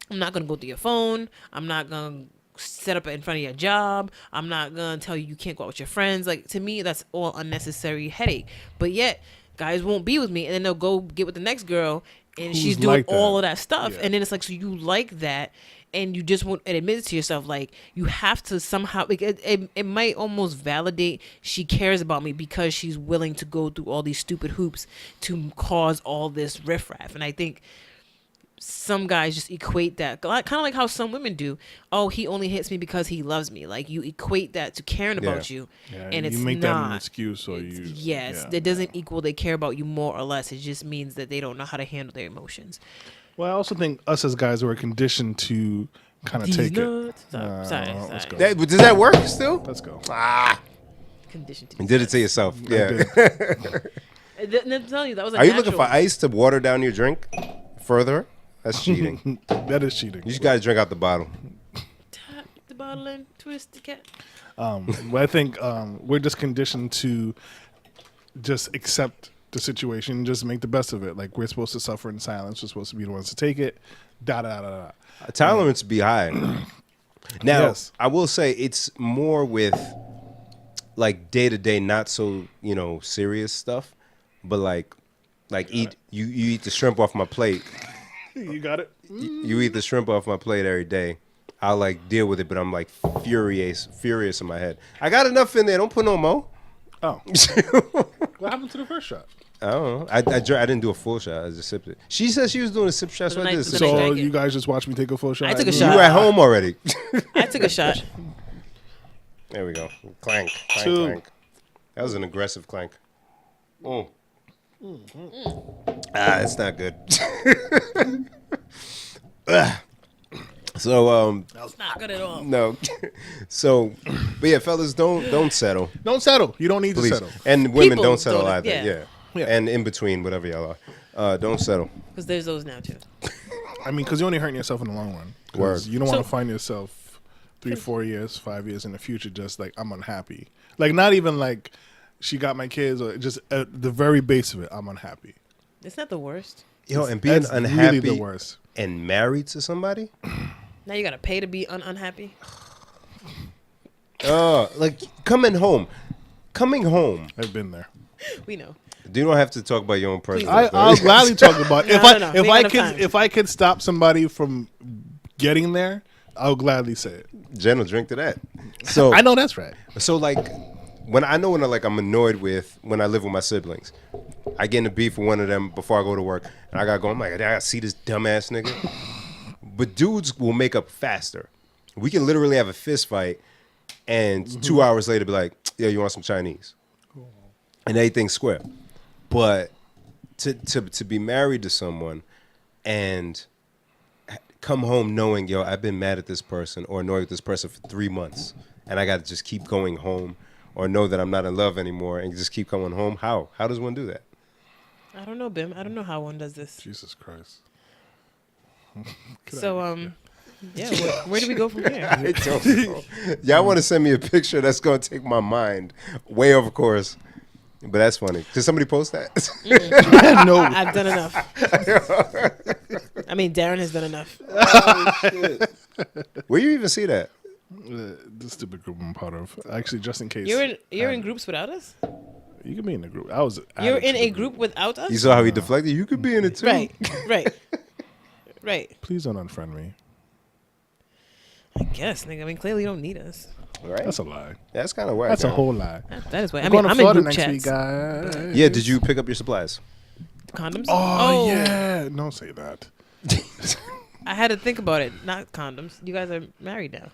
I'm not going to go through your phone. I'm not going to set up in front of your job. I'm not going to tell you can't go out with your friends. Like, to me, that's all unnecessary headache. But yet, guys won't be with me, and then they'll go get with the next girl, and Who's she's doing like that. all of that stuff. Yeah. And then it's like, so you like that, and you just won't admit it to yourself. Like, you have to somehow, like, it might almost validate she cares about me, because she's willing to go through all these stupid hoops to cause all this riffraff. And I think some guys just equate that, kind of like how some women do. Oh, he only hits me because he loves me. Like, you equate that to caring about you, yeah, and it's you make that an not. excuse, or you. Yes, yeah. it doesn't equal they care about you more or less. It just means that they don't know how to handle their emotions. Well, I also think us as guys were conditioned to kind of take it. nuts. Sorry, let's go. Does that work still? Let's go. Conditioned to You did it to yourself. Yeah. I'm telling you, that was a Are you natural. looking for ice to water down your drink further? That's cheating. That is cheating. You just got to drink out the bottle. Tap the bottle and twist the cat. But I think we're just conditioned to just accept the situation, just make the best of it. Like, we're supposed to suffer in silence. We're supposed to be the ones to take it. Da da da da. Tolerance be high. Now, Yes. I will say it's more with like day to day, not so serious stuff, but like you eat the shrimp off my plate. You got it. You eat the shrimp off my plate every day. I'll like deal with it, but I'm like furious in my head. I got enough in there. Don't put no more. Oh, what happened to the first shot? I don't know. I didn't do a full shot. I just sipped it. She said she was doing a sip shot, so I did a sip Then I shot. drank So it. you guys just watched me take a full shot. I took a You shot. were at home already. I took a shot. There we go. Clank, clank, Two. clank. That was an aggressive clank. It's not good. So That's not good at all. no. So, but yeah, fellas, don't settle, Don't settle. You don't need please. to settle. And women People don't settle don't- either. yeah. Yeah. And in between, whatever y'all are, don't settle. Because there's those now too. I mean, because you're only hurting yourself in the long run. 'Cause Word. You don't want So- to find yourself 3, 4 years, 5 years in the future just like I'm unhappy. Like not even like she got my kids or just at the very base of it, I'm unhappy. It's not the worst. Yo, and being That's unhappy really the worst. and married to somebody. Now you gotta pay to be unhappy. Like coming home. I've been there. We know. You don't have to talk about your own personal. I'll story. gladly talk about it. No, we ain't got enough time. If I could stop somebody from getting there, I'll gladly say it. Jen will drink to that. So I know that's right. So like when I'm annoyed with when I live with my siblings, I get in a beef with one of them before I go to work, and I gotta go. I'm like, I gotta see this dumbass nigga. But dudes will make up faster. We can literally have a fist fight, and 2 hours later be like, "Yo, you want some Chinese?" And everything's square. But to be married to someone and come home knowing, yo, I've been mad at this person or annoyed with this person for 3 months, and I got to just keep going home, or know that I'm not in love anymore and just keep coming home. How does one do that? I don't know, Bim. I don't know how one does this. Jesus Christ. So yeah. Where do we go from here? I don't know. Y'all want to send me a picture that's gonna take my mind way over course, but that's funny. Did somebody post that? No. I've done enough. I mean, Darren has done enough. Where you even see that? The stupid group I'm part of. Actually, just in case. You're in groups without us. You can be in the group. I was. You're added in to a the group without us. You saw how he deflected. You could be in it too. Right. Please don't unfriend me. I guess, nigga. I mean, clearly you don't need us. Right. That's a lie. That's kind of whack. That's a man. whole lie. That is why. I I'm mean, going to I'm in Florida group next week, chats. guys. Yeah. Did you pick up your supplies? Condoms? Oh, yeah. Don't say that. I had to think about it. Not condoms. You guys are married now.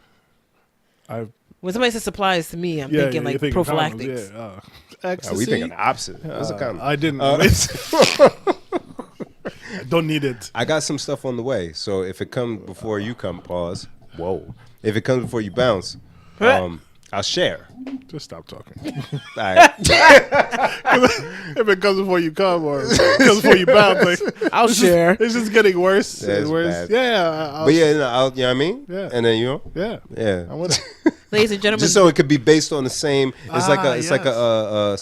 I've When somebody says supplies to me, I'm thinking you're like thinking prophylactics. condoms, yeah. Oh, Ecstasy. we thinking the opposite. What's a condom? I didn't. I don't need it. I got some stuff on the way. So if it comes before you come, pause. Whoa. If it comes before you bounce, I'll share. Just stop talking. All right. If it comes before you come or comes before you bounce, like, I'll share. it's just getting worse. That's and worse. bad. Yeah. But yeah, you know what I mean? Yeah. And then Yeah. yeah. I'm with it. Ladies and gentlemen, Just so it could be based on the same. It's like a. It's like yes.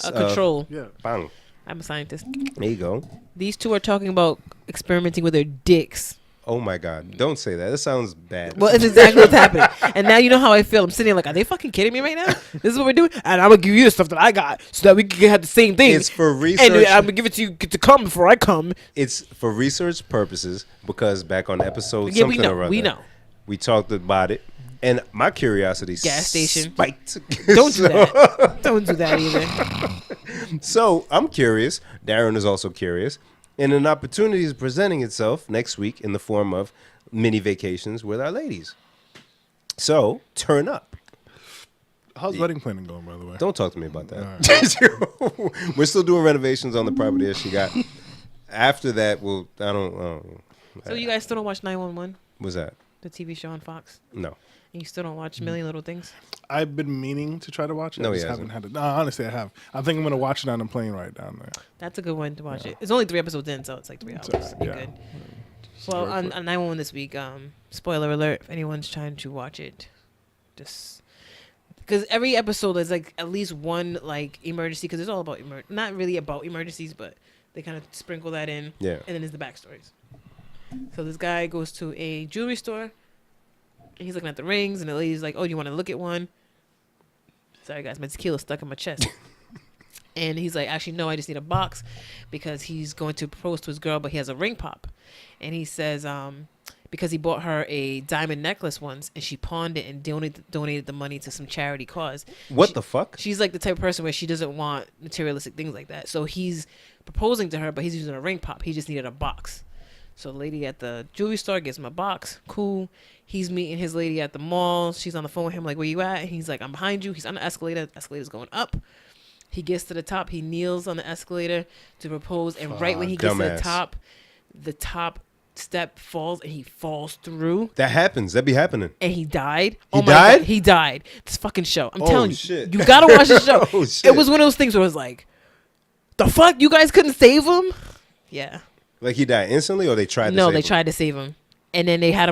a. a control. Yeah. Bang. I'm a scientist. There you go. These two are talking about experimenting with their dicks. Oh my God! Don't say that. That sounds bad. Well, it's exactly what's happening. And now you know how I feel. I'm sitting here like, are they fucking kidding me right now? This is what we're doing? And I'm going to give you the stuff that I got so that we can have the same thing. It's for research. And I'm going to give it to you to come before I come. It's for research purposes because back on episode Yeah, we something know, or other, we know. we talked about it, and my curiosity Gas station. spiked. Don't do that. Don't do that either. So I'm curious. Darren is also curious, and an opportunity is presenting itself next week in the form of mini vacations with our ladies. So turn up. How's wedding planning going, by the way? Don't talk to me about that. We're still doing renovations on the property that she got. After that, I don't. So you guys still don't watch 911, What's that? the TV show on Fox? No. And you still don't watch Million Little Things? I've been meaning to try to watch it. No, I he just hasn't. haven't had it. No, honestly, I have. I think I'm going to watch it on the plane right down there. That's a good one to watch it. It's only 3 episodes in, so it's like 3 hours. You're yeah. good. Well, on 911 this week, spoiler alert, if anyone's trying to watch it, just because every episode is like at least one like emergency, because it's all about not really about emergencies, but they kind of sprinkle that in. Yeah. And then there's the backstories. So this guy goes to a jewelry store, And he's looking at the rings, and the lady's like, "Oh, you want to look at one?" Sorry, guys, my tequila's stuck in my chest. And he's like, "Actually, no, I just need a box because he's going to propose to his girl, but he has a ring pop." And he says, because he bought her a diamond necklace once, and she pawned it and donated the money to some charity cause. What the fuck? She's like the type of person where she doesn't want materialistic things like that. So he's proposing to her, but he's using a ring pop. He just needed a box. So the lady at the jewelry store gives him a box. Cool. He's meeting his lady at the mall. She's on the phone with him, like, "Where you at?" And he's like, "I'm behind you." He's on the escalator. The escalator's going up. He gets to the top. He kneels on the escalator to propose. And right when he gets to the top step falls, and he falls through. That happens. That be happening. And he died. He Oh my died? God, he died. This fucking show. I'm Oh, telling you. shit. You gotta watch the show. Oh, shit. It was one of those things where it was like, the fuck? You guys couldn't save him? Yeah. Like he died instantly, or they tried to No, save they him? tried to save him. And then they got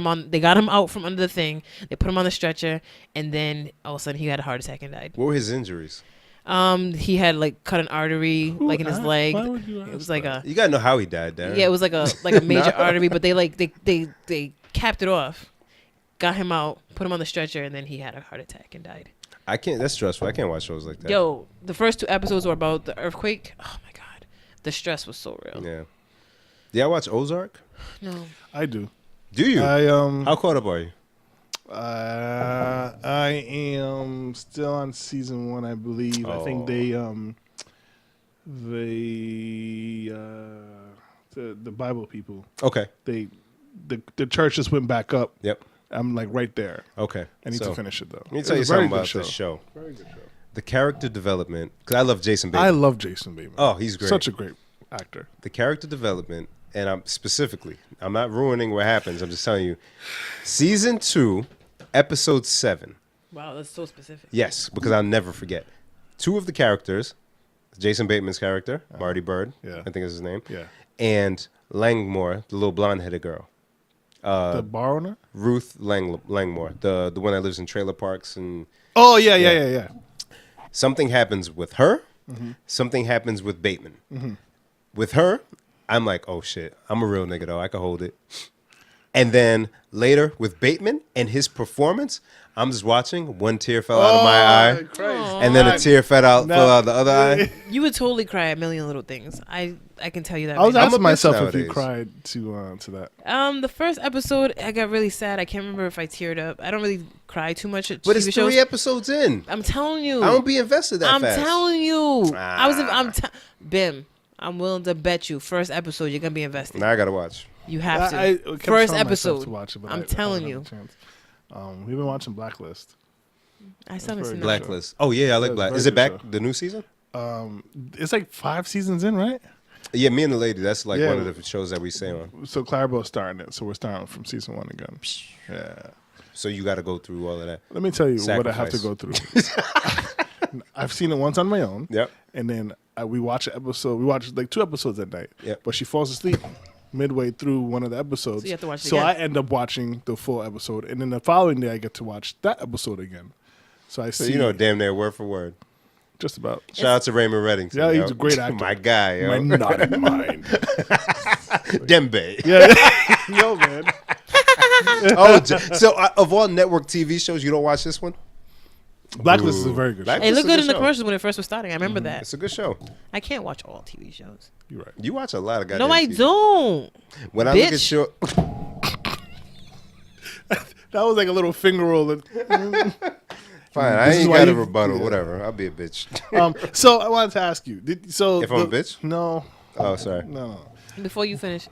him out from under the thing. They put him on the stretcher, and then all of a sudden he had a heart attack and died. What were his injuries? He had like cut an artery like in his leg. Why would you It ask was like a You gotta know how he died, Darren. yeah, it was like a major artery, but they capped it off, got him out, put him on the stretcher, and then he had a heart attack and died. I can't. That's stressful. I can't watch shows like that. Yo, the first 2 episodes were about the earthquake. Oh my god, the stress was so real. Yeah. Did I watch Ozark? No, I do. Do you? I How caught up are you? I am still on season 1, I believe. I think Oh. the Bible people, Okay. the church just went back up. Yep. I'm like right there. Okay. I need So, to finish it though. Let me It's tell a you very something good about this show. Very good show. The character development, because I love Jason I Bateman. love Jason Bateman. Oh, he's great. Such a great actor. The character development, and I'm not ruining what happens. I'm just telling you, season 2, episode 7. wow, that's so specific. Yes, because I'll never forget. 2 of the characters, Jason Bateman's character, Marty Bird, Yeah. I think is his name, Yeah. and Langmore, the little blonde-headed girl. The bar owner? Ruth Langmore, the one that lives in trailer parks, and Oh yeah. something happens with her. Mm-hmm. Something happens with Bateman. With her, I'm like, oh shit, I'm a real nigga though. I can hold it. And then later with Bateman and his performance, I'm just watching. One tear fell out of my eye, Christ. and then a tear fell out the other eye. You would totally cry at Million Little Things. I can tell you that. I was right now. asking bitch myself if nowadays. you cried to that. The first episode, I got really sad. I can't remember if I teared up. I don't really cry too much at But TV it's shows. 3 episodes in. I'm telling you. I don't be invested that I'm fast. telling you. Ah. Bim. I'm willing to bet you. First episode, you're gonna be invested. Now I gotta watch. You have to. I kept First telling myself episode. to watch it, but I'm I telling haven't you. had a chance. We've been watching Blacklist. I still haven't very seen Black- that. Blacklist. Oh yeah, I like That's Black. very Is it good back show. the new season? It's like 5 seasons in, right? Yeah, Me and the Lady. That's like Yeah. one of the shows that we say on. So Clarabelle's starting it, so we're starting from season 1 again. Yeah. So you got to go through all of that. Let me tell you what I have to Sacrifice. go through. I've seen it once on my own. Yep. And then we watch an episode. We watch like 2 episodes at night. Yep. But she falls asleep midway through one of the episodes. So you have to watch it So again. I end up watching the full episode, and then the following day I get to watch that episode again. So I So see you know, damn near word for word. just about Shout out to Raymond Reddington. Yeah, he's yo. a great actor. My guy, yo. my naughty mind. Dembe. Yeah. Yo, man. So of all network TV shows, you don't watch this one? Blacklist is a Ooh. very good show. Blacklist It looked It's a good good in the show. commercials when it first was starting. I remember that. It's a good show. I can't watch all TV shows. You're right. You watch a lot of goddamn No, I TV. don't. When I look at Bitch. your, That was like a little finger roll. fine, I This is ain't why got a you- rebuttal. yeah. Whatever, I'll be a bitch. So I wanted to ask you. If I'm a bitch? No. Oh, sorry. No. Before you finish,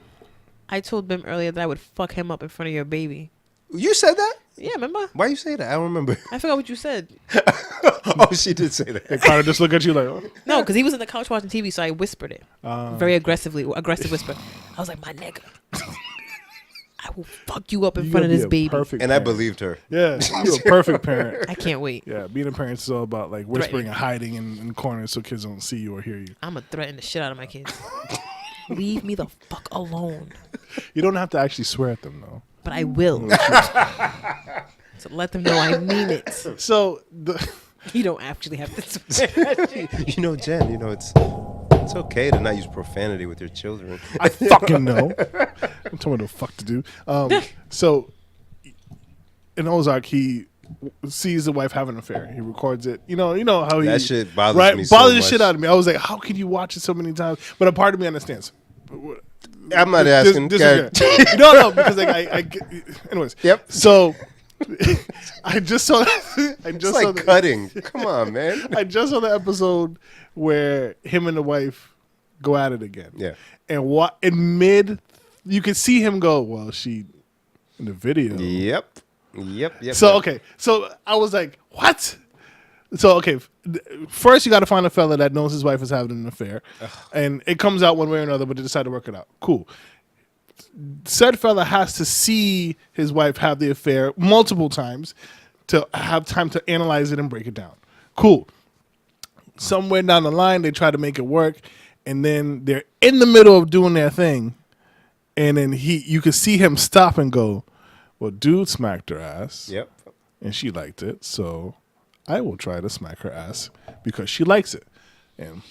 I told Bim earlier that I would fuck him up in front of your baby. You said that? Yeah, remember? Why you say that? I don't remember. I forgot what you said. Oh, she did say that. They kind of just look at you like, oh. No, because he was on the couch watching TV, so I whispered it very aggressive whisper. I was like, "My nigga, I will fuck you up in You front of gotta this be a baby." Perfect And I parent. believed her. Yeah, you're a perfect parent. I can't wait. Yeah, being a parent is all about like whispering and hiding in corners so kids don't see you or hear you. I'm gonna threaten the shit out of my kids. Leave me the fuck alone. You don't have to actually swear at them though. But I will. So let them know I mean it. So You don't actually have to swear. You know, Jen. You know it's okay to not use profanity with your children. I fucking know. I'm telling you what the fuck to do. So in Ozark, he sees the wife having an affair. He records it. You know how he That shit bothers me so bothers the much. shit out of me. I was like, how can you watch it so many times? But a part of me understands. I'm not asking. No, because like I anyways. Yep. So I just saw. I just It's saw like cutting. Come on, man. I just saw the episode where him and the wife go at it again. Yeah. And what in mid, you can see him go. Well, she in the video. Yep. So yep. okay, so I was like, what? So okay, first you got to find a fella that knows his wife is having an affair, and it comes out one way or another, but they decide to work it out. Cool. Said fella has to see his wife have the affair multiple times to have time to analyze it and break it down. Cool. Somewhere down the line, they try to make it work, and then they're in the middle of doing their thing, and then you can see him stop and go, well, dude smacked her ass. Yep. And she liked it, so I will try to smack her ass because she likes it. And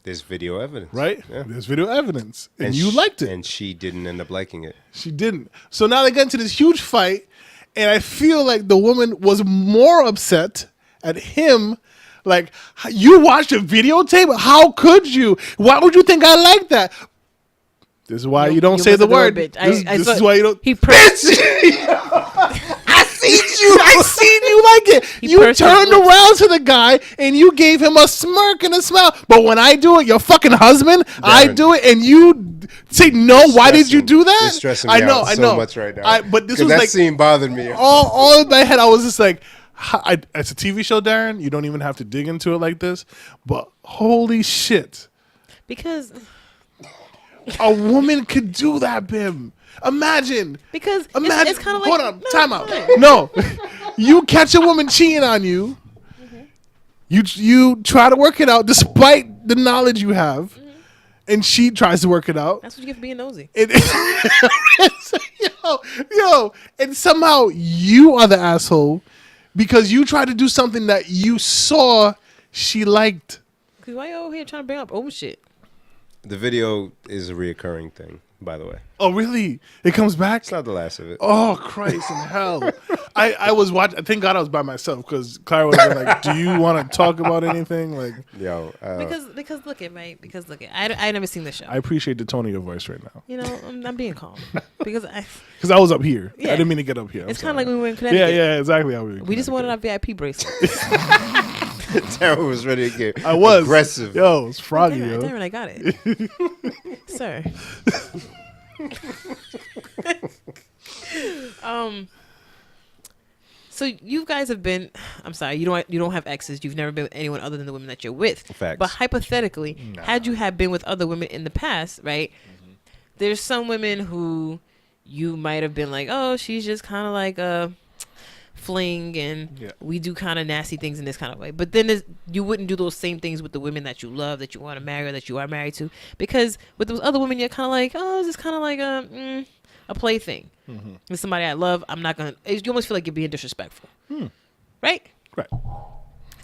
There's video evidence. right? Yeah. There's video evidence. And you liked it. And she didn't end up liking it. She didn't. So now they get into this huge fight, and I feel like the woman was more upset at him. Like, you watched a videotape? How could you? Why would you think I like that? This is why you don't say the word. Bitch. This is why you don't. He I seen you. I seen you like it. You pursed his turned lips. around to the guy and you gave him a smirk and a smile. But when I do it, your fucking husband, I Darren. do it, and you say no. Why did you do that? You're stressing me I know. out I so know. much right now. But this 'Cause was that like scene bothered me. all in my head. I was just like, it's a TV show, Darren. You don't even have to dig into it like this. But holy shit, because a woman could do that, Bim. Imagine. it's kind of like hold on, time out. No, you catch a woman cheating on you. You try to work it out despite the knowledge you have, and she tries to work it out. That's what you get for being nosy. Yo, and somehow you are the asshole because you tried to do something that you saw she liked. Cause why you over here trying to bring up old shit? The video is a reoccurring thing, by the way. Oh, really? It comes back? It's not the last of it. Oh, Christ in hell. I was watching. Thank God I was by myself because Clara was like, do you want to talk about anything? Like, Yo, Because look at right. Because look at I never seen the show. I appreciate the tone of your voice right now You know, I'm being calm because because I was up here. I Yeah. didn't mean to get up here. it's kind of like when we were in Connecticut. yeah, exactly how We just wanted our VIP bracelets. Tara was ready to get I was aggressive. Yo, it's froggy, Darren, yo. Darren, I got it, sir. So you guys have been. I'm sorry, you don't have exes. You've never been with anyone other than the women that you're with. Facts. But hypothetically, had you been with other women in the past, right? There's some women who you might have been like, oh, she's just kind of like a fling, and we do kind of nasty things in this kind of way. But then you wouldn't do those same things with the women that you love, that you want to marry, or that you are married to, because with those other women, you're kind of like, oh, this is kind of like a plaything. With somebody I love, I'm not gonna. You almost feel like you're being disrespectful, right? Right.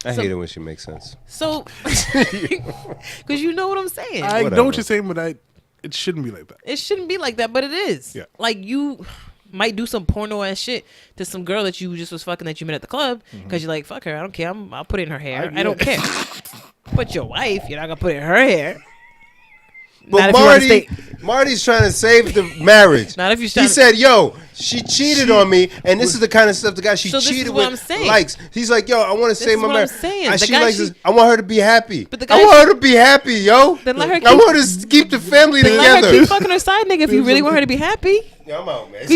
I So- hate it when she makes sense. So, because you know what I'm saying. I know Whatever. what you're saying, but it shouldn't be like that. It shouldn't be like that, but it is. Yeah. Like you might do some porno ass shit to some girl that you just was fucking that you met at the club because you're like, fuck her, I don't care. I'll put it in her hair. I don't care. But your wife, you're not gonna put it in her hair. But Not if you wanna stay- Marty's trying to save the marriage. Not if you're He trying to- said, "Yo, she cheated on me, and this is the kind of stuff the guy she So this is cheated what with I'm saying. likes." He's like, "Yo, I want to save is my what marriage. I'm saying. The She guy likes she- this. I want her to be happy. But the guy I want she- her to be happy, yo. Then let her I keep- want her to keep the family Then let her together." keep fucking her side nigga if you really want her to be happy. Yeah, I'm out, man.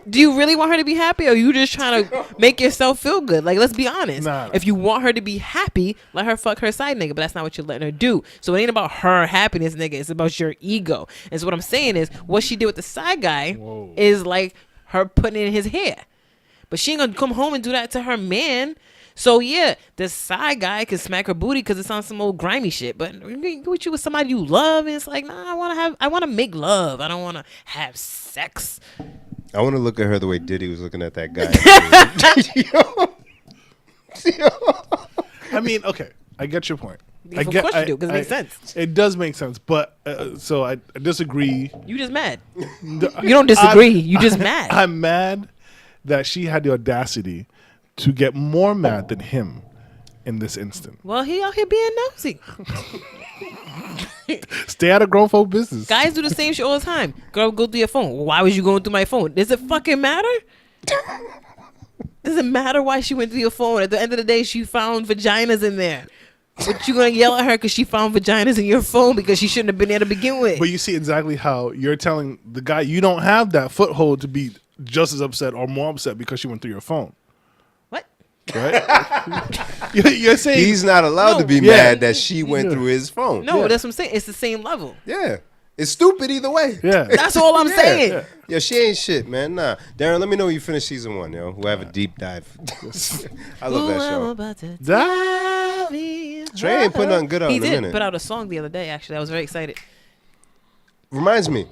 Do you really want her to be happy, or you just trying to make yourself feel good? Like, let's be honest. Nah. If you want her to be happy, let her fuck her side nigga. But that's not what you're letting her do. So it ain't about her happiness, nigga. It's about your ego. And so what I'm saying is, what she did with the side guy is like her putting in his hair. But she ain't gonna come home and do that to her man. So yeah, the side guy can smack her booty because it's on some old grimy shit. But with you with somebody you love, and it's like, nah, I want to make love. I don't want to have sex. I want to look at her the way Diddy was looking at that guy. I mean, okay, I get your point. Of course you do, 'cause it makes sense. It does make sense, but so I disagree. You just mad. You don't disagree. You just mad. I'm mad that she had the audacity to get more mad than him in this instant. Well, he out here being nosy. Stay out of grown folk business. Guys do the same shit all the time. Girl, go through your phone. Why was you going through my phone? Does it fucking matter? Does it matter why she went through your phone? At the end of the day, she found vaginas in there. But you gonna yell at her because she found vaginas in your phone because she shouldn't have been there to begin with. But you see exactly how you're telling the guy you don't have that foothold to be just as upset or more upset because she went through your phone. What? Right? You're saying He's not allowed to be Yeah. mad that she went through his phone. No, Yeah. that's what I'm saying. It's the same level. Yeah. It's stupid either way. yeah. That's all I'm saying. Yeah, she ain't shit, man. Nah. Darren, let me know when you finish season 1, yo. We'll have a deep dive. I love that Ooh, I'm show. about to That- dive in. Trey ain't put nothing good out He in a did minute. put out a song the other day, actually. I was very excited. Reminds me,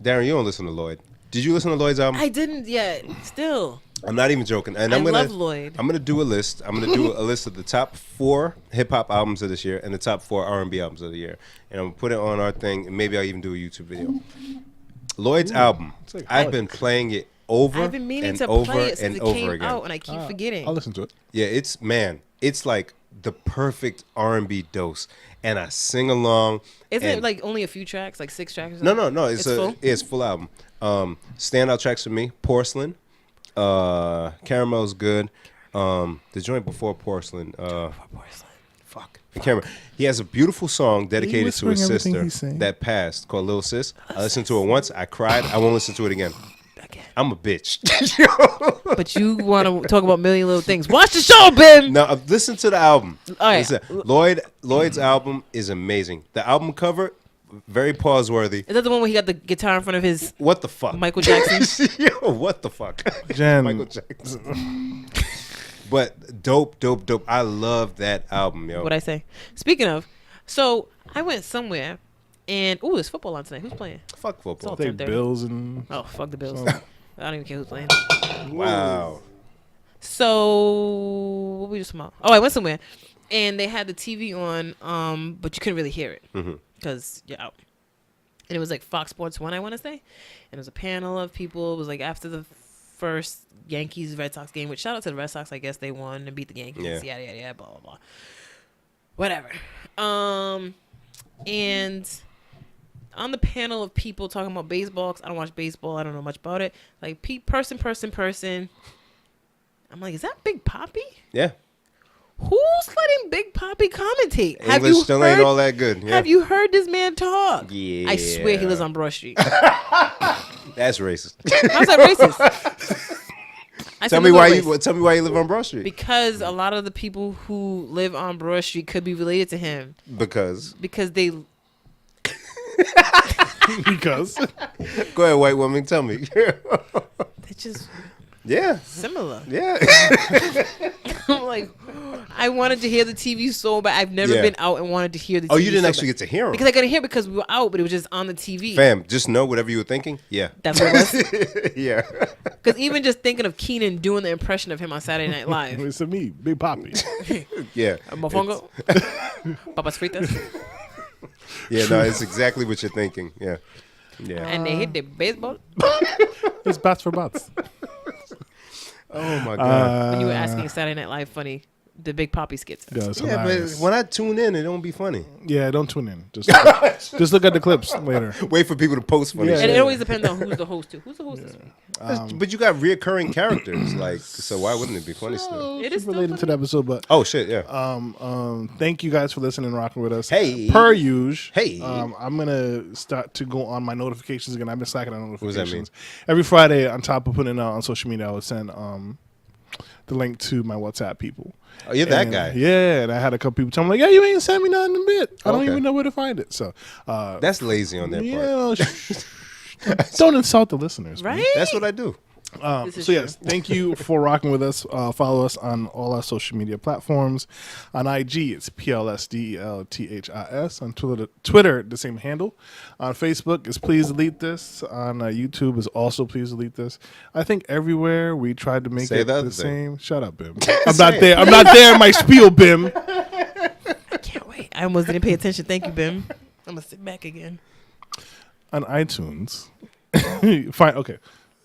Darren, you don't listen to Lloyd. Did you listen to Lloyd's album? I didn't yet. Still. I'm not even joking. And I I'm gonna love Lloyd. I'm gonna do a list. I'm gonna do a list of the top 4 hip hop albums of this year and the top 4 R&B albums of the year. And I'm gonna put it on our thing, and maybe I'll even do a YouTube video. Lloyd's album. like I've hard. been playing it over I've been meaning and to over play it since and it over came again. out, and I keep forgetting. I'll listen to it. Yeah, it's like the perfect R&B dose, and I sing along. Isn't and- it like only a few tracks, like 6 tracks? Or No, something? It's full? it's full album. Standout tracks for me: Porcelain, Caramel's good. The joint before Porcelain. Fuck. I can't remember. He has a beautiful song dedicated to his whispering everything sister he's saying? that passed called Lil Sis. I listened to it once. I cried. I won't listen to it again. Again. I'm a bitch. But you want to talk about million little things. Watch the show, Ben. Now, listen to the album. All right. Listen, Lloyd's album is amazing. The album cover, very pause-worthy. Is that the one where he got the guitar in front of his What the fuck? Michael Jackson? Yo, what the fuck? Jen. Michael Jackson. But dope. I love that album, yo. What I say? Speaking of, so I went somewhere, and there's football on tonight. Who's playing? Fuck football. all- They 10:30. Bills and Oh, fuck the Bills. So- I don't even care who's playing. Wow. So what we just about? Oh, I went somewhere, and they had the TV on, but you couldn't really hear it because you're out. And it was like Fox Sports 1, I want to say, and it was a panel of people. It was like after the first Yankees Red Sox game, which shout out to the Red Sox. I guess they won and beat the Yankees. Yeah. Yada yada yada. Blah blah blah. Whatever. And on the panel of people talking about baseball, 'cause I don't watch baseball. I don't know much about it. Like person. I'm like, is that Big Poppy? Yeah. Who's letting Big Poppy commentate? English still ain't all that good. Yeah. Have you heard this man talk? Yeah. I swear he lives on Broad Street. That's racist. How's that racist? I tell said me live why on you race. tell me why you live on Broad Street. Because a lot of the people who live on Broad Street could be related to him Because because they because go ahead, white woman, tell me. they're just Yeah. similar. Yeah. I'm like, I wanted to hear the TV so bad. I've never Yeah. been out and wanted to hear the TV. Oh, you didn't so actually bad. get to hear him. Because I couldn't hear because we were out, but it was just on the TV. Fam, just know whatever you were thinking. Yeah. That's what it was. Yeah. Because even just thinking of Keenan doing the impression of him on Saturday Night Live. it's a me, Big Poppy. Yeah. Mofongo. Papas fritas. Yeah, no, it's exactly what you're thinking. Yeah. Yeah. And they hit the baseball. It's bats for bats. Oh my god. When you were asking Saturday Night Live funny, the Big Poppy skits. Yeah, it's Yeah, but hilarious. when I tune in, it don't be funny. Yeah, don't tune in. Just look at the clips later. Wait for people to post funny Yeah. And shit. it always depends on who's the host too. Who's the host this week? But you got reoccurring characters, like, so why wouldn't it be funny still? It is still related to funny. the episode, but Oh shit, yeah. thank you guys for listening and rocking with us. Hey. Per usual. Hey. I'm gonna start to go on my notifications again. I've been slacking on does that notifications. mean? Every Friday, on top of putting it out on social media, I would send the link to my WhatsApp people. Oh, you're that And, guy. Yeah, and I had a couple people tell me like, "Yeah, you ain't sent me nothing in a bit. I don't Okay. even know where to find it." So, That's lazy on their part. yeah, don't insult the listeners, man. Right? That's what I do. This is So yes, thank you for rocking with us. Follow us on all our social media platforms. On IG, it's PLSDELTHIS. On Twitter, the same handle. On Facebook, it's Please Delete This. On YouTube, is also Please Delete This. I think everywhere we tried to make Say it the the other thing. same. Shut up, Bim. I'm not there. I'm not there in my spiel, Bim. I can't wait. I almost didn't pay attention. Thank you, Bim. I'm gonna sit back again. On iTunes, fine. Okay.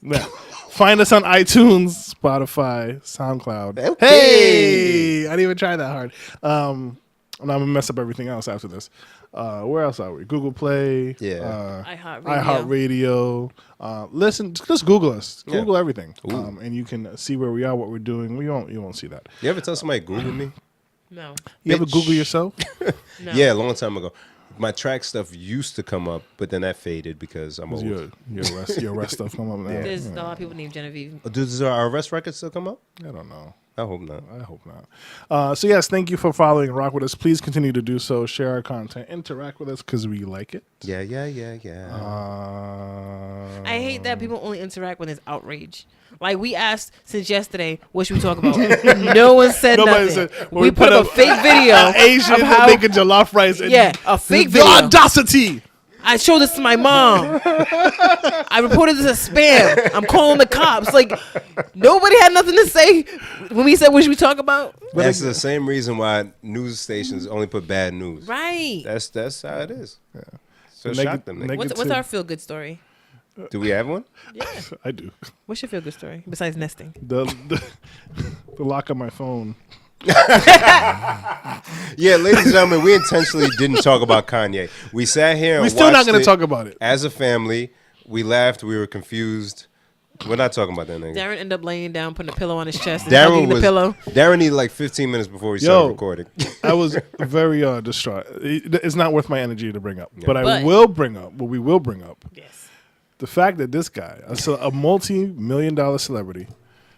Yeah. Find us on iTunes, Spotify, SoundCloud. Okay. Hey, I didn't even try that hard. And I'm gonna mess up everything else after this. Where else are we? Google Play. Yeah. iHeartRadio. iHeartRadio. Listen, just Google us. Yeah. Google everything, Ooh. and you can see where we are, what we're doing. You won't see that. You ever tell somebody Google me? No. You ever Bitch. Google yourself? No. Yeah, a long time ago. My track stuff used to come up, but then that faded because I'm old. Your rest stuff come up now. Yeah. There's a lot of people named Genevieve. Does our arrest record still come up? I don't know. I hope not. I hope not. So yes, thank you for following Rock With Us. Please continue to do so. Share our content. Interact with us because we like it. Yeah. I hate that people only interact when there's outrage. Like we asked since yesterday, what should we talk about? No one said Nobody nothing. said- we put up a fake video Asian of how making jollof rice. And Yeah, a fake the video. audacity. I showed this to my mom. I reported this as spam. I'm calling the cops. Like nobody had nothing to say when we said what should we talk about. That's the same reason why news stations only put bad news. Right. That's how it is. Yeah. So Neg- shock them. niggas. What's our feel good story? Do we have one? Yeah. I do. What's your feel good story besides nesting? The lock on my phone. Yeah, ladies and gentlemen, we intentionally didn't talk about Kanye. We sat here and We're still not watched going to it talk about it. as a family. We laughed. We were confused. We're not talking about that nigga. Darren ended up laying down, putting a pillow on his chest, and hugging the pillow. Darren needed like 15 minutes before we started recording. I was very distraught. It's not worth my energy to bring up. But I But- will bring up, what we will bring up, Yes. the fact that this guy, a multi-million-dollar celebrity,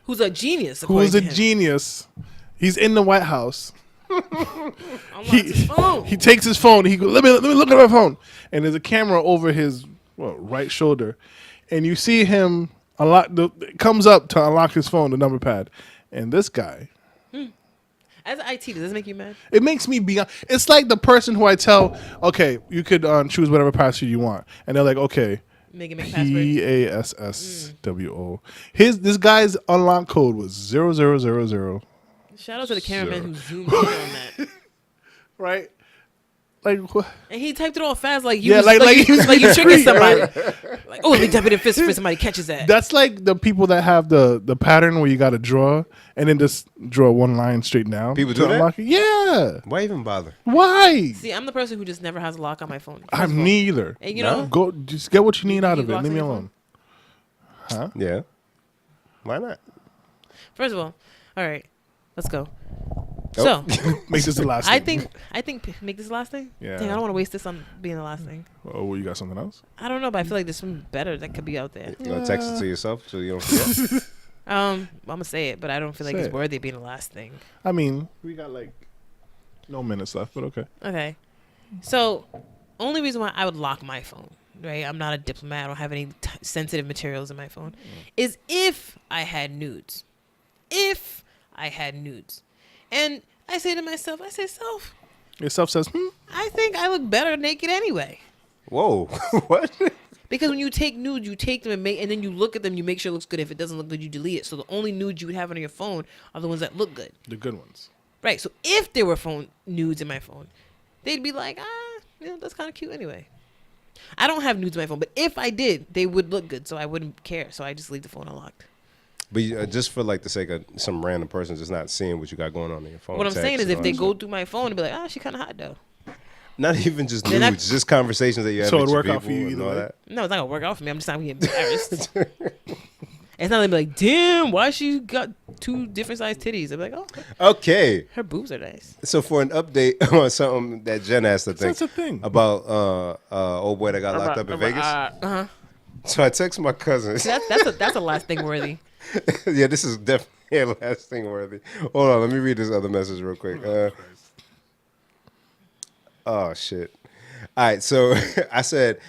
Who's a genius? who is according a to him. genius, he's in the White House. Unlocked his phone. He takes his phone. He goes, let me look at my phone. And there's a camera over his right shoulder, and you see him unlock. It comes up to unlock his phone, the number pad, and this guy. As an IT, does this make you mad? It makes me beyond. It's like the person who I tell, okay, you could choose whatever password you want, and they're like, okay, Make password. PASSWO. This guy's unlock code was 0000. Shout out to the cameraman who zoomed in on that. Right? Like what? And he typed it all fast, like you, Yeah, was, like you tricking free, somebody. right? Like, oh, let me dump it in fist for somebody catches that. That's like the people that have the pattern where you got to draw and then just draw one line straight down. People to do that? unlock it. Yeah. Why even bother? Why? See, I'm the person who just never has a lock on my phone. First of I'm all. neither. And you No. know, Go just get what you need out You of it. locks Leave me on your alone. Huh? Yeah. Why not? first of all right, let's go. Oh. So Make this the last. I thing. think make this the last thing. Yeah. Dang, I don't want to waste this on being the last thing. Oh, well, you got something else? I don't know, but I feel like there's something better that could be out there. You want to text it to yourself so you don't forget? I'm gonna say it, but I don't feel like Say it's it. worthy of being the last thing. I mean, we got like no minutes left, but okay. Okay. So, only reason why I would lock my phone, right? I'm not a diplomat. I don't have any sensitive materials in my phone. Is if I had nudes. If I had nudes. And I say to myself, self, Yourself says, I think I look better naked anyway. Whoa. What? Because when you take nudes, you take them and then you look at them, you make sure it looks good. If it doesn't look good, you delete it. So the only nudes you would have on your phone are the ones that look good. the good ones. Right. So if there were nudes in my phone, they'd be like, that's kind of cute anyway. I don't have nudes in my phone, but if I did, they would look good, so I wouldn't care. So I just leave the phone unlocked. But just for like the sake of some random person just not seeing what you got going on in your phone. What I'm text saying is, and if all they that go shit. through my phone and be like, she kind of hot though. Not even just Then I- nudes, just conversations that you have So with it'd your work out people for you and either all way? that. No, it's not gonna work out for me. I'm just not gonna get embarrassed. It's not gonna be like, damn, why she got 2 different sized titties? I'm like, oh, Okay. her boobs are nice. So for an update on something that Jen asked to think That's a thing. about old boy that got locked up in Vegas. Uh-huh. So I text my cousin. That's a last thing worthy. Yeah, this is definitely a last thing worthy. Hold on, let me read this other message real quick. Oh shit. All right, so I said,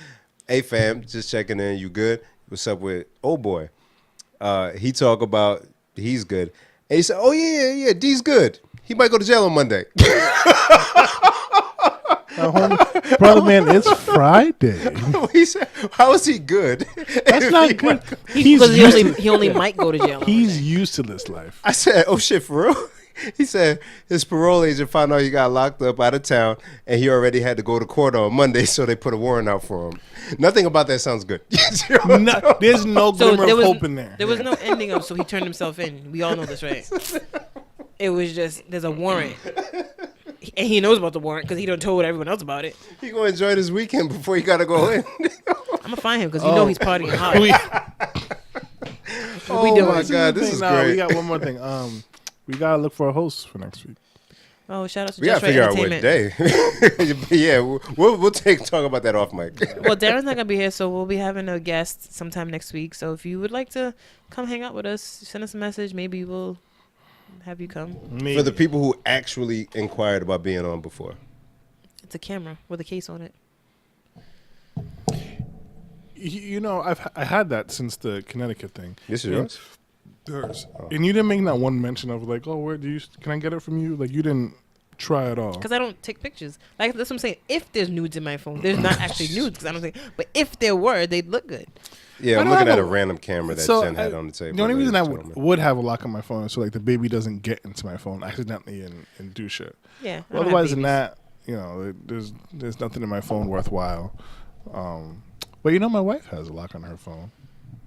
"Hey fam, just checking in. You good? What's up with old boy?" He talk about he's good, and he said, "Oh yeah, D's good. He might go to jail on Monday." Brother, man, it's Friday. He said, "How is he good?" That's If not he good. might- He's Because used to, he only might go to jail. he's used to this life. I said, "Oh shit, for real." He said his parole agent found out he got locked up out of town, and he already had to go to court on Monday, so they put a warrant out for him. Nothing about that sounds good. No, there's no So glimmer there of was hope in there. there was no ending of so he turned himself in. We all know this, right? It was just there's a warrant, and he knows about the warrant because he done told everyone else about it. He gonna enjoy this weekend before he gotta go in. I'm gonna find him because you know he's partying hard. We- Oh doing? my god, this is Nah, great. We got one more thing. We gotta look for a host for next week. Oh, shout out to We gotta Just Right figure out what Entertainment. day. Yeah, we'll talk about that off mic. Well, Darren's not gonna be here, so we'll be having a guest sometime next week. So if you would like to come hang out with us, send us a message. Maybe we'll have you come. Maybe. For the people who actually inquired about being on before. It's a camera with a case on it. You know, I had that since the Connecticut thing. This is Yeah. yours? Yours. And you didn't make that one mention of like, oh, where do you? Can I get it from you? Like you didn't try at all. Because I don't take pictures. Like that's what I'm saying. If there's nudes in my phone, there's not actually nudes because I don't think. But if there were, they'd look good. Yeah, I I'm don't looking have at a a- random camera that So Jen had I- on the table. the only reason I ladies and would have a lock on my phone is so like the baby doesn't get into my phone accidentally and do shit. Yeah. I don't Well, have otherwise than babies. that, you know, there's nothing in my phone worthwhile. But you know, my wife has a lock on her phone.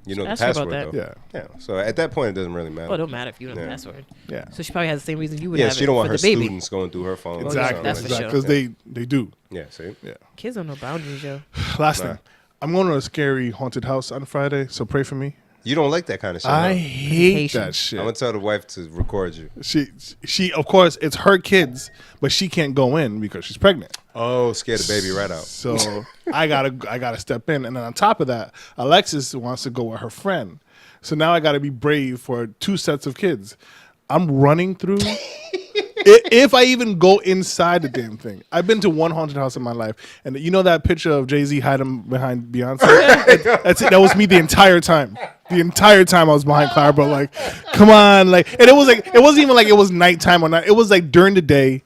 You know the Ask her about password, that. though. Yeah, Yeah. So at that point, it doesn't really matter. Oh, it don't matter if you know the Yeah. password. yeah, So she probably has the same reason you would Yeah, have she it don't want for her the baby. students going through her phone. or Exactly. something That's like for that. sure. because they do. Yeah, see? Yeah. Kids don't know boundaries, yo. Last Nah. thing, I'm going to a scary haunted house on Friday, so pray for me. You don't like that kind of shit. I huh? hate Haitian. that shit. I'm going to tell the wife to record you. She of course it's her kids, but she can't go in because she's pregnant. Oh, scare the baby right out. So I gotta step in, and then on top of that, Alexis wants to go with her friend. So now I gotta be brave for 2 sets of kids. I'm running through. If I even go inside the damn thing, I've been to one haunted house in my life, and you know that picture of Jay-Z hiding behind Beyonce. That's it. That was me the entire time. The entire time I was behind Clara, like, come on, like, and it wasn't even like it was nighttime or night. It was like during the day.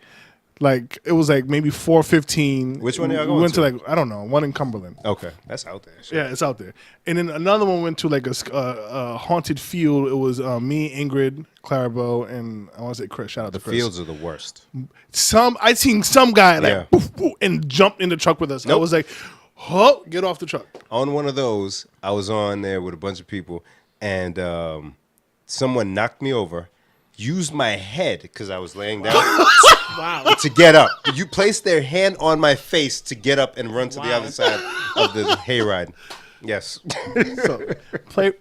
Like it was like maybe 4:15. Which one y'all We going went to to? like I don't know, one in Cumberland. Okay. That's out there. Shit. Yeah, it's out there. And then another one went to like a haunted field. It was me, Ingrid, Clarabelle, and I want to say Chris. Shout out The to Chris. fields are the worst. I seen some guy like Yeah. poof, poof, and jumped in the truck with us. I Nope. was like, "Oh, get off the truck!" On one of those, I was on there with a bunch of people, and someone knocked me over, used my head because I was laying down Wow. to get up. You placed their hand on my face to get up and run to the Wow. other side of the hayride. Yes. So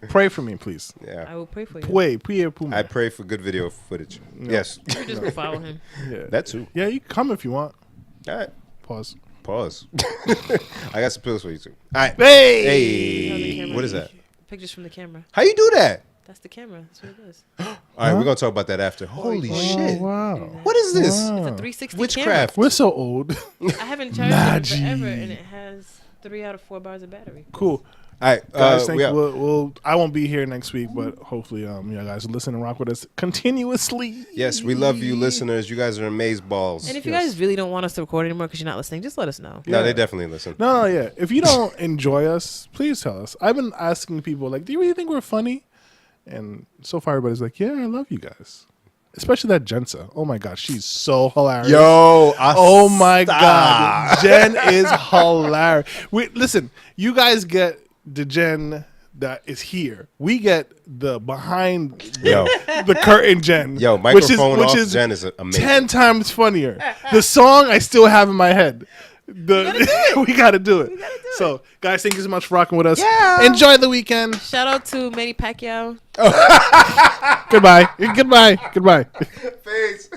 pray for me, please. Yeah. I will pray for you. Pray, pray, pray. I pray for good video footage. Yes. You just go follow him. Yeah. That too. Yeah, you can come if you want. All right. Pause. Pause. I got some pills for you too. All right. Hey. Hey. What is that? Pictures from the camera. How you do that? That's the camera. That's what it is. All right, we're gonna talk about that after. Holy shit! Oh, wow. What is this? It's a 360 Witchcraft. We're so old. camera. I haven't charged it in forever, Magic. and it has 3 out of 4 bars of battery. Cool. All right, Guys, thank we you. out. I won't be here next week, but hopefully, you guys will listen and rock with us continuously. Yes, we love you, listeners. You guys are amazing balls. And if you Yes. guys really don't want us to record anymore because you're not listening, just let us know. No, Yeah. they definitely listen. No, yeah. If you don't enjoy us, please tell us. I've been asking people, like, do you really think we're funny? And so far, everybody's like, yeah, I love you guys. Especially that Jensa. Oh my God, she's so hilarious. Yo, Oh my God, Jen is hilarious. Listen, you guys get the Jen that is here. We get the behind Yo. the curtain Jen. Yo, microphone off Jen is amazing. 10 times funnier. The song I still have in my head. We gotta do it. So, guys, thank you so much for rocking with us. Yeah. Enjoy the weekend. Shout out to Manny Pacquiao. Goodbye. Goodbye. Goodbye. Peace.